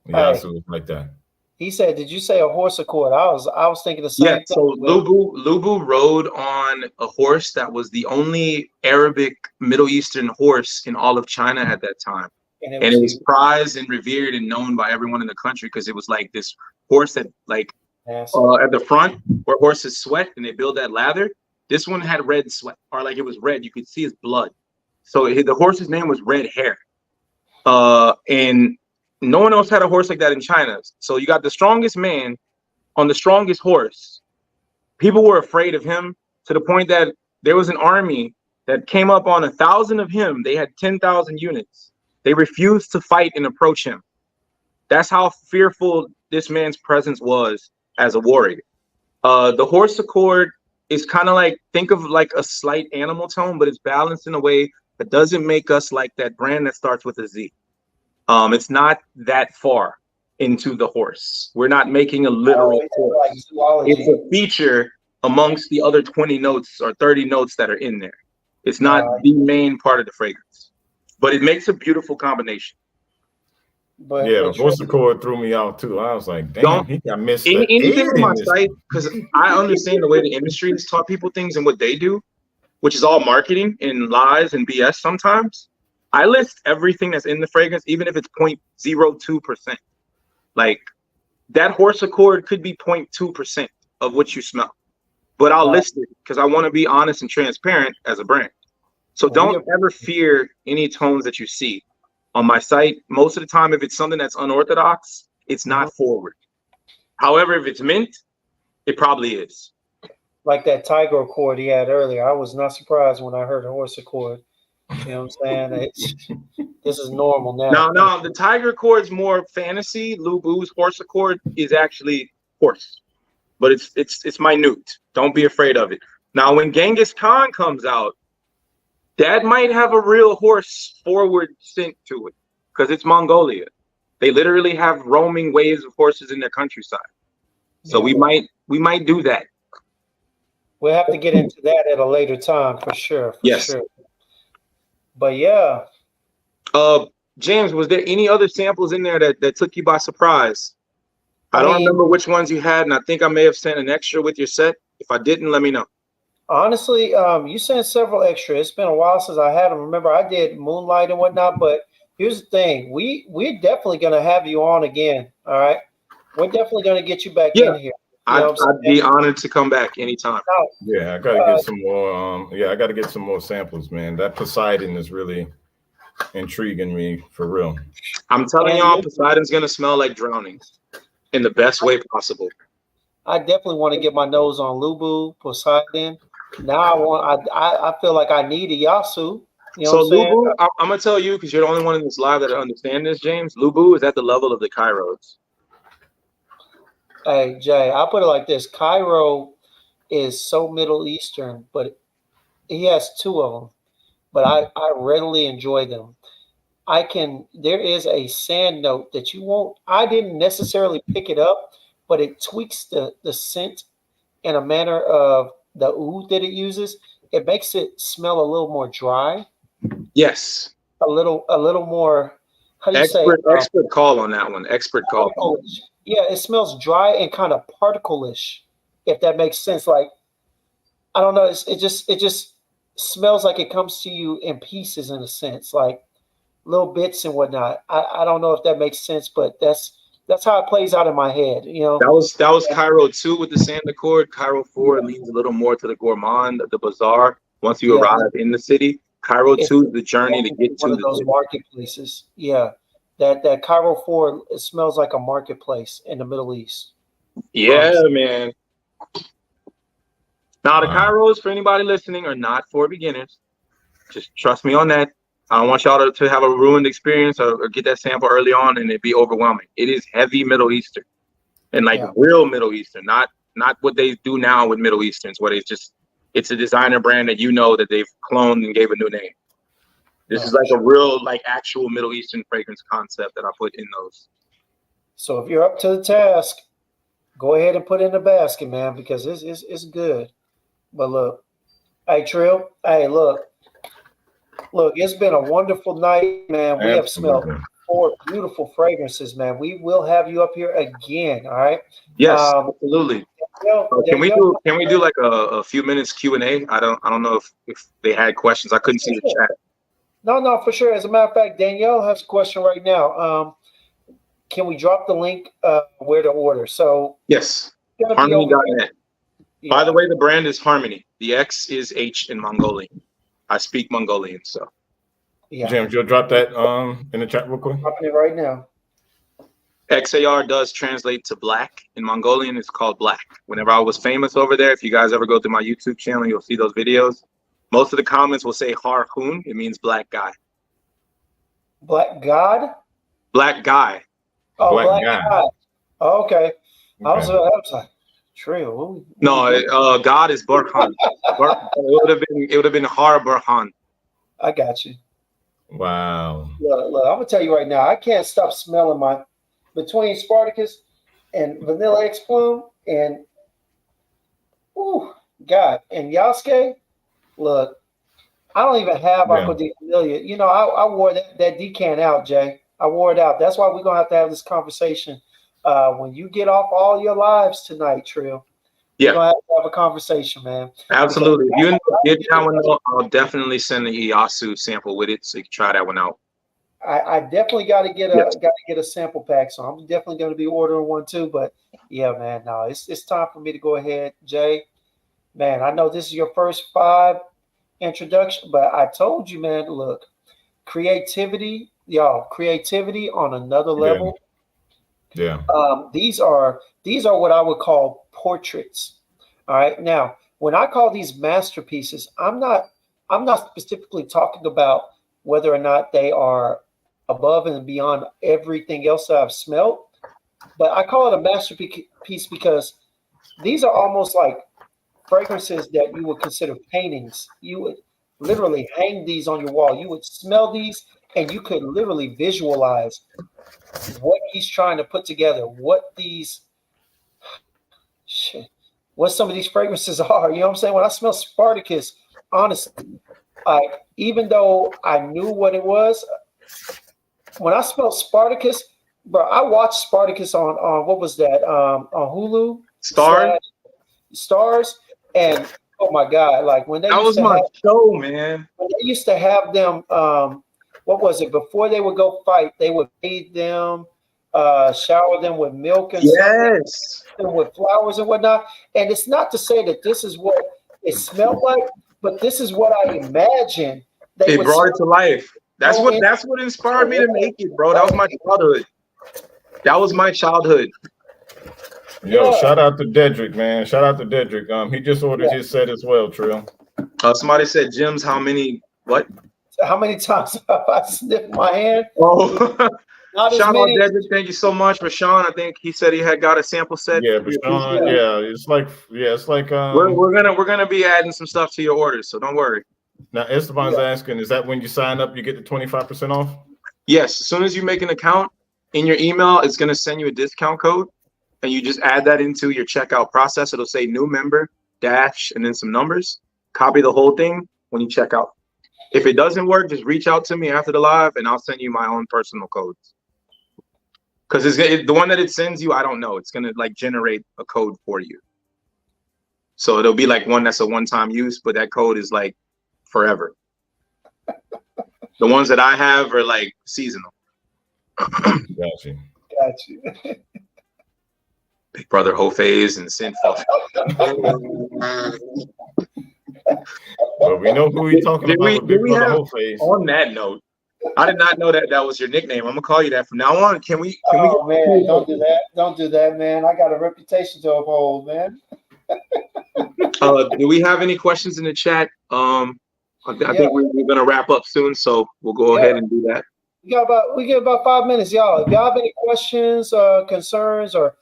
Iyasu was like that. He said, "Did you say a horse accord?" I was thinking the same thing. So Lubu rode on a horse that was the only Arabic Middle Eastern horse in all of China at that time. And it was prized and revered and known by everyone in the country because it was like this horse that like at the front where horses sweat and they build that lather. This one had red sweat, or like it was red. You could see his blood. So the horse's name was Red Hair. And no one else had a horse like that in China. So you got the strongest man on the strongest horse. People were afraid of him to the point that there was an army that came up on 1,000 of him. They had 10,000 units. They refused to fight and approach him. That's how fearful this man's presence was as a warrior. The horse accord is kind of like, think of like a slight animal tone, but it's balanced in a way that doesn't make us like that brand that starts with a Z. It's not that far into the horse. We're not making a literal horse. It's a feature amongst the other 20 notes or 30 notes that are in there. It's not the main part of the fragrance, but it makes a beautiful combination. But yeah, the voice accord threw me out too. I was like, damn, he got missed. Anything on my site, because I understand the way the industry has taught people things and what they do, which is all marketing and lies and BS sometimes. I list everything that's in the fragrance, even if it's 0.02%. Like that horse accord could be 0.2% of what you smell, but I'll list it because I want to be honest and transparent as a brand. So don't ever fear any tones that you see on my site. Most of the time, if it's something that's unorthodox, it's not forward. However, if it's mint, it probably is. Like that tiger accord he had earlier. I was not surprised when I heard a horse accord. You know what I'm saying? This is normal now. No, the tiger accord is more fantasy. Lubu's horse accord is actually horse, but it's minute. Don't be afraid of it. Now, when Genghis Khan comes out, that might have a real horse forward scent to it because it's Mongolia. They literally have roaming waves of horses in their countryside. So we might do that. We'll have to get into that at a later time for sure. Sure. But yeah. James, was there any other samples in there that took you by surprise? I don't remember which ones you had, and I think I may have sent an extra with your set. If I didn't, let me know. Honestly, you sent several extra. It's been a while since I had them. Remember, I did Moonlight and whatnot, but here's the thing. We're definitely going to have you on again, all right? We're definitely going to get you back in here. I'd be honored to come back anytime. Yeah, I gotta get some more. I gotta get some more samples, man. That Poseidon is really intriguing me for real. I'm telling y'all, Poseidon's gonna smell like drowning in the best way possible. I definitely want to get my nose on Lubu, Poseidon. Now I feel like I need a Yasu. You know so Lubu, I'm gonna tell you because you're the only one in this live that understand this, James. Lubu is at the level of the Kairos. Hey, Jay, I'll put it like this. Cairo is so Middle Eastern, but he has two of them. But I readily enjoy them. There is a sand note that you won't, I didn't necessarily pick it up, but it tweaks the scent in a manner of the oud that it uses. It makes it smell a little more dry. Yes. A little more, how do you say? Expert call on that one. Expert call. Particle-ish. Yeah, it smells dry and kind of particle-ish, if that makes sense. Like, I don't know. It just smells like it comes to you in pieces, in a sense, like little bits and whatnot. I don't know if that makes sense, but that's how it plays out in my head. You know, That was Cairo 2 with the sand accord. Cairo 4 leans a little more to the gourmand, the bazaar. Once you arrive in the city, Cairo 2 is the journey to get to one of those marketplaces. Yeah, that Cairo 4, it smells like a marketplace in the Middle East. Yeah, man. Now the Cairos, for anybody listening, are not for beginners. Just trust me on that. I don't want y'all to have a ruined experience or get that sample early on and it be overwhelming. It is heavy Middle Eastern and like real Middle Eastern, not what they do now with Middle Easterns, where it's a designer brand that you know that they've cloned and gave a new name. This is like a real, like actual Middle Eastern fragrance concept that I put in those. So if you're up to the task, go ahead and put it in the basket, man, because it's good. But look, hey Trill, hey look, it's been a wonderful night, man. We have smelled 4 beautiful fragrances, man. We will have you up here again, all right? Yes, absolutely. Can we do like a few minutes Q&A? I don't know if they had questions. I couldn't see the chat. No, for sure. As a matter of fact, Danielle has a question right now. Can we drop the link where to order? So yes, Xarmony.net. Yeah. By the way, the brand is Xarmony. The X is H in Mongolian. I speak Mongolian, so. Yeah. James, you'll drop that in the chat real quick. Dropping it right now. XAR does translate to black. In Mongolian, it's called black. Whenever I was famous over there, if you guys ever go to my YouTube channel, you'll see those videos. Most of the comments will say Har Hun. It means black guy. Black God? Black guy. Oh, black guy. Oh, okay. I was like, Trill. No, God is Burhan. It would have been Har Burhan. I got you. Wow. Look, I'm gonna tell you right now, I can't stop smelling between Spartacus and Vanilla X Plume and God and Yasuke. Look, I don't even have Aqua de Familia. You know, I wore that decant out, Jay. I wore it out. That's why we're gonna have to have this conversation when you get off all your lives tonight, Trill. Yeah, we're gonna have a conversation, man. Absolutely. If you get that one, I'll definitely send the Iyasu sample with it, so you can try that one out. I definitely got to get a sample pack, so I'm definitely going to be ordering one too. But yeah, man, no, it's time for me to go ahead, Jay. Man, I know this is your first 5 introduction, but I told you, man, look, creativity on another level. Yeah. These are what I would call portraits. All right. Now, when I call these masterpieces, I'm not specifically talking about whether or not they are above and beyond everything else that I've smelled, but I call it a masterpiece because these are almost like fragrances that you would consider paintings. You would literally hang these on your wall. You would smell these and you could literally visualize what he's trying to put together, what some of these fragrances are. You know what I'm saying? When I smell Spartacus, honestly, even though I knew what it was, when I smelled Spartacus, bro, I watched Spartacus on what was that? On Hulu? Stars. And oh my God, like when they that was my show, man. When they used to have them, what was it? Before they would go fight, they would feed them, shower them with milk and and with flowers and whatnot. And it's not to say that this is what it smelled like, but this is what I imagine. They brought it to life. That's what inspired me to make it, bro. That was my childhood. Yo, shout out to Dedrick, man. Shout out to Dedrick. He just ordered his set as well, Trill. Somebody said, Jim's, how many times have I sniffed my hand? Oh, shout out Dedrick. Thank you so much. Rashawn, I think he said he had got a sample set. Yeah, Rashawn, it's like we're gonna be adding some stuff to your orders, so don't worry. Now Esteban's asking, is that when you sign up you get the 25% off? Yes, as soon as you make an account in your email, it's gonna send you a discount code. And you just add that into your checkout process. It'll say new member, dash, and then some numbers. Copy the whole thing when you check out. If it doesn't work, just reach out to me after the live, and I'll send you my own personal codes. Because the one that it sends you, I don't know. It's gonna like generate a code for you. So it'll be like one that's a one-time use, but that code is like forever. The ones that I have are like seasonal. Gotcha. Big Brother Hofez and Sinful. Well, we know who we're talking about with Big Brother Hofez. On that note, I did not know that was your nickname. I'm gonna call you that from now on. Can we? Man, don't do that. Don't do that, man. I got a reputation to uphold, man. Do we have any questions in the chat? I think we're gonna wrap up soon, so we'll go ahead and do that. We get about 5 minutes, y'all. If y'all have any questions, concerns, or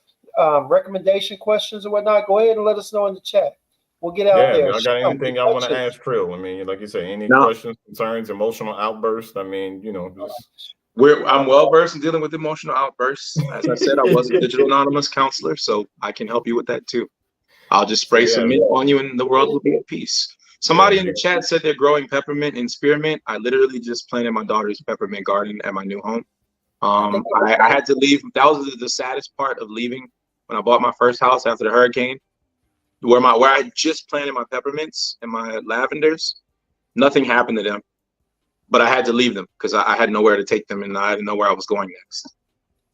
recommendation questions or whatnot, go ahead and let us know in the chat. We'll get out there. I got anything I want to ask Trill. I mean, like you say, any questions, concerns, emotional outbursts. I mean, I'm well versed in dealing with emotional outbursts. As I said, I was a digital anonymous counselor, so I can help you with that too. I'll just spray some mint on you, and the world will be at peace. Somebody in the chat said they're growing peppermint and spearmint. I literally just planted my daughter's peppermint garden at my new home. I had to leave. That was the saddest part of leaving when I bought my first house after the hurricane, where I just planted my peppermints and my lavenders. Nothing happened to them, but I had to leave them because I had nowhere to take them, and I didn't know where I was going next.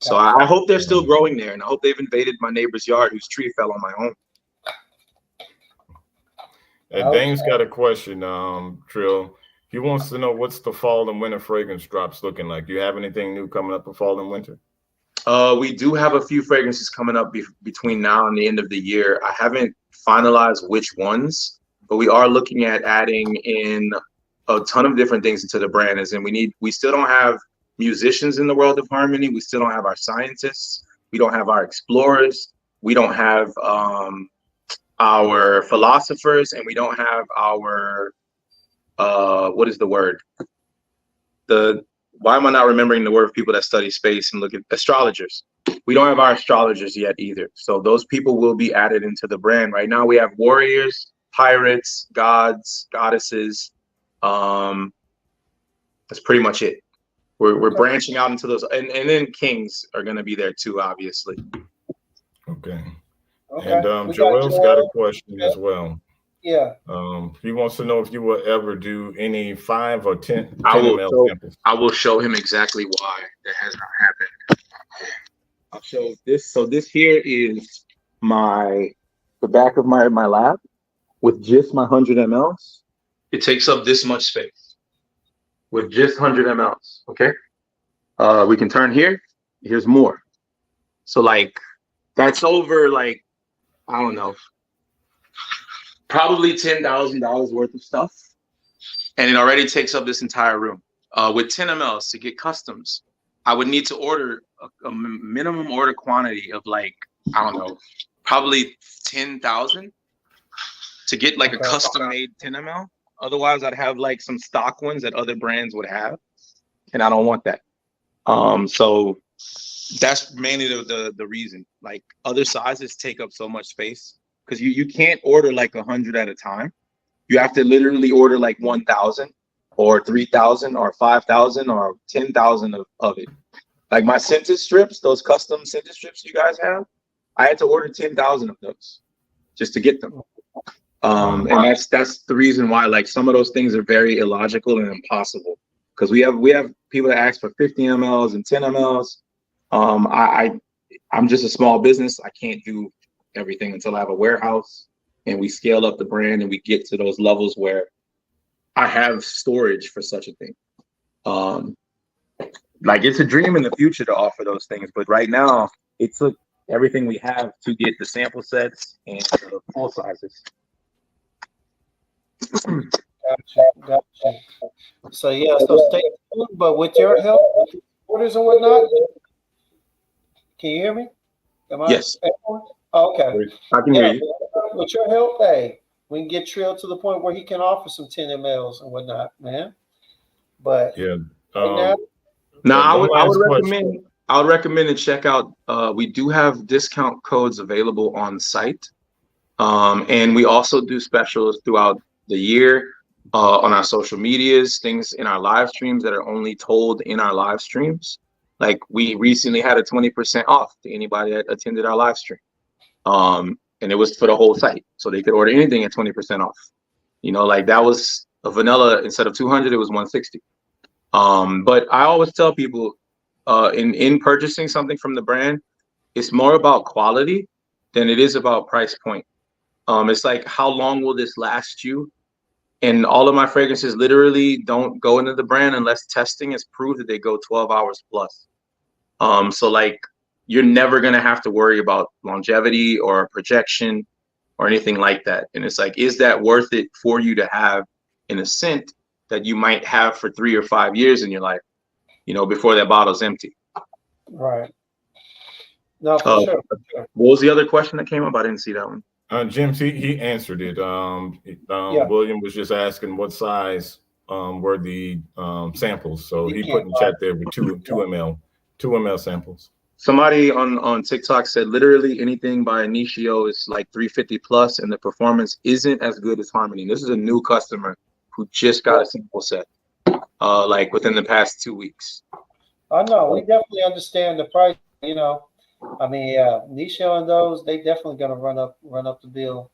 So I hope they're still growing there, and I hope they've invaded my neighbor's yard whose tree fell on my home. Dame's got a question, Trill. He wants to know what's the fall and winter fragrance drops looking like. Do you have anything new coming up for fall and winter? We do have a few fragrances coming up between now and the end of the year. I haven't finalized which ones, but we are looking at adding in a ton of different things into the brand. As in, we still don't have musicians in the world of harmony. We still don't have our scientists. We don't have our explorers. We don't have our philosophers, and we don't have our what is the word? Why am I not remembering the word of people that study space and look at astrologers? We don't have our astrologers yet either. So those people will be added into the brand. Right now we have warriors, pirates, gods, goddesses. That's pretty much it. We're branching out into those, and then kings are going to be there too, obviously. Okay. And Joel's got a question as well. Yeah. He wants to know if you will ever do any 5 or 10 ml samples. I will show him exactly why that has not happened. I'll show this. So this here is the back of my lab with just my 100 mLs. It takes up this much space with just 100 mLs. Okay. We can turn here. Here's more. So like that's over like, I don't know, probably $10,000 worth of stuff. And it already takes up this entire room. With 10 mLs to get customs, I would need to order a minimum order quantity of like, I don't know, probably 10,000 to get like a custom made 10 ml. Otherwise I'd have like some stock ones that other brands would have. And I don't want that. So that's mainly the reason. Like other sizes take up so much space because you can't order like 100 at a time. You have to literally order like 1,000 or 3,000 or 5,000 or 10,000 of it. Like my scented strips, those custom scented strips you guys have, I had to order 10,000 of those just to get them. And that's the reason why like some of those things are very illogical and impossible because we have people that ask for 50 mLs and 10 mLs. I'm just a small business. I can't do everything until I have a warehouse and we scale up the brand and we get to those levels where I have storage for such a thing. Like it's a dream in the future to offer those things, but right now it took everything we have to get the sample sets and the full sizes. Gotcha. So yeah, so stay tuned, but with your help, orders and whatnot. Can you hear me? Yes. Okay. I can hear you. With your help, hey, we can get Trill to the point where he can offer some 10 mLs and whatnot, man. But yeah. Right now I would recommend to check out. We do have discount codes available on site, and we also do specials throughout the year. on our social medias, things in our live streams that are only told in our live streams. Like we recently had a 20% off to anybody that attended our live stream. And it was for the whole site. So they could order anything at 20% off. You know, like that was a vanilla, instead of 200, it was 160. But I always tell people, in purchasing something from the brand, it's more about quality than it is about price point. It's like, how long will this last you? And all of my fragrances literally don't go into the brand unless testing has proved that they go 12 hours plus. So like, you're never gonna have to worry about longevity or projection or anything like that. And it's like, is that worth it for you to have in a scent that you might have for 3 or 5 years in your life, you know, before that bottle's empty? Right. No, for sure. What was the other question that came up? I didn't see that one. James, he answered it. Yeah. William was just asking what size were the samples. So You he can't put in buy chat there with 2 ml samples. Somebody on TikTok said literally anything by Initio is like 350 plus, and the performance isn't as good as Xarmony. This is a new customer who just got a sample set, like within the past 2 weeks. I know. We definitely understand the price. You know, I mean, Nisha and those, they definitely gonna run up the bill.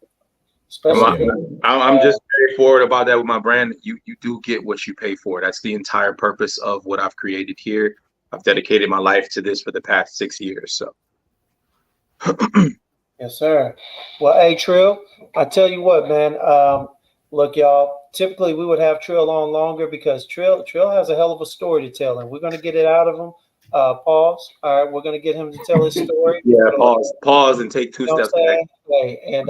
Especially, I'm just very forward about that with my brand. You do get what you pay for. That's the entire purpose of what I've created here. I've dedicated my life to this for the past 6 years. So, yes, sir. Well, hey, Trill, I tell you what, man. Look, y'all. Typically, we would have Trill on longer because Trill has a hell of a story to tell, and we're gonna get it out of him. Pause. All right, we're gonna get him to tell his story. Yeah, pause, and take 2 You know steps back. Hey, and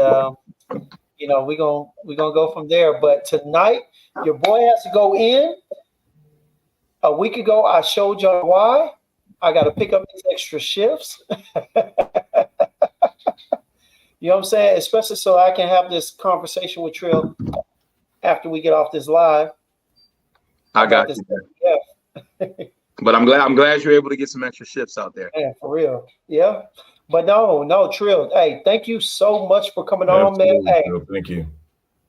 you know, we're gonna go from there. But tonight, your boy has to go in. A week ago, I showed y'all why I got to pick up these extra shifts. You know what I'm saying? Especially so I can have this conversation with Trill after we get off this live. I got you. Yeah. But I'm glad you're able to get some extra shifts out there. Yeah, for real. Yeah. But no, Trill. Hey, thank you so much for coming on, man. Hey, thank you.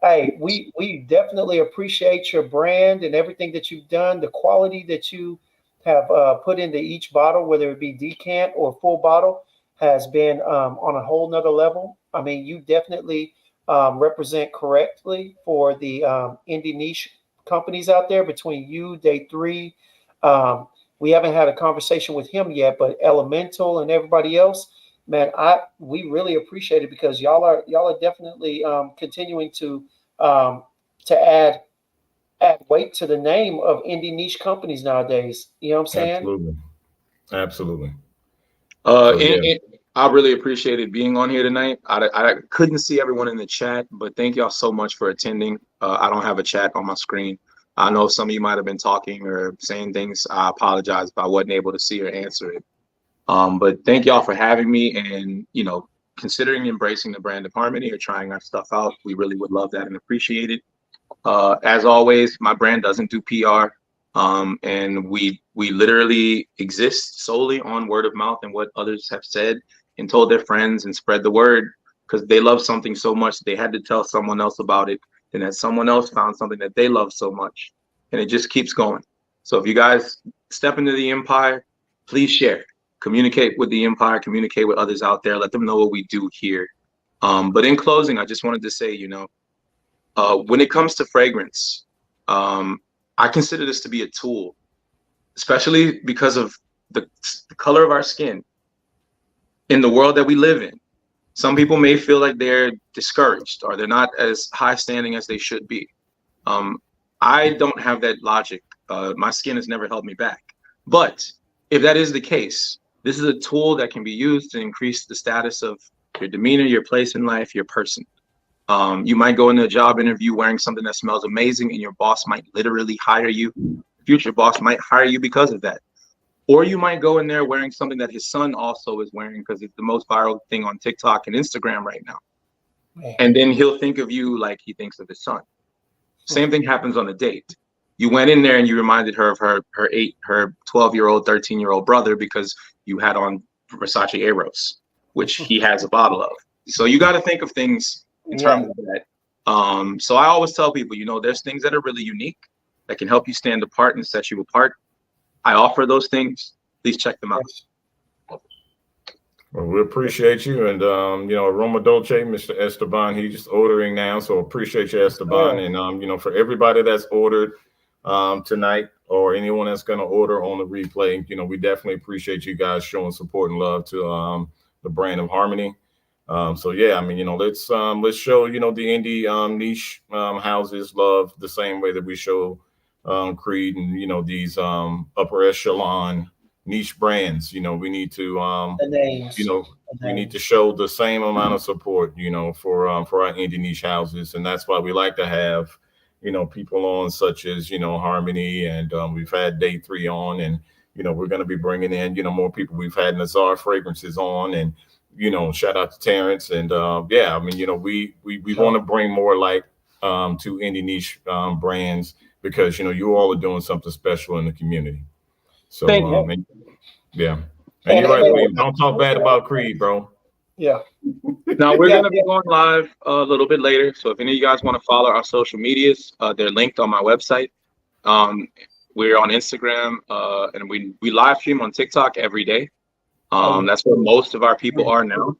Hey, we definitely appreciate your brand and everything that you've done, the quality that you have put into each bottle, whether it be decant or full bottle, has been on a whole nother level. I mean, you definitely represent correctly for the indie niche companies out there. Between you, Day 3, we haven't had a conversation with him yet, but Elemental and everybody else, man, we really appreciate it because y'all are definitely continuing to add weight to the name of indie niche companies nowadays. You know what I'm saying? Absolutely. I really appreciated being on here tonight. I couldn't see everyone in the chat, but thank y'all so much for attending. I don't have a chat on my screen. I know some of you might have been talking or saying things. I apologize if I wasn't able to see or answer it. But thank y'all for having me, and you know, considering embracing the brand of Xarmony or trying our stuff out. We really would love that and appreciate it. As always, my brand doesn't do PR, and we literally exist solely on word of mouth and what others have said and told their friends and spread the word because they love something so much they had to tell someone else about it, and that someone else found something that they love so much, and it just keeps going. So if you guys step into the empire, please share. Communicate with the empire, communicate with others out there, let them know what we do here. But in closing, I just wanted to say, you know, when it comes to fragrance, I consider this to be a tool, especially because of the color of our skin. In the world that we live in, some people may feel like they're discouraged or they're not as high standing as they should be. I don't have that logic. My skin has never held me back. But if that is the case, this is a tool that can be used to increase the status of your demeanor, your place in life, your person. You might go into a job interview wearing something that smells amazing, and your boss might literally hire you. Future boss might hire you because of that. Or you might go in there wearing something that his son also is wearing because it's the most viral thing on TikTok and Instagram right now. And then he'll think of you like he thinks of his son. Same thing happens on a date. You went in there and you reminded her of her 12-year-old, 13-year-old brother because you had on Versace Eros, which he has a bottle of. So you got to think of things in terms of that. So I always tell people, there's things that are really unique that can help you stand apart and set you apart. I offer those things. Please check them out. Well, we appreciate you. And, Aroma Dolce, Mr. Esteban, he's just ordering now. So appreciate you, Esteban. And, for everybody that's ordered tonight or anyone that's going to order on the replay, we definitely appreciate you guys showing support and love to the brand of Xarmony. So yeah, I mean, let's show, the indie niche houses love the same way that we show Creed and, these upper echelon niche brands. We need to the names. We need to show the same amount of support, for our indie niche houses. And that's why we like to have, people on such as, Xarmony, and we've had Day 3 on, and, we're going to be bringing in, more people. We've had Nazar Fragrances on, and, shout out to Terrence. And yeah, I mean, we want to bring more light to indie niche brands, because, you all are doing something special in the community. So, yeah. And you're right, William. Don't talk bad about Creed, bro. Yeah. Now we're going to be going live a little bit later. So if any of you guys want to follow our social medias, they're linked on my website. We're on Instagram, and we live stream on TikTok every day. That's where most of our people are now.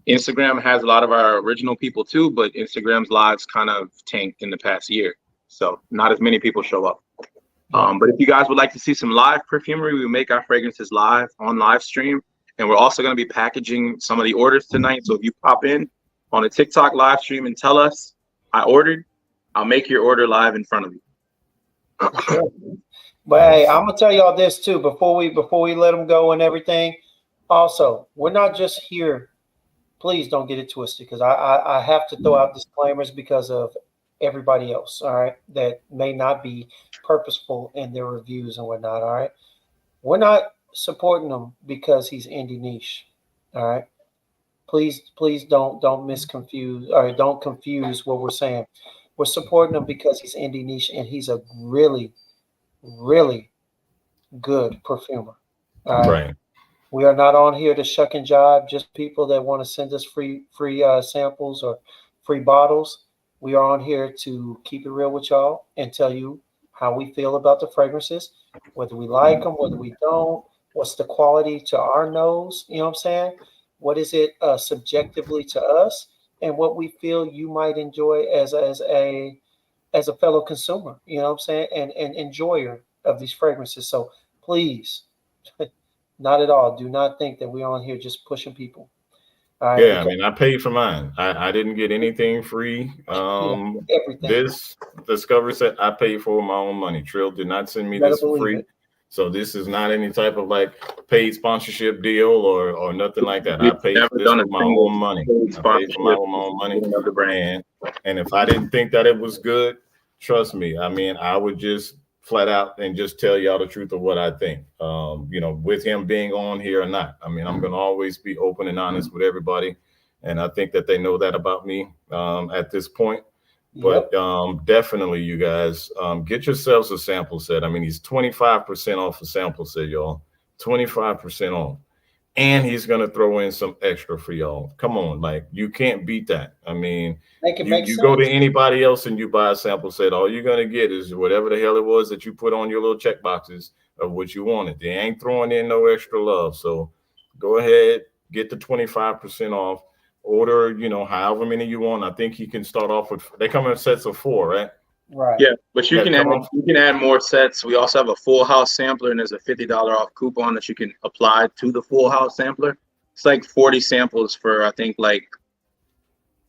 Instagram has a lot of our original people too, but Instagram's lives kind of tanked in the past year. So not as many people show up. But if you guys would like to see some live perfumery, we make our fragrances live on live stream. And we're also going to be packaging some of the orders tonight. So if you pop in on a TikTok live stream and tell us I ordered, I'll make your order live in front of you. Sure. But hey, I'm gonna tell y'all this too before we let them go and everything. Also, we're not just here. Please don't get it twisted, because I have to throw out disclaimers because of everybody else. All right, that may not be purposeful in their reviews and whatnot. All right, we're not supporting him because he's indie niche. All right, please don't misconfuse, or don't confuse what we're saying. We're supporting him because he's indie niche and he's a really, really good perfumer. All right. Right. We are not on here to shuck and jive just people that want to send us free samples or free bottles. We are on here to keep it real with y'all and tell you how we feel about the fragrances, whether we like them, whether we don't, what's the quality to our nose, you know what I'm saying? What is it subjectively to us, and what we feel you might enjoy as a fellow consumer, you know what I'm saying, and enjoyer of these fragrances. So please, not at all, do not think that we're on here just pushing people. All right, I mean, I paid for mine. I didn't get anything free. Everything. This Discovery set I paid for my own money. Trill did not send me this for free. So this is not any type of like paid sponsorship deal or nothing like that. I paid for this with my own money. I paid for my own money. And if I didn't think that it was good, trust me, I mean, I would just flat out and just tell y'all the truth of what I think. With him being on here or not. I mean, I'm going to always be open and honest with everybody. And I think that they know that about me at this point. But definitely, you guys, get yourselves a sample set. I mean, he's 25% off a sample set, y'all. 25% off. And he's going to throw in some extra for y'all. Come on, like, you can't beat that. I mean, you go to anybody else and you buy a sample set, all you're going to get is whatever the hell it was that you put on your little check boxes of what you wanted. They ain't throwing in no extra love. So go ahead, get the 25% off. Order, however many you want. I think he can start off with, they come in sets of 4, right? Right. Yeah, but you can add more sets. We also have a full house sampler, and there's a $50 off coupon that you can apply to the full house sampler. It's like 40 samples for, I think, like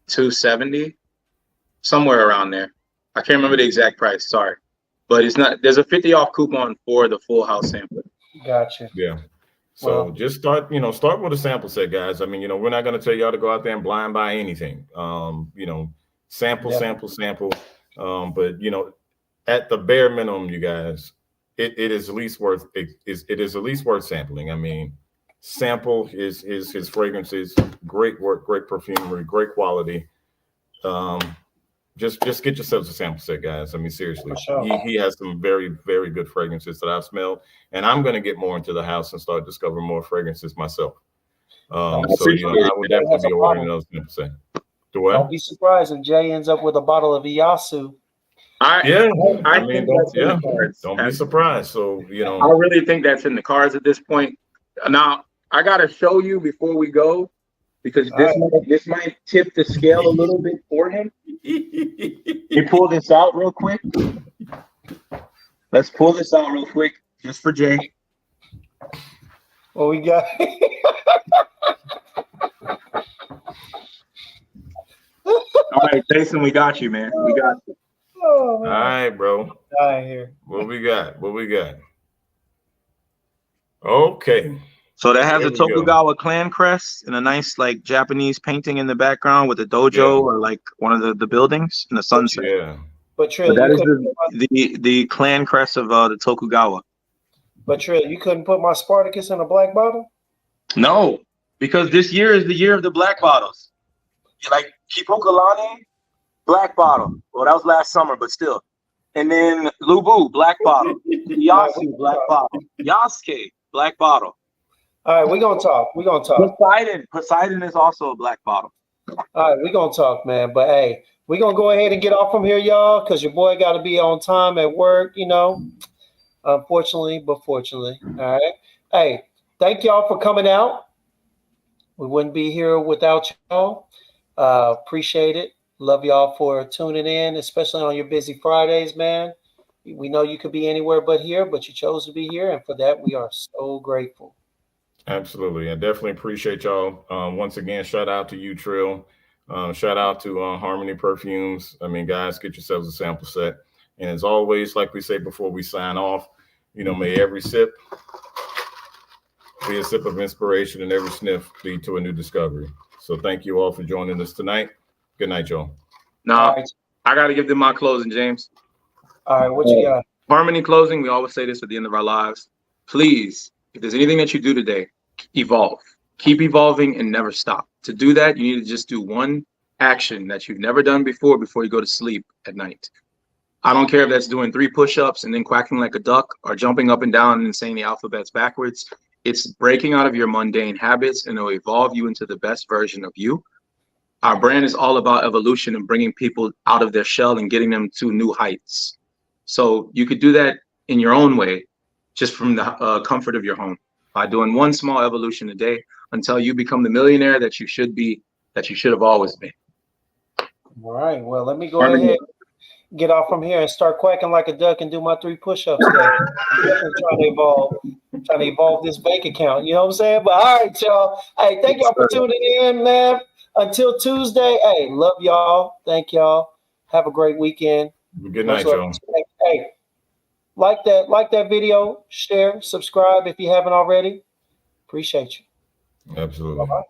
$270, somewhere around there. I can't remember the exact price, sorry. But it's not, there's a 50 off coupon for the full house sampler. Gotcha. Yeah. So just start with a sample set, guys. I mean, we're not going to tell y'all to go out there and blind buy anything. Sample. But at the bare minimum, you guys, it is at least worth sampling. I mean, sample his fragrances, great work, great perfumery, great quality. Just get yourselves a sample set, guys. I mean, seriously, he has some very, very good fragrances that I've smelled, and I'm going to get more into the house and start discovering more fragrances myself. I would definitely be ordering those sample set. The what? Don't be surprised if Jay ends up with a bottle of Iyasu. I mean, think that's in the cards. Don't be surprised. So, you know, I really think that's in the cards at this point. Now, I gotta show you before we go, because this might tip the scale a little bit for him. Let me pull this out real quick. Let's pull this out real quick, just for Jay. What we got? All right, Jason, we got you, man. We got you. Oh, all right, bro. dying here. What we got? Okay. So that has There a we go. Tokugawa clan crest and a nice like Japanese painting in the background with a dojo or like one of the buildings and the sunset. Yeah. But Trill, That you is the clan crest of the Tokugawa. But Trill, you couldn't put my Spartacus in a black bottle? No, because this year is the year of the black bottles. Like Kipokalani, black bottle. Well, that was last summer, but still. And then Lubu, black bottle. Yasu, black bottle. Yasuke, black bottle. All right, we're gonna talk. Poseidon is also a black bottle. All right, we're gonna talk, man. But hey, we're gonna go ahead and get off from here, y'all, because your boy got to be on time at work, you know. Unfortunately, but fortunately. All right. Hey, thank y'all for coming out. We wouldn't be here without y'all. Appreciate it. Love y'all for tuning in, especially on your busy Fridays, man. We know you could be anywhere but here, but you chose to be here, and for that, we are so grateful. Absolutely. I definitely appreciate y'all. Once again, shout out to you, Trill. Shout out to Xarmony Perfumes. I mean, guys, get yourselves a sample set. And as always, like we say before we sign off, you know, may every sip be a sip of inspiration and every sniff lead to a new discovery. So thank you all for joining us tonight. Good night, y'all. Now, I got to give them my closing, James. All right, what you got? Harmony closing. We always say this at the end of our lives. Please, if there's anything that you do today, evolve. Keep evolving and never stop. To do that, you need to just do one action that you've never done before you go to sleep at night. I don't care if that's doing 3 push-ups and then quacking like a duck or jumping up and down and saying the alphabets backwards. It's breaking out of your mundane habits and it'll evolve you into the best version of you. Our brand is all about evolution and bringing people out of their shell and getting them to new heights. So you could do that in your own way, just from the comfort of your home, by doing one small evolution a day until you become the millionaire that you should be, that you should have always been. All right. Well, let me go ahead, get off from here and start quacking like a duck and do my 3 push-ups. Trying to evolve this bank account. You know what I'm saying? But all right, y'all. Hey, thank y'all for tuning in, man. Until Tuesday. Hey, love y'all. Thank y'all. Have a great weekend. Good night, y'all. Hey, like that video, share, subscribe if you haven't already. Appreciate you. Absolutely. Bye-bye.